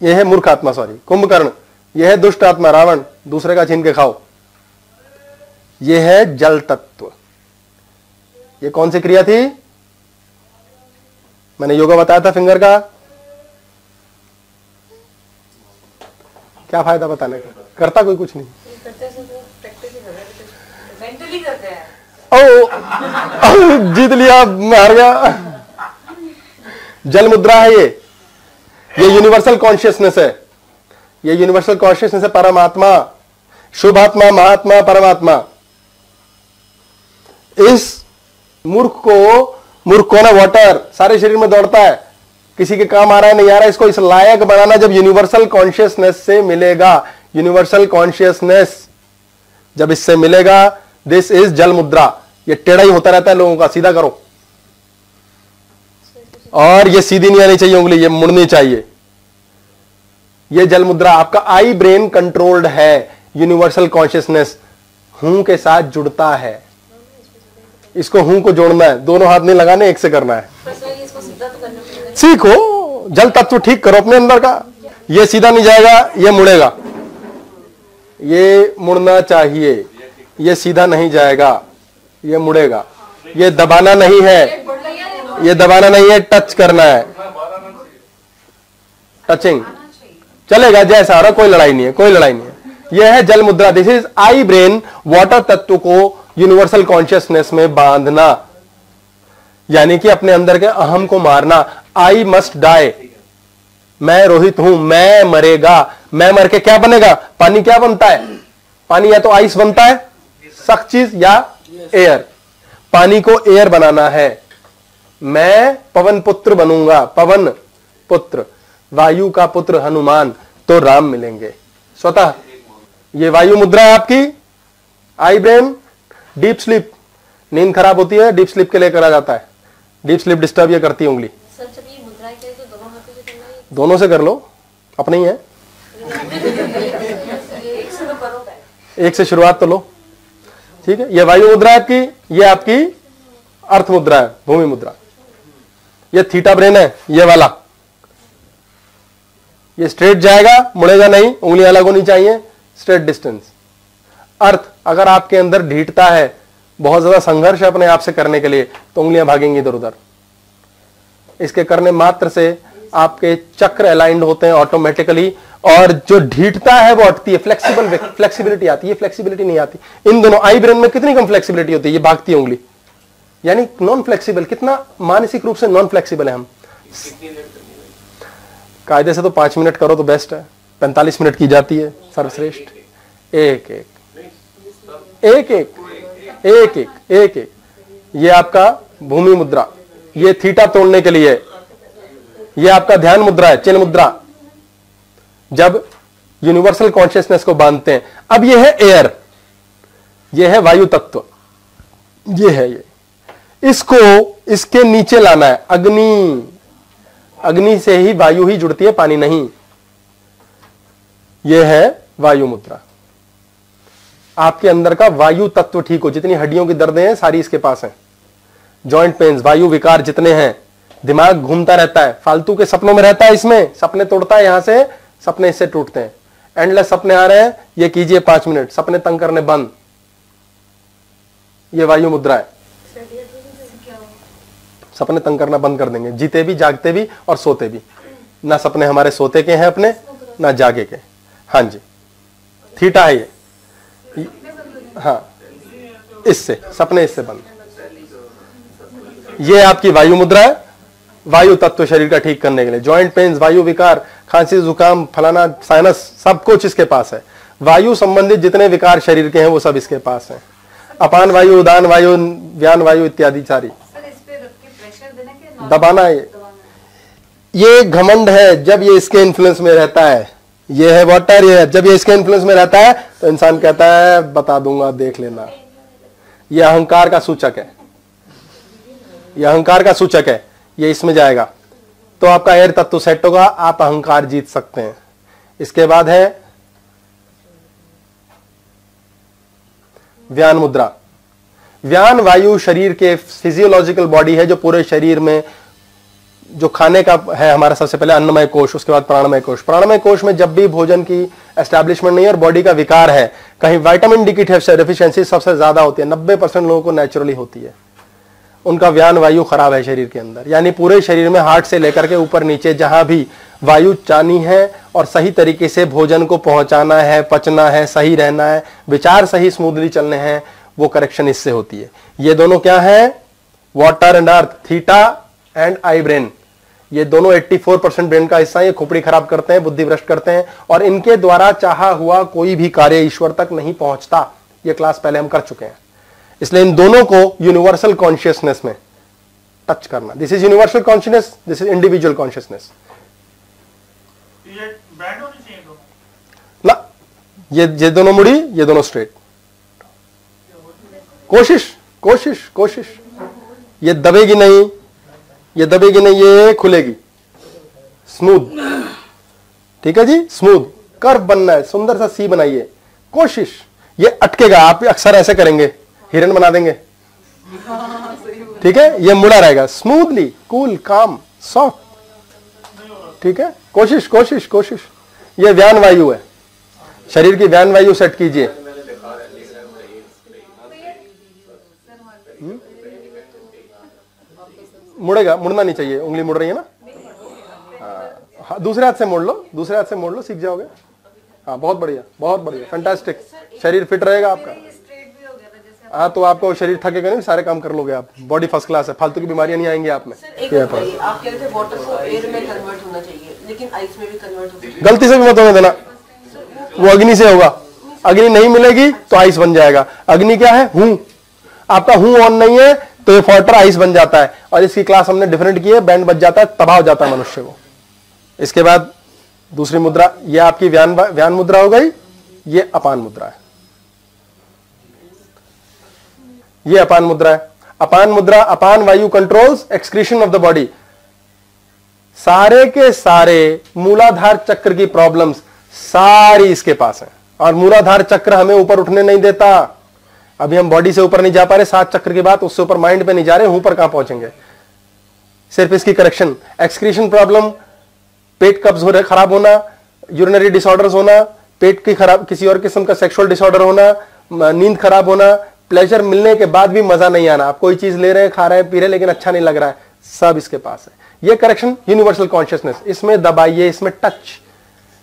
ये है मूर्ख आत्मा, सॉरी कुंभकर्ण। ये है दुष्ट आत्मा रावण, दूसरे का छीन के खाओ। ये है जल तत्व। ये कौन सी क्रिया थी? मैंने योगा बताया था फिंगर का। क्या फायदा बताने का? करता कोई कुछ नहीं। मेंटली करते हैं। ओ, जीत लिया, हार गया। जल मुद्रा है ये यूनिवर्सल कॉन्शियसनेस है। ये यूनिवर्सल कॉन्शियसनेस है। परमात्मा, शुभ आत्मा, महात्मा, परमात्मा। इस मूर्ख को ना वाटर सारे शरीर में दौड़ता है, किसी के काम आ रहा है नहीं आ रहा है, इसको इस लायक बनाना जब यूनिवर्सल कॉन्शियसनेस से मिलेगा। यूनिवर्सल कॉन्शियसनेस जब इससे मिलेगा, दिस इज जल मुद्रा। ये टेढ़ा ही होता रहता है लोगों का, सीधा करो। और ये सीधी नहीं आनी चाहिए उंगली, ये मुड़नी चाहिए। ये जल मुद्रा। आपका आई ब्रेन कंट्रोल्ड है। यूनिवर्सल कॉन्शियसनेस हूं के साथ जुड़ता है। इसको हूं को जोड़ना है, दोनों हाथ नहीं लगाने, एक से करना है। सीखो, जल तत्व ठीक करो अपने अंदर का। ये सीधा नहीं जाएगा, ये मुड़ेगा। ये मुड़ना चाहिए, ये सीधा नहीं जाएगा, ये मुड़ेगा। ये दबाना नहीं है, ये दबाना नहीं है, टच करना है। टचिंग चलेगा जैसा आ रहा, कोई लड़ाई नहीं है, कोई लड़ाई नहीं है। यह है जल मुद्रा। This is I brain. Water तत्व को यूनिवर्सल कॉन्शियसनेस में बांधना, यानी कि अपने अंदर के अहम को मारना। I must die. मैं रोहित हूं, मैं मरेगा। मैं मर के क्या बनेगा? पानी क्या बनता है? पानी या तो आइस बनता है, सख्त चीज, या एयर। पानी को एयर बनाना है। मैं पवन पुत्र बनूंगा, पवन पुत्र। वायु का पुत्र हनुमान, तो राम मिलेंगे स्वतः। ये वायु मुद्रा है आपकी, आई ब्रेन। डीप स्लीप, नींद खराब होती है, डीप स्लीप के लिए करा जाता है। डीप स्लीप डिस्टर्ब ये करती है उंगली। सर जब ये मुद्रा के तो दोनों हाथों से करना है? दोनों से कर लो, अपने ही है। एक से शुरुआत तो लो, ठीक है। ये वायु मुद्रा है आपकी, ये आपकी अर्थ मुद्रा है, भूमि मुद्रा। ये थीटा ब्रेन है, ये वाला। ये स्ट्रेट जाएगा, मुड़ेगा नहीं, उंगलियां अलग होनी चाहिए, स्ट्रेट डिस्टेंस। अर्थ, अगर आपके अंदर ढीठता है, बहुत ज्यादा संघर्ष है अपने आप से करने के लिए, तो उंगलियां भागेंगी इधर उधर। इसके करने मात्र से आपके चक्र अलाइंड होते हैं ऑटोमेटिकली, और जो ढीठता है वो हटती है, फ्लेक्सिबिलिटी आती है, फ्लेक्सिबिलिटी नहीं आती। इन दोनों आई ब्रेन में कितनी कम फ्लेक्सिबिलिटी होती है, ये भागती है उंगली, यानी नॉन फ्लेक्सिबल, कितना मानसिक रूप से नॉन फ्लेक्सिबल है हम। कायदे से तो 5 मिनट करो तो बेस्ट है, 45 मिनट की जाती है सर्वश्रेष्ठ। एक एक एक एक एक एक एक एक ये आपका भूमि मुद्रा, ये थीटा तोड़ने के लिए, ये आपका ध्यान मुद्रा है, चिन्ह मुद्रा, जब यूनिवर्सल कॉन्शियसनेस को बांधते हैं। अब ये है एयर, ये है वायु तत्व, ये है ये, इसको इसके नीचे लाना है, अग्नि, अग्नि से ही वायु ही जुड़ती है, पानी नहीं। यह है वायु मुद्रा। आपके अंदर का वायु तत्व ठीक हो, जितनी हड्डियों की दर्दें हैं सारी इसके पास हैं, जॉइंट पेन्स, वायु विकार जितने हैं, दिमाग घूमता रहता है, फालतू के सपनों में रहता है, इसमें सपने तोड़ता है, यहां से सपने इससे टूटते हैं, एंडलेस सपने आ रहे हैं, ये कीजिए 5 मिनट, सपने तंग करने बंद। ये वायु मुद्रा है, सपने तंग करना बंद कर देंगे, जीते भी, जागते भी और सोते भी। ना सपने हमारे सोते के हैं अपने, ना जागे के। हाँ जी, थीटा है ये, हाँ, इससे सपने इससे बंद। ये आपकी वायु मुद्रा है, वायु तत्व शरीर का ठीक करने के लिए, जॉइंट पेन्स, वायु विकार, खांसी जुकाम, फलाना, साइनस, सब कुछ इसके पास है। वायु संबंधित जितने विकार शरीर के हैं वो सब इसके पास है। अपान वायु, उदान वायु, व्यान वायु इत्यादि सारी। दबाना है ये घमंड है, जब ये इसके इन्फ्लुएंस में रहता है, ये है वाटर, ये है, जब ये इसके इन्फ्लुएंस में रहता है तो इंसान कहता है बता दूंगा, देख लेना। ये अहंकार का सूचक है, ये अहंकार का सूचक है, ये इसमें जाएगा तो आपका एयर तत्व सेट होगा, आप अहंकार जीत सकते हैं। इसके बाद है व्यान मुद्रा। व्यान वायु शरीर के फिजियोलॉजिकल बॉडी है, जो पूरे शरीर में जो खाने का है हमारा, सबसे पहले अन्नमय कोश, उसके बाद प्राणमय कोश। प्राणमय कोश में जब भी भोजन की एस्टैब्लिशमेंट नहीं है और बॉडी का विकार है, कहीं विटामिन डी की डेफिशिएंसी सबसे ज्यादा होती है, 90% लोगों को नेचुरली होती है, उनका व्यान वायु खराब है शरीर के अंदर। यानी पूरे शरीर में हार्ट से लेकर के ऊपर नीचे जहां भी वायु जानी है और सही तरीके से भोजन को पहुंचाना है, पचना है, सही रहना है, विचार सही स्मूथली चलने हैं, वो करेक्शन इससे होती है। ये दोनों क्या है, water and earth, theta and I brain, ये दोनों 84% ब्रेन का हिस्सा है। ये खोपड़ी खराब करते हैं, बुद्धि भ्रष्ट करते हैं, और इनके द्वारा चाहा हुआ कोई भी कार्य ईश्वर तक नहीं पहुंचता। ये क्लास पहले हम कर चुके हैं, इसलिए इन दोनों को यूनिवर्सल कॉन्शियसनेस में टच करना। This is universal consciousness, this is individual consciousness. ये बैंड होनी चाहिए दोनों ना, ये दोनों मुड़ी, ये दोनों स्ट्रेट। कोशिश कोशिश कोशिश, ये दबेगी नहीं, ये दबेगी नहीं, ये खुलेगी, स्मूथ। ठीक है जी, स्मूथ कर्व बनना है, सुंदर सा सी बनाइए, कोशिश। ये अटकेगा, आप अक्सर ऐसे करेंगे, हिरन बना देंगे, ठीक है, ये मुड़ा रहेगा, स्मूथली, कूल, काम, सॉफ्ट। ठीक है, कोशिश कोशिश कोशिश। ये व्यान वायु है, शरीर की व्यान वायु सेट कीजिए। मुड़ेगा, मुड़ना नहीं चाहिए, उंगली मुड़ रही है ना, हाँ, दूसरे हाथ से मोड़ लो, दूसरे हाथ से मोड़ लो, सीख जाओगे। हाँ, बहुत बढ़िया, बहुत बढ़िया, फैंटास्टिक, शरीर फिट रहेगा आपका। हाँ, तो आपको शरीर थकेगा नहीं, सारे काम कर लोगे आप, बॉडी फर्स्ट क्लास है, फालतू की बीमारियां नहीं आएंगी आप में। आप कह रहे थे वाटर को एयर में कन्वर्ट होना चाहिए, लेकिन आइस में भी कन्वर्ट होता है। गलती से भी मत होने देना, वो अग्नि से होगा, अग्नि नहीं मिलेगी तो आइस बन जाएगा। अग्नि क्या है, हूं, आपका हूं ऑन नहीं है तो ये वाटर आइस बन जाता है, और इसकी क्लास हमने डिफरेंट की है, बैंड बच जाता है, तबाह हो जाता है मनुष्य को। इसके बाद दूसरी मुद्रा, ये आपकी व्यान मुद्रा हो गई, ये अपान मुद्रा है, ये अपान मुद्रा है। अपान मुद्रा, अपान वायु controls excretion of the body. सारे के सारे मूलाधार चक्र की प्रॉब्लम्स सारी इसके पास है, और मूलाधार चक्र हमें ऊपर उठने नहीं देता। अभी हम बॉडी से ऊपर नहीं जा पा रहे, 7 चक्र की बात, उससे ऊपर माइंड पे नहीं जा रहे, ऊपर कहां पहुंचेंगे। सिर्फ इसकी करेक्शन, एक्सक्रीशन प्रॉब्लम, पेट कब्ज हो रहा, खराब होना, यूरिनरी डिसऑर्डर्स होना, पेट की खराब, किसी और किस्म का सेक्सुअल डिसऑर्डर होना, नींद खराब होना, प्लेजर मिलने के बाद भी मजा नहीं आना, आप कोई चीज ले रहे हैं, खा रहे हैं, पी रहे हैं, लेकिन अच्छा नहीं लग रहा है, सब इसके पास है। ये करेक्शन यूनिवर्सल कॉन्शियसनेस, इसमें दबाइए, इसमें टच।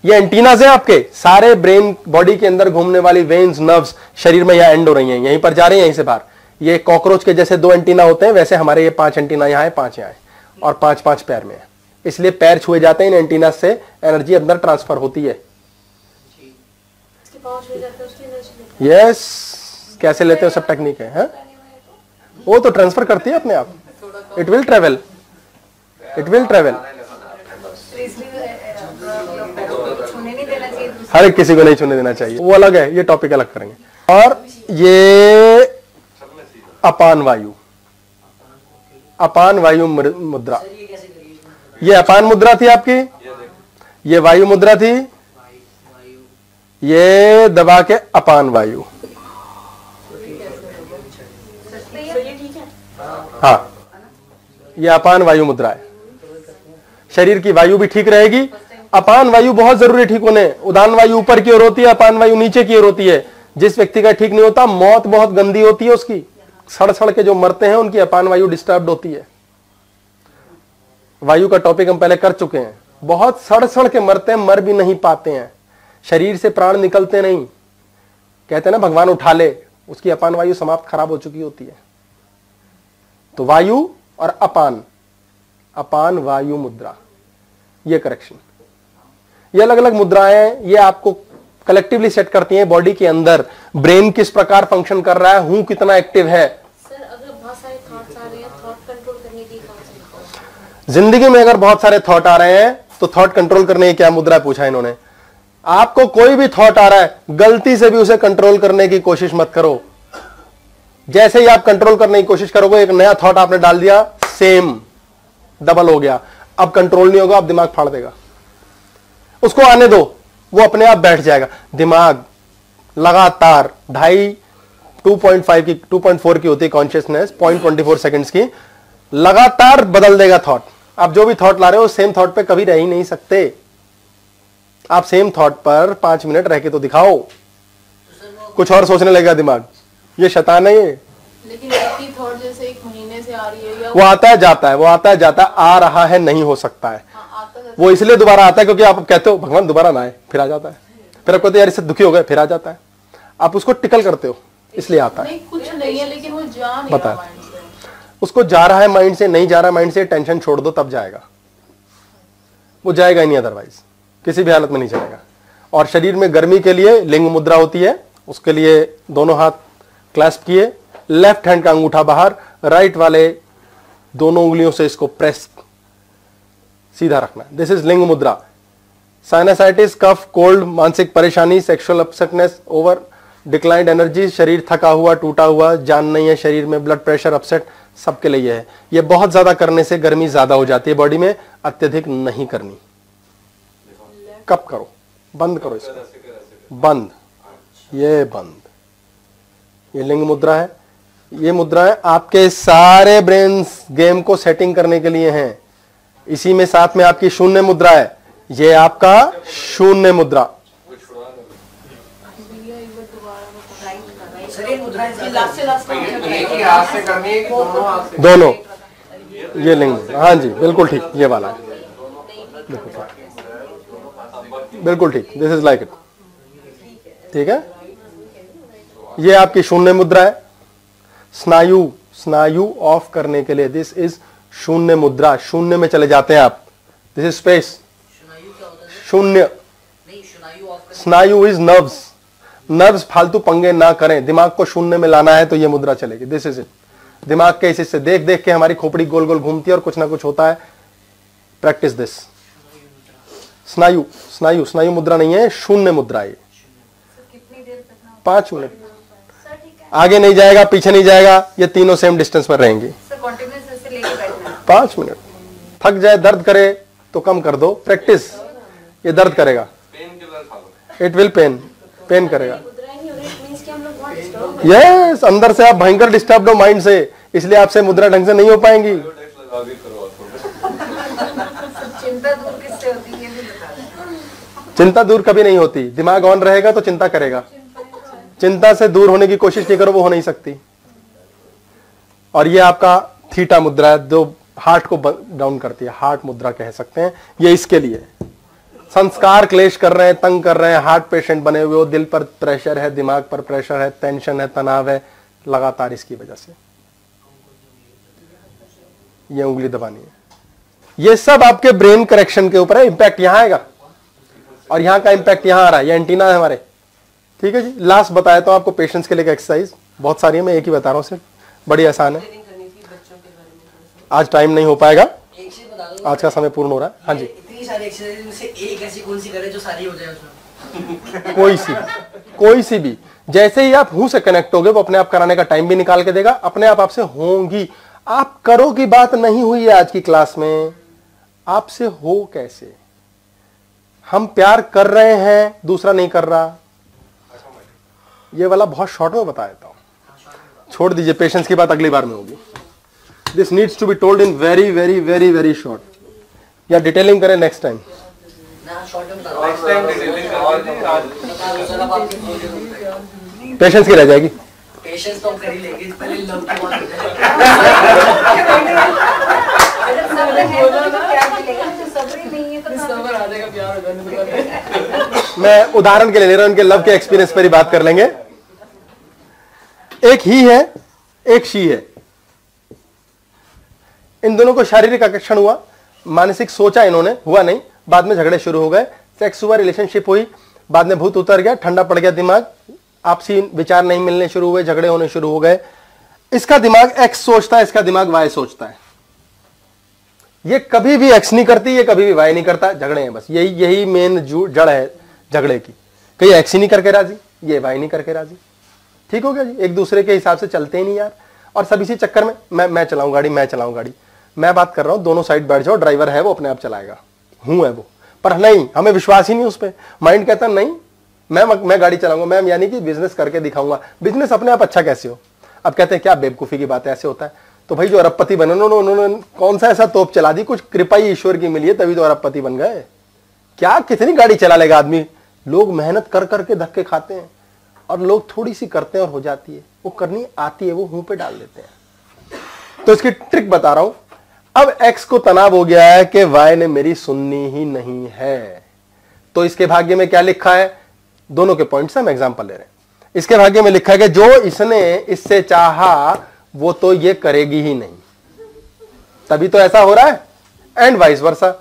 ये एंटीनाज है आपके, सारे ब्रेन बॉडी के अंदर घूमने वाली वेन्स नर्व्स शरीर में यहां एंड हो रही हैं, यहीं पर जा रही हैं, यहीं से बाहर। ये कॉकरोच के जैसे 2 एंटीना होते हैं, वैसे हमारे ये 5 एंटीना यहाँ है, 5 यहाँ है, और 5-5 पैर में है। इसलिए पैर छुए जाते हैं, इन एंटीना से एनर्जी अंदर ट्रांसफर होती है। यस, कैसे लेते हो सब टेक्निक है? वो तो ट्रांसफर करती है अपने आप, it will travel, it will travel. हर एक किसी को नहीं छूने देना चाहिए, वो अलग है, ये टॉपिक अलग करेंगे। और ये अपान वायु, अपान वायु मुद्रा, ये अपान मुद्रा थी आपकी, ये वायु मुद्रा थी, ये दबा के अपान वायु। हाँ, ये अपान वायु मुद्रा है। शरीर की वायु भी ठीक रहेगी। अपान वायु बहुत जरूरी ठीक होने। उदान वायु ऊपर की ओर होती है, अपान वायु नीचे की ओर होती है। जिस व्यक्ति का ठीक नहीं होता, मौत बहुत गंदी होती है उसकी। सड़ सड़ के जो मरते हैं उनकी अपान वायु डिस्टर्ब होती है। वायु का टॉपिक हम पहले कर चुके हैं। बहुत सड़ सड़ के मरते हैं, मर भी नहीं पाते हैं, शरीर से प्राण निकलते नहीं। कहते हैं ना भगवान उठा ले, उसकी अपान वायु समाप्त खराब हो चुकी होती है। तो वायु और अपान, अपान वायु मुद्रा, ये करेक्शन, ये अलग अलग मुद्राएं, ये आपको कलेक्टिवली सेट करती हैं बॉडी के अंदर ब्रेन किस प्रकार फंक्शन कर रहा है, हूं कितना एक्टिव है। सर अगर बहुत सारे थॉट्स आ रहे हैं, थॉट कंट्रोल करने की कौन सी? जिंदगी में अगर बहुत सारे थॉट आ रहे हैं तो थॉट कंट्रोल करने की क्या मुद्रा पूछा इन्होंने। आपको कोई भी थॉट आ रहा है, गलती से भी उसे कंट्रोल करने की कोशिश मत करो। जैसे ही आप कंट्रोल करने की कोशिश करोगे, एक नया थॉट आपने डाल दिया, सेम डबल हो गया। अब कंट्रोल नहीं होगा, अब दिमाग फाड़ देगा। उसको आने दो, वो अपने आप बैठ जाएगा। दिमाग लगातार 2.5 की 2.4 की होती है कॉन्शियसनेस, 0.24 सेकंड्स की, लगातार बदल देगा थॉट। आप जो भी थॉट ला रहे हो सेम थॉट पे कभी रह ही नहीं सकते। आप सेम थॉट पर 5 मिनट रह के तो दिखाओ, कुछ और सोचने लगेगा दिमाग। ये शैतान है ये। लेकिन एक ही थॉट जैसे 1 महीने से आ रही है, या वो आता है जाता है, वो आता है जाता है, आ रहा है, नहीं हो सकता है। आता है, वो इसलिए दोबारा आता है क्योंकि आप कहते हो भगवान दोबारा ना आए, फिर आ जाता है। फिर आप कहते हो यार इससे दुखी हो गए, फिर आ जाता है। आप उसको टिकल करते हो, इसलिए आता है। नहीं कुछ नहीं है, लेकिन वो जा नहीं बता, रहा माइंड से। उसको जा रहा है माइंड से, नहीं जा रहा है माइंड से, टेंशन छोड़ दो तब जाएगा। वो जाएगा ही नहीं, अदरवाइज किसी भी हालत में नहीं चलेगा। और शरीर में गर्मी के लिए लिंग मुद्रा होती है, उसके लिए दोनों हाथ क्लैस्प किए, लेफ्ट हैंड का अंगूठा बाहर, राइट वाले दोनों उंगलियों से इसको प्रेस सीधा रखना। दिस इज लिंग मुद्रा। साइनसाइटिस, कफ, कोल्ड, मानसिक परेशानी, सेक्सुअल अपसेटनेस, ओवर डिक्लाइंड एनर्जी, शरीर थका हुआ, टूटा हुआ, जान नहीं है शरीर में, ब्लड प्रेशर, अपसेट, सबके लिए है। ये बहुत ज्यादा करने से गर्मी ज्यादा हो जाती है बॉडी में, अत्यधिक नहीं करनी। कब करो, बंद करो इसको, बंद, ये बंद। ये लिंग मुद्रा है। ये मुद्राएं आपके सारे ब्रेन गेम को सेटिंग करने के लिए हैं। इसी में साथ में आपकी शून्य मुद्रा है। ये आपका शून्य मुद्रा। दोनों, ये लिंग, हाँ जी बिल्कुल ठीक, ये वाला है, बिल्कुल ठीक, बिल्कुल ठीक, दिस इज लाइक इट। ठीक है, ये आपकी शून्य मुद्रा है। स्नायु, स्नायु ऑफ करने के लिए दिस इज शून्य मुद्रा। शून्य में चले जाते हैं आप, दिस इज स्पेस। शून्य, स्नायु इज नर्व्स। नर्व्स फालतू पंगे ना करें, दिमाग को शून्य में लाना है तो ये मुद्रा चलेगी। This is it. दिमाग के इस हिस्से देख देख के हमारी खोपड़ी गोल गोल घूमती है और कुछ ना कुछ होता है। Practice this. स्नायु, स्नायु, स्नायु मुद्रा नहीं है, शून्य मुद्रा है। 5 मिनट, आगे नहीं जाएगा, पीछे नहीं जाएगा, ये तीनों सेम डिस्टेंस पर रहेंगी। 5 मिनट। थक जाए, दर्द करे तो कम कर दो, प्रैक्टिस। ये दर्द करेगा, इट विल पेन, पेन करेगा। यस, अंदर से आप भयंकर डिस्टर्ब हो माइंड से, इसलिए आपसे मुद्रा ढंग से नहीं हो पाएंगी। चिंता दूर किससे होती है, ये भी बता दें। चिंता दूर कभी नहीं होती। दिमाग ऑन रहेगा तो चिंता करेगा। चिंता से दूर होने की कोशिश नहीं करो, वो हो नहीं सकती। और ये आपका थीटा मुद्रा है, जो हार्ट को डाउन करती है, हार्ट मुद्रा कह सकते हैं। ये इसके लिए संस्कार क्लेश कर रहे हैं, तंग कर रहे हैं, हार्ट पेशेंट बने हुए हो, दिल पर प्रेशर है, दिमाग पर प्रेशर है, टेंशन है, तनाव है, लगातार इसकी वजह से ये उंगली दबानी है। ये सब आपके ब्रेन करेक्शन के ऊपर है, इंपैक्ट यहां आएगा और यहां का इंपैक्ट यहां आ रहा है, ये एंटीना है हमारे। ठीक है जी। लास्ट बताया तो आपको पेशेंट्स के लिए एक्सरसाइज बहुत सारी है, मैं एक ही बता रहा हूं, सिर्फ बड़ी आसान है। आज टाइम नहीं हो पाएगा, एक चीज बता दो, आज का समय पूर्ण हो रहा है। हाँ जी। इतनी सारी एक्सरसाइज में से एक ऐसी कौन सी करे जो सारी हो जाए उसमें? कोई सी भी जैसे ही आप हूं से कनेक्ट होगे वो अपने आप कराने का टाइम भी निकाल के देगा, अपने आप आपसे होंगी। आप करो की बात नहीं हुई है आज की क्लास में, आपसे हो कैसे? हम प्यार कर रहे हैं, दूसरा नहीं कर रहा। ये वाला बहुत शॉर्ट में बता देता हूं, छोड़ दीजिए, पेशेंस की बात अगली बार में होगी। This needs to be told in very very very very short, या डिटेलिंग करें नेक्स्ट टाइम। ना शॉर्ट में बता नेक्स्ट टाइम डिटेलिंग करके पेशेंस की रह जाएगी। पेशेंस तो हम कर ही लेंगे, पहले लव की बात हो जाए। अगर सब्र है तो प्यार मिलेगा, जो सब्र ही नहीं है तो सबर आ जाएगा, प्यार हो जाने। मैं उदाहरण के लिए ले रहा हूं, उनके लव के एक्सपीरियंस पर ही बात कर लेंगे। एक ही है, एक शी है। इन दोनों को शारीरिक आकर्षण हुआ, मानसिक सोचा इन्होंने, हुआ नहीं, बाद में झगड़े शुरू हो गए, सेक्स हुआ, रिलेशनशिप हुई, बाद में भूत उतर गया, ठंडा पड़ गया दिमाग, आपसी विचार नहीं मिलने शुरू हुए, झगड़े होने शुरू हो गए। इसका दिमाग एक्स सोचता है, इसका दिमाग वाई सोचता है। ये कभी भी एक्स नहीं करती, ये कभी भी वाई नहीं करता, झगड़े हैं बस। यही मेन जड़ है झगड़े की। कहीं एक्स ही नहीं करके राजी, ये वाई नहीं करके राजी। ठीक हो गया जी, एक दूसरे के हिसाब से चलते ही नहीं यार। और सब इसी चक्कर में मैं चलाऊं गाड़ी, मैं चलाऊं गाड़ी। मैं बात कर रहा हूं, दोनों साइड बैठ जाओ, ड्राइवर है वो अपने आप चलाएगा, हूं है वो, पर नहीं, हमें विश्वास ही नहीं उस पर। माइंड कहता नहीं, मैं गाड़ी चलाऊंगा, मैं यानी कि बिजनेस करके दिखाऊंगा। बिजनेस अपने आप अच्छा कैसे हो? अब कहते हैं क्या बेवकूफी की बात है, ऐसे होता है। तो भाई जो अरबपति बने उन्होंने कौन सा ऐसा तोप चला दी, कुछ कृपा ही ईश्वर की मिली है, तभी तो अरबपति बन गए। क्या कितनी गाड़ी चला लेगा आदमी? लोग मेहनत कर करके धक्के खाते हैं और लोग थोड़ी सी करते हैं और हो जाती है, वो करनी आती है, वो मुंह पे डाल देते हैं। तो इसकी ट्रिक बता रहा हूं। अब एक्स को तनाव हो गया है कि वाई ने मेरी सुननी ही नहीं है, तो इसके भाग्य में क्या लिखा है? दोनों के पॉइंट्स हम एग्जांपल ले रहे हैं। इसके भाग्य में लिखा है कि जो इसने इससे चाहा वो तो ये करेगी ही नहीं, तभी तो ऐसा हो रहा है, एंड वाइस वर्सा।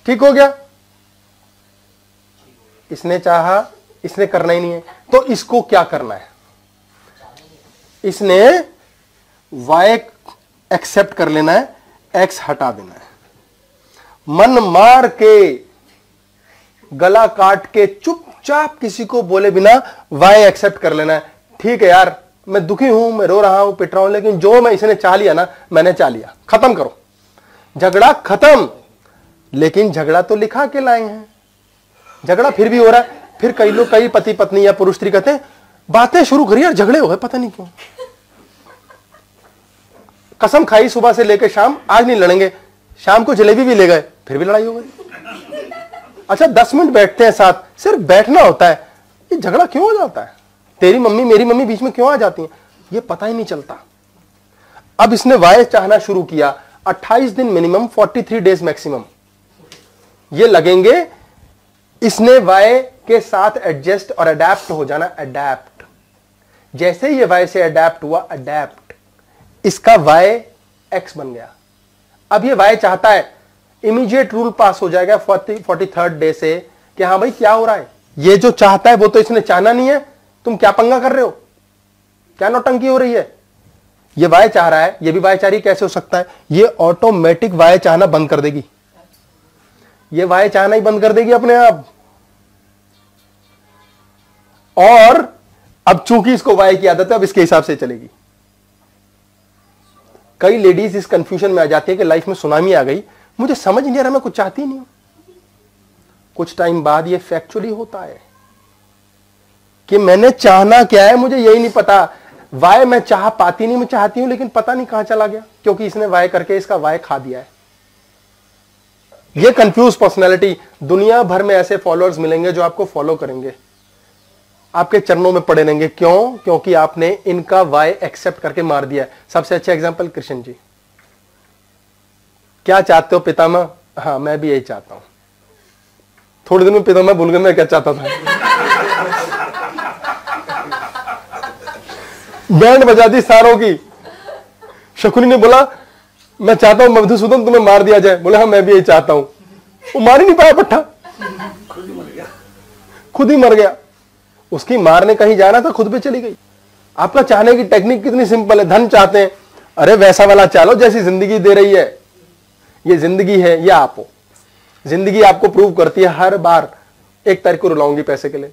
ठीक हो गया? इसने चाहा, इसने करना ही नहीं है, तो इसको क्या करना है? इसने वाई एक्सेप्ट कर लेना है, एक्स हटा देना है। मन मार के, गला काट के, चुपचाप किसी को बोले बिना वाई एक्सेप्ट कर लेना है। ठीक है यार, मैं दुखी हूं, मैं रो रहा हूं, पिट रहा हूं, लेकिन जो मैं इसने चाह लिया ना, मैंने चाह लिया, खत्म करो, झगड़ा खत्म। लेकिन झगड़ा तो लिखा के लाए हैं, झगड़ा फिर भी हो रहा है। फिर कई लोग, कई पति पत्नी या पुरुष स्त्री कहते हैं बातें शुरू करिए यार, झगड़े हो गए, पता नहीं क्यों। कसम खाई सुबह से लेकर शाम, आज नहीं लड़ेंगे, शाम को जलेबी भी ले गए, फिर भी लड़ाई हो गई। अच्छा 10 मिनट बैठते हैं साथ, सिर्फ बैठना होता है, ये झगड़ा क्यों हो जाता है? तेरी मम्मी मेरी मम्मी बीच में क्यों आ जाती हैं? ये पता ही नहीं चलता। अब इसने वाई चाहना शुरू किया, 28 दिन मिनिमम, 43 डेज मैक्सिमम ये लगेंगे इसने वाई के साथ एडजस्ट और अडेप्ट हो जाना। अडेप्ट, जैसे ये वाई से अडेप्ट हुआ, अडेप्ट, इसका वाई एक्स बन गया। अब ये वाई चाहता है, इमीडिएट रूल पास हो जाएगा 43rd डे से कि हाँ भाई क्या हो रहा है, ये जो चाहता है वो तो इसने चाहना नहीं है, तुम क्या पंगा कर रहे हो, क्या नौटंकी हो रही है? ये वाई चाह रहा है, ये भी वाई चाह रही है, कैसे हो सकता है? ये ऑटोमेटिक वाई चाहना बंद कर देगी, ये वाई चाहना ही बंद कर देगी अपने आप। और अब चूंकि इसको वाई की आदत है, अब इसके हिसाब से चलेगी। कई लेडीज इस कंफ्यूजन में आ जाती है कि लाइफ में सुनामी आ गई, मुझे समझ नहीं आ रहा, मैं कुछ चाहती नहीं हूं। कुछ टाइम बाद ये फैक्चुअली होता है कि मैंने चाहना क्या है मुझे यही नहीं पता। वाई मैं चाह पाती नहीं, मैं चाहती हूं लेकिन पता नहीं कहां चला गया, क्योंकि इसने वाई करके इसका वाई खा दिया है। ये कंफ्यूज पर्सनैलिटी, दुनिया भर में ऐसे फॉलोअर्स मिलेंगे जो आपको फॉलो करेंगे, आपके चरणों में पड़े रहेंगे। क्यों? क्योंकि आपने इनका वाई एक्सेप्ट करके मार दिया है। सबसे अच्छा एग्जांपल कृष्ण जी। क्या चाहते हो पितामह? हाँ मैं भी यही चाहता हूं। थोड़े दिन में पितामह भूल गए मैं क्या चाहता था। बैंड बजा दी सारों की। शकुनी ने बोला मैं चाहता हूं मधुसूदन तुम्हें मार दिया जाए। बोले हाँ मैं भी यही चाहता हूं। वो मार ही नहीं पाया पट्टा, खुद ही मर गया। उसकी मार ने कहीं जाना था, खुद पे चली गई। आपका चाहने की टेक्निक कितनी सिंपल है। धन चाहते हैं, अरे वैसा वाला चालो जैसी जिंदगी दे रही है। ये जिंदगी है या आप हो। जिंदगी आपको प्रूव करती है हर बार। 1 तारीख को रुलाऊंगी पैसे के लिए,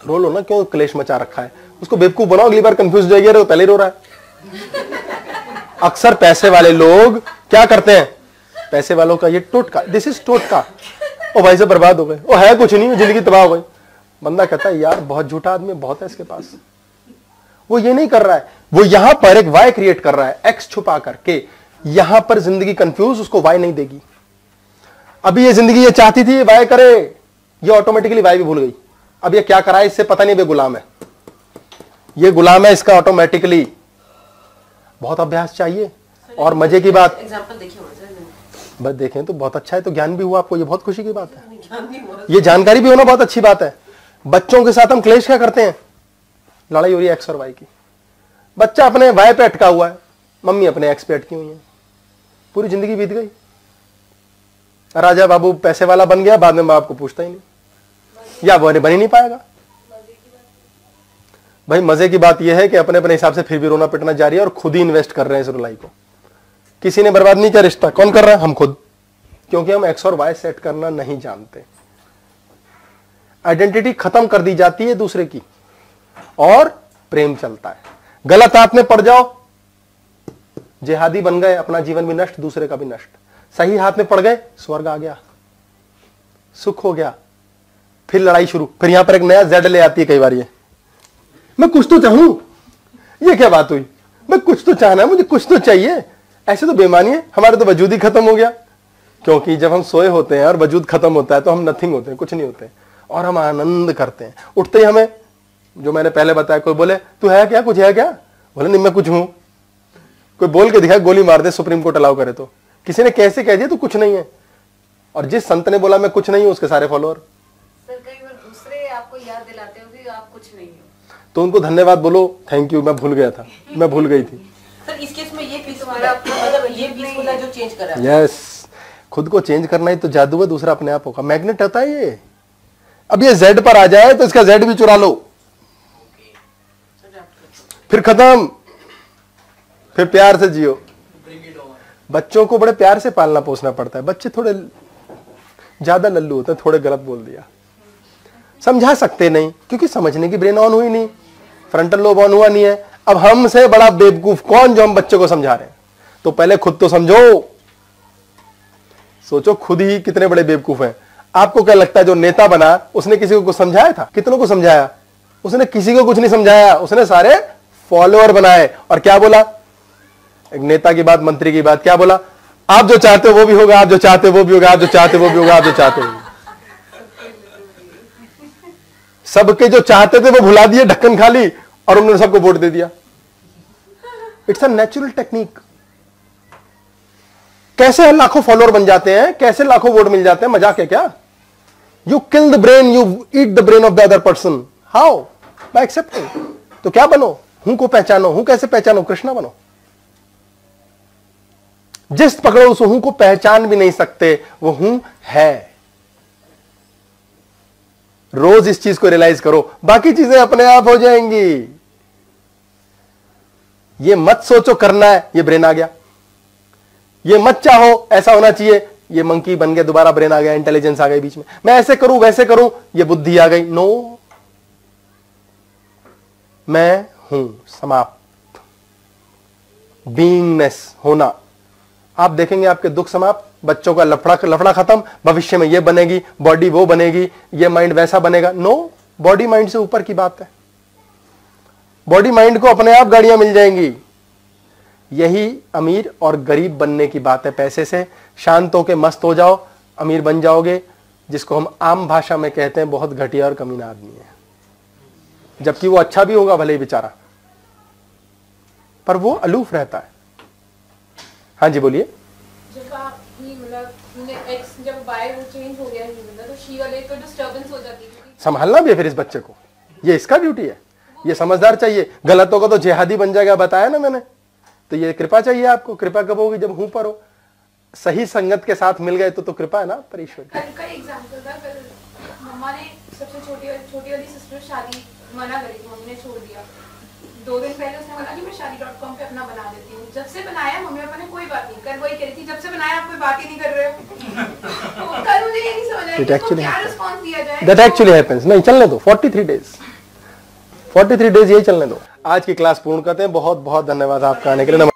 रो लो ना, क्यों क्लेश मचा रखा है। उसको बेवकूफ बनाओ, अगली बार कंफ्यूज हो जाएगी, अरे वो पहले रो रहा है। अक्सर पैसे वाले लोग क्या करते हैं, पैसे वालों का ये टोटका, दिस इज टोटका। ओ भाई से बर्बाद हो गए, ओ है कुछ नहीं, जिंदगी तबाह हो गई। बंदा कहता है यार बहुत झूठा आदमी, बहुत है इसके पास। वो ये नहीं कर रहा है, वो यहां पर एक वाई क्रिएट कर रहा है, एक्स छुपा करके। यहां पर जिंदगी कंफ्यूज, उसको वाई नहीं देगी। अभी ये जिंदगी ये चाहती थी वाई करे, ये ऑटोमेटिकली वाई भी भूल गई। अब ये क्या करा है इससे पता नहीं, वे गुलाम है, ये गुलाम है इसका ऑटोमेटिकली। बहुत अभ्यास चाहिए। और मजे की बात, एग्जांपल देखिए बस देखें तो बहुत अच्छा है, तो ज्ञान भी हुआ आपको, ये बहुत खुशी की बात है। ज्ञान नहीं हो रहा। ये जानकारी भी होना बहुत अच्छी बात है। बच्चों के साथ हम क्लेश क्या करते हैं, लड़ाई हो रही है एक्स और वाई की। बच्चा अपने वाई पे अटका हुआ है, मम्मी अपने एक्स पे अटकी हुई है, पूरी जिंदगी बीत गई। राजा बाबू पैसे वाला बन गया, बाद में बाप को पूछता ही नहीं, या वो बन ही नहीं पाएगा। भाई मजे की बात यह है कि अपने अपने हिसाब से फिर भी रोना पिटना जारी है और खुद ही इन्वेस्ट कर रहे हैं इस रुलाई को। किसी ने बर्बाद नहीं किया रिश्ता, कौन कर रहा है, हम खुद, क्योंकि हम एक्स और वाई सेट करना नहीं जानते। आइडेंटिटी खत्म कर दी जाती है दूसरे की और प्रेम चलता है। गलत हाथ में पड़ जाओ, जिहादी बन गए, अपना जीवन भी नष्ट, दूसरे का भी नष्ट। सही हाथ में पड़ गए, स्वर्ग आ गया, सुख हो गया। फिर लड़ाई शुरू, फिर यहां पर एक नया जेड ले आती है कई बार। ये मैं कुछ तो चाहूं, ये क्या बात हुई, मैं कुछ तो चाहना है, मुझे कुछ तो चाहिए। ऐसे तो बेईमानी है, हमारे तो वजूद ही खत्म हो गया। क्योंकि जब हम सोए होते हैं और वजूद खत्म होता है तो हम नथिंग होते हैं, कुछ नहीं होते, और हम आनंद करते हैं। उठते ही हमें, जो मैंने पहले बताया, कोई बोले तू है क्या, कुछ है क्या, बोले नहीं मैं कुछ हूं। कोई बोल के दिखाए, गोली मार दे, सुप्रीम कोर्ट अलाउ करे तो। किसी ने कैसे कह दिया तू कुछ नहीं है, और जिस संत ने बोला मैं कुछ नहीं हूं, उसके सारे फॉलोअर। सर कई बार दूसरे आपको याद दिलाते हो कि आप कुछ नहीं हो, तो उनको धन्यवाद बोलो, थैंक यू, मैं भूल गया था, मैं भूल गई थी। सर इस केस में ये पीस वाला मतलब ये पीसफुल है जो चेंज कर रहा है। यस, खुद को चेंज करना ही तो जादू है, दूसरा अपने आप होगा। मैग्नेट होता है ये। अब ये जेड पर आ जाए तो इसका जेड भी चुरा लो, फिर खत्म, फिर प्यार से जियो। बच्चों को बड़े प्यार से पालना पोसना पड़ता है। बच्चे थोड़े ज्यादा लल्लू होते हैं, थोड़े गलत बोल दिया, समझा सकते नहीं, क्योंकि समझने की ब्रेन ऑन हुई नहीं, फ्रंटल लोब ऑन हुआ नहीं है। अब हमसे बड़ा बेवकूफ कौन जो हम बच्चे को समझा रहे हैं। तो पहले खुद तो समझो, सोचो खुद ही कितने बड़े बेवकूफ हैं। आपको क्या लगता है जो नेता बना उसने किसी को कुछ समझाया था, कितनों को समझाया, उसने किसी को कुछ नहीं समझाया, उसने सारे फॉलोअर बनाए। और क्या बोला, एक नेता की बात, मंत्री की बात, क्या बोला, आप जो चाहते हो वो भी होगा, आप जो चाहते हो वो भी होगा, आप जो चाहते हो वो भी होगा, आप जो चाहते हो। सबके जो चाहते थे वो भुला दिए, ढक्कन खाली, और उन्होंने सबको वोट दे दिया। It's a natural technique. कैसे लाखों फॉलोअर बन जाते हैं, कैसे लाखों वोट मिल जाते हैं, मजाक है क्या। You kill the brain, you eat the brain of the other person. How, bye accepting. तो क्या बनो, हूं को पहचानो। हूं कैसे पहचानो, कृष्णा बनो। जिस पकड़ो उस हूं को पहचान भी नहीं सकते, वो हूं है। रोज इस चीज को रियलाइज करो, बाकी चीजें अपने आप हो जाएंगी। ये मत सोचो करना है, ये ब्रेन आ गया। ये मत चाहो ऐसा होना चाहिए, ये मंकी बन गया, दोबारा ब्रेन आ गया, इंटेलिजेंस आ गई बीच में। मैं ऐसे करूं वैसे करूं, ये बुद्धि आ गई। नो, मैं हूं, समाप्त। बीइंगनेस, होना। आप देखेंगे आपके दुख समाप्त, बच्चों का लफड़ा खत्म, भविष्य में ये बनेगी, बॉडी वो बनेगी, ये माइंड वैसा बनेगा। नो, बॉडी माइंड से ऊपर की बात है। बॉडी माइंड को अपने आप गाड़ियां मिल जाएंगी। यही अमीर और गरीब बनने की बात है। पैसे से शांत होकर मस्त हो जाओ, अमीर बन जाओगे, जिसको हम आम भाषा में कहते हैं बहुत घटिया और कमीना आदमी है। जबकि वो अच्छा भी होगा भले ही बेचारा, पर वो अलूफ रहता है। हाँ जी बोलिए। जब आप ही मतलब एक्स जब बाय वो चेंज हो गया ही मतलब तो शी वाले को डिस्टर्बेंस हो जाती है। संभालना भी है फिर इस बच्चे को, ये इसका ड्यूटी है, ये समझदार चाहिए। गलत होगा तो जिहादी बन जाएगा, बताया ना मैंने। तो ये कृपा चाहिए आपको। कृपा कब होगी? जब हूं पर हो, सही संगत के साथ मिल गए तो कृपा है ना पर ईश्वर की। कल का एग्जांपल था, कल मम्मा ने सबसे छोटी वाली सिस्टर शादी मना करी, मम्मी ने छोड़ दिया। 2 दिन पहले उसने बोला कि मैं शादी.com पे अपना बना देती हूँ। जब से बनाया मम्मी पापा ने कोई बात नहीं कर, वही कह रही थी जब से बनाया आप कोई बात ही नहीं कर रहे हो। तो कल मुझे ये नहीं समझ आया कि उसको क्या रिस्पॉन्स दिया जाए। That actually happens. नहीं, चलने दो 43 डेज, 43 डेज यही चलने दो। आज की क्लास पूर्ण करते हैं। बहुत बहुत धन्यवाद आपका आने के लिए।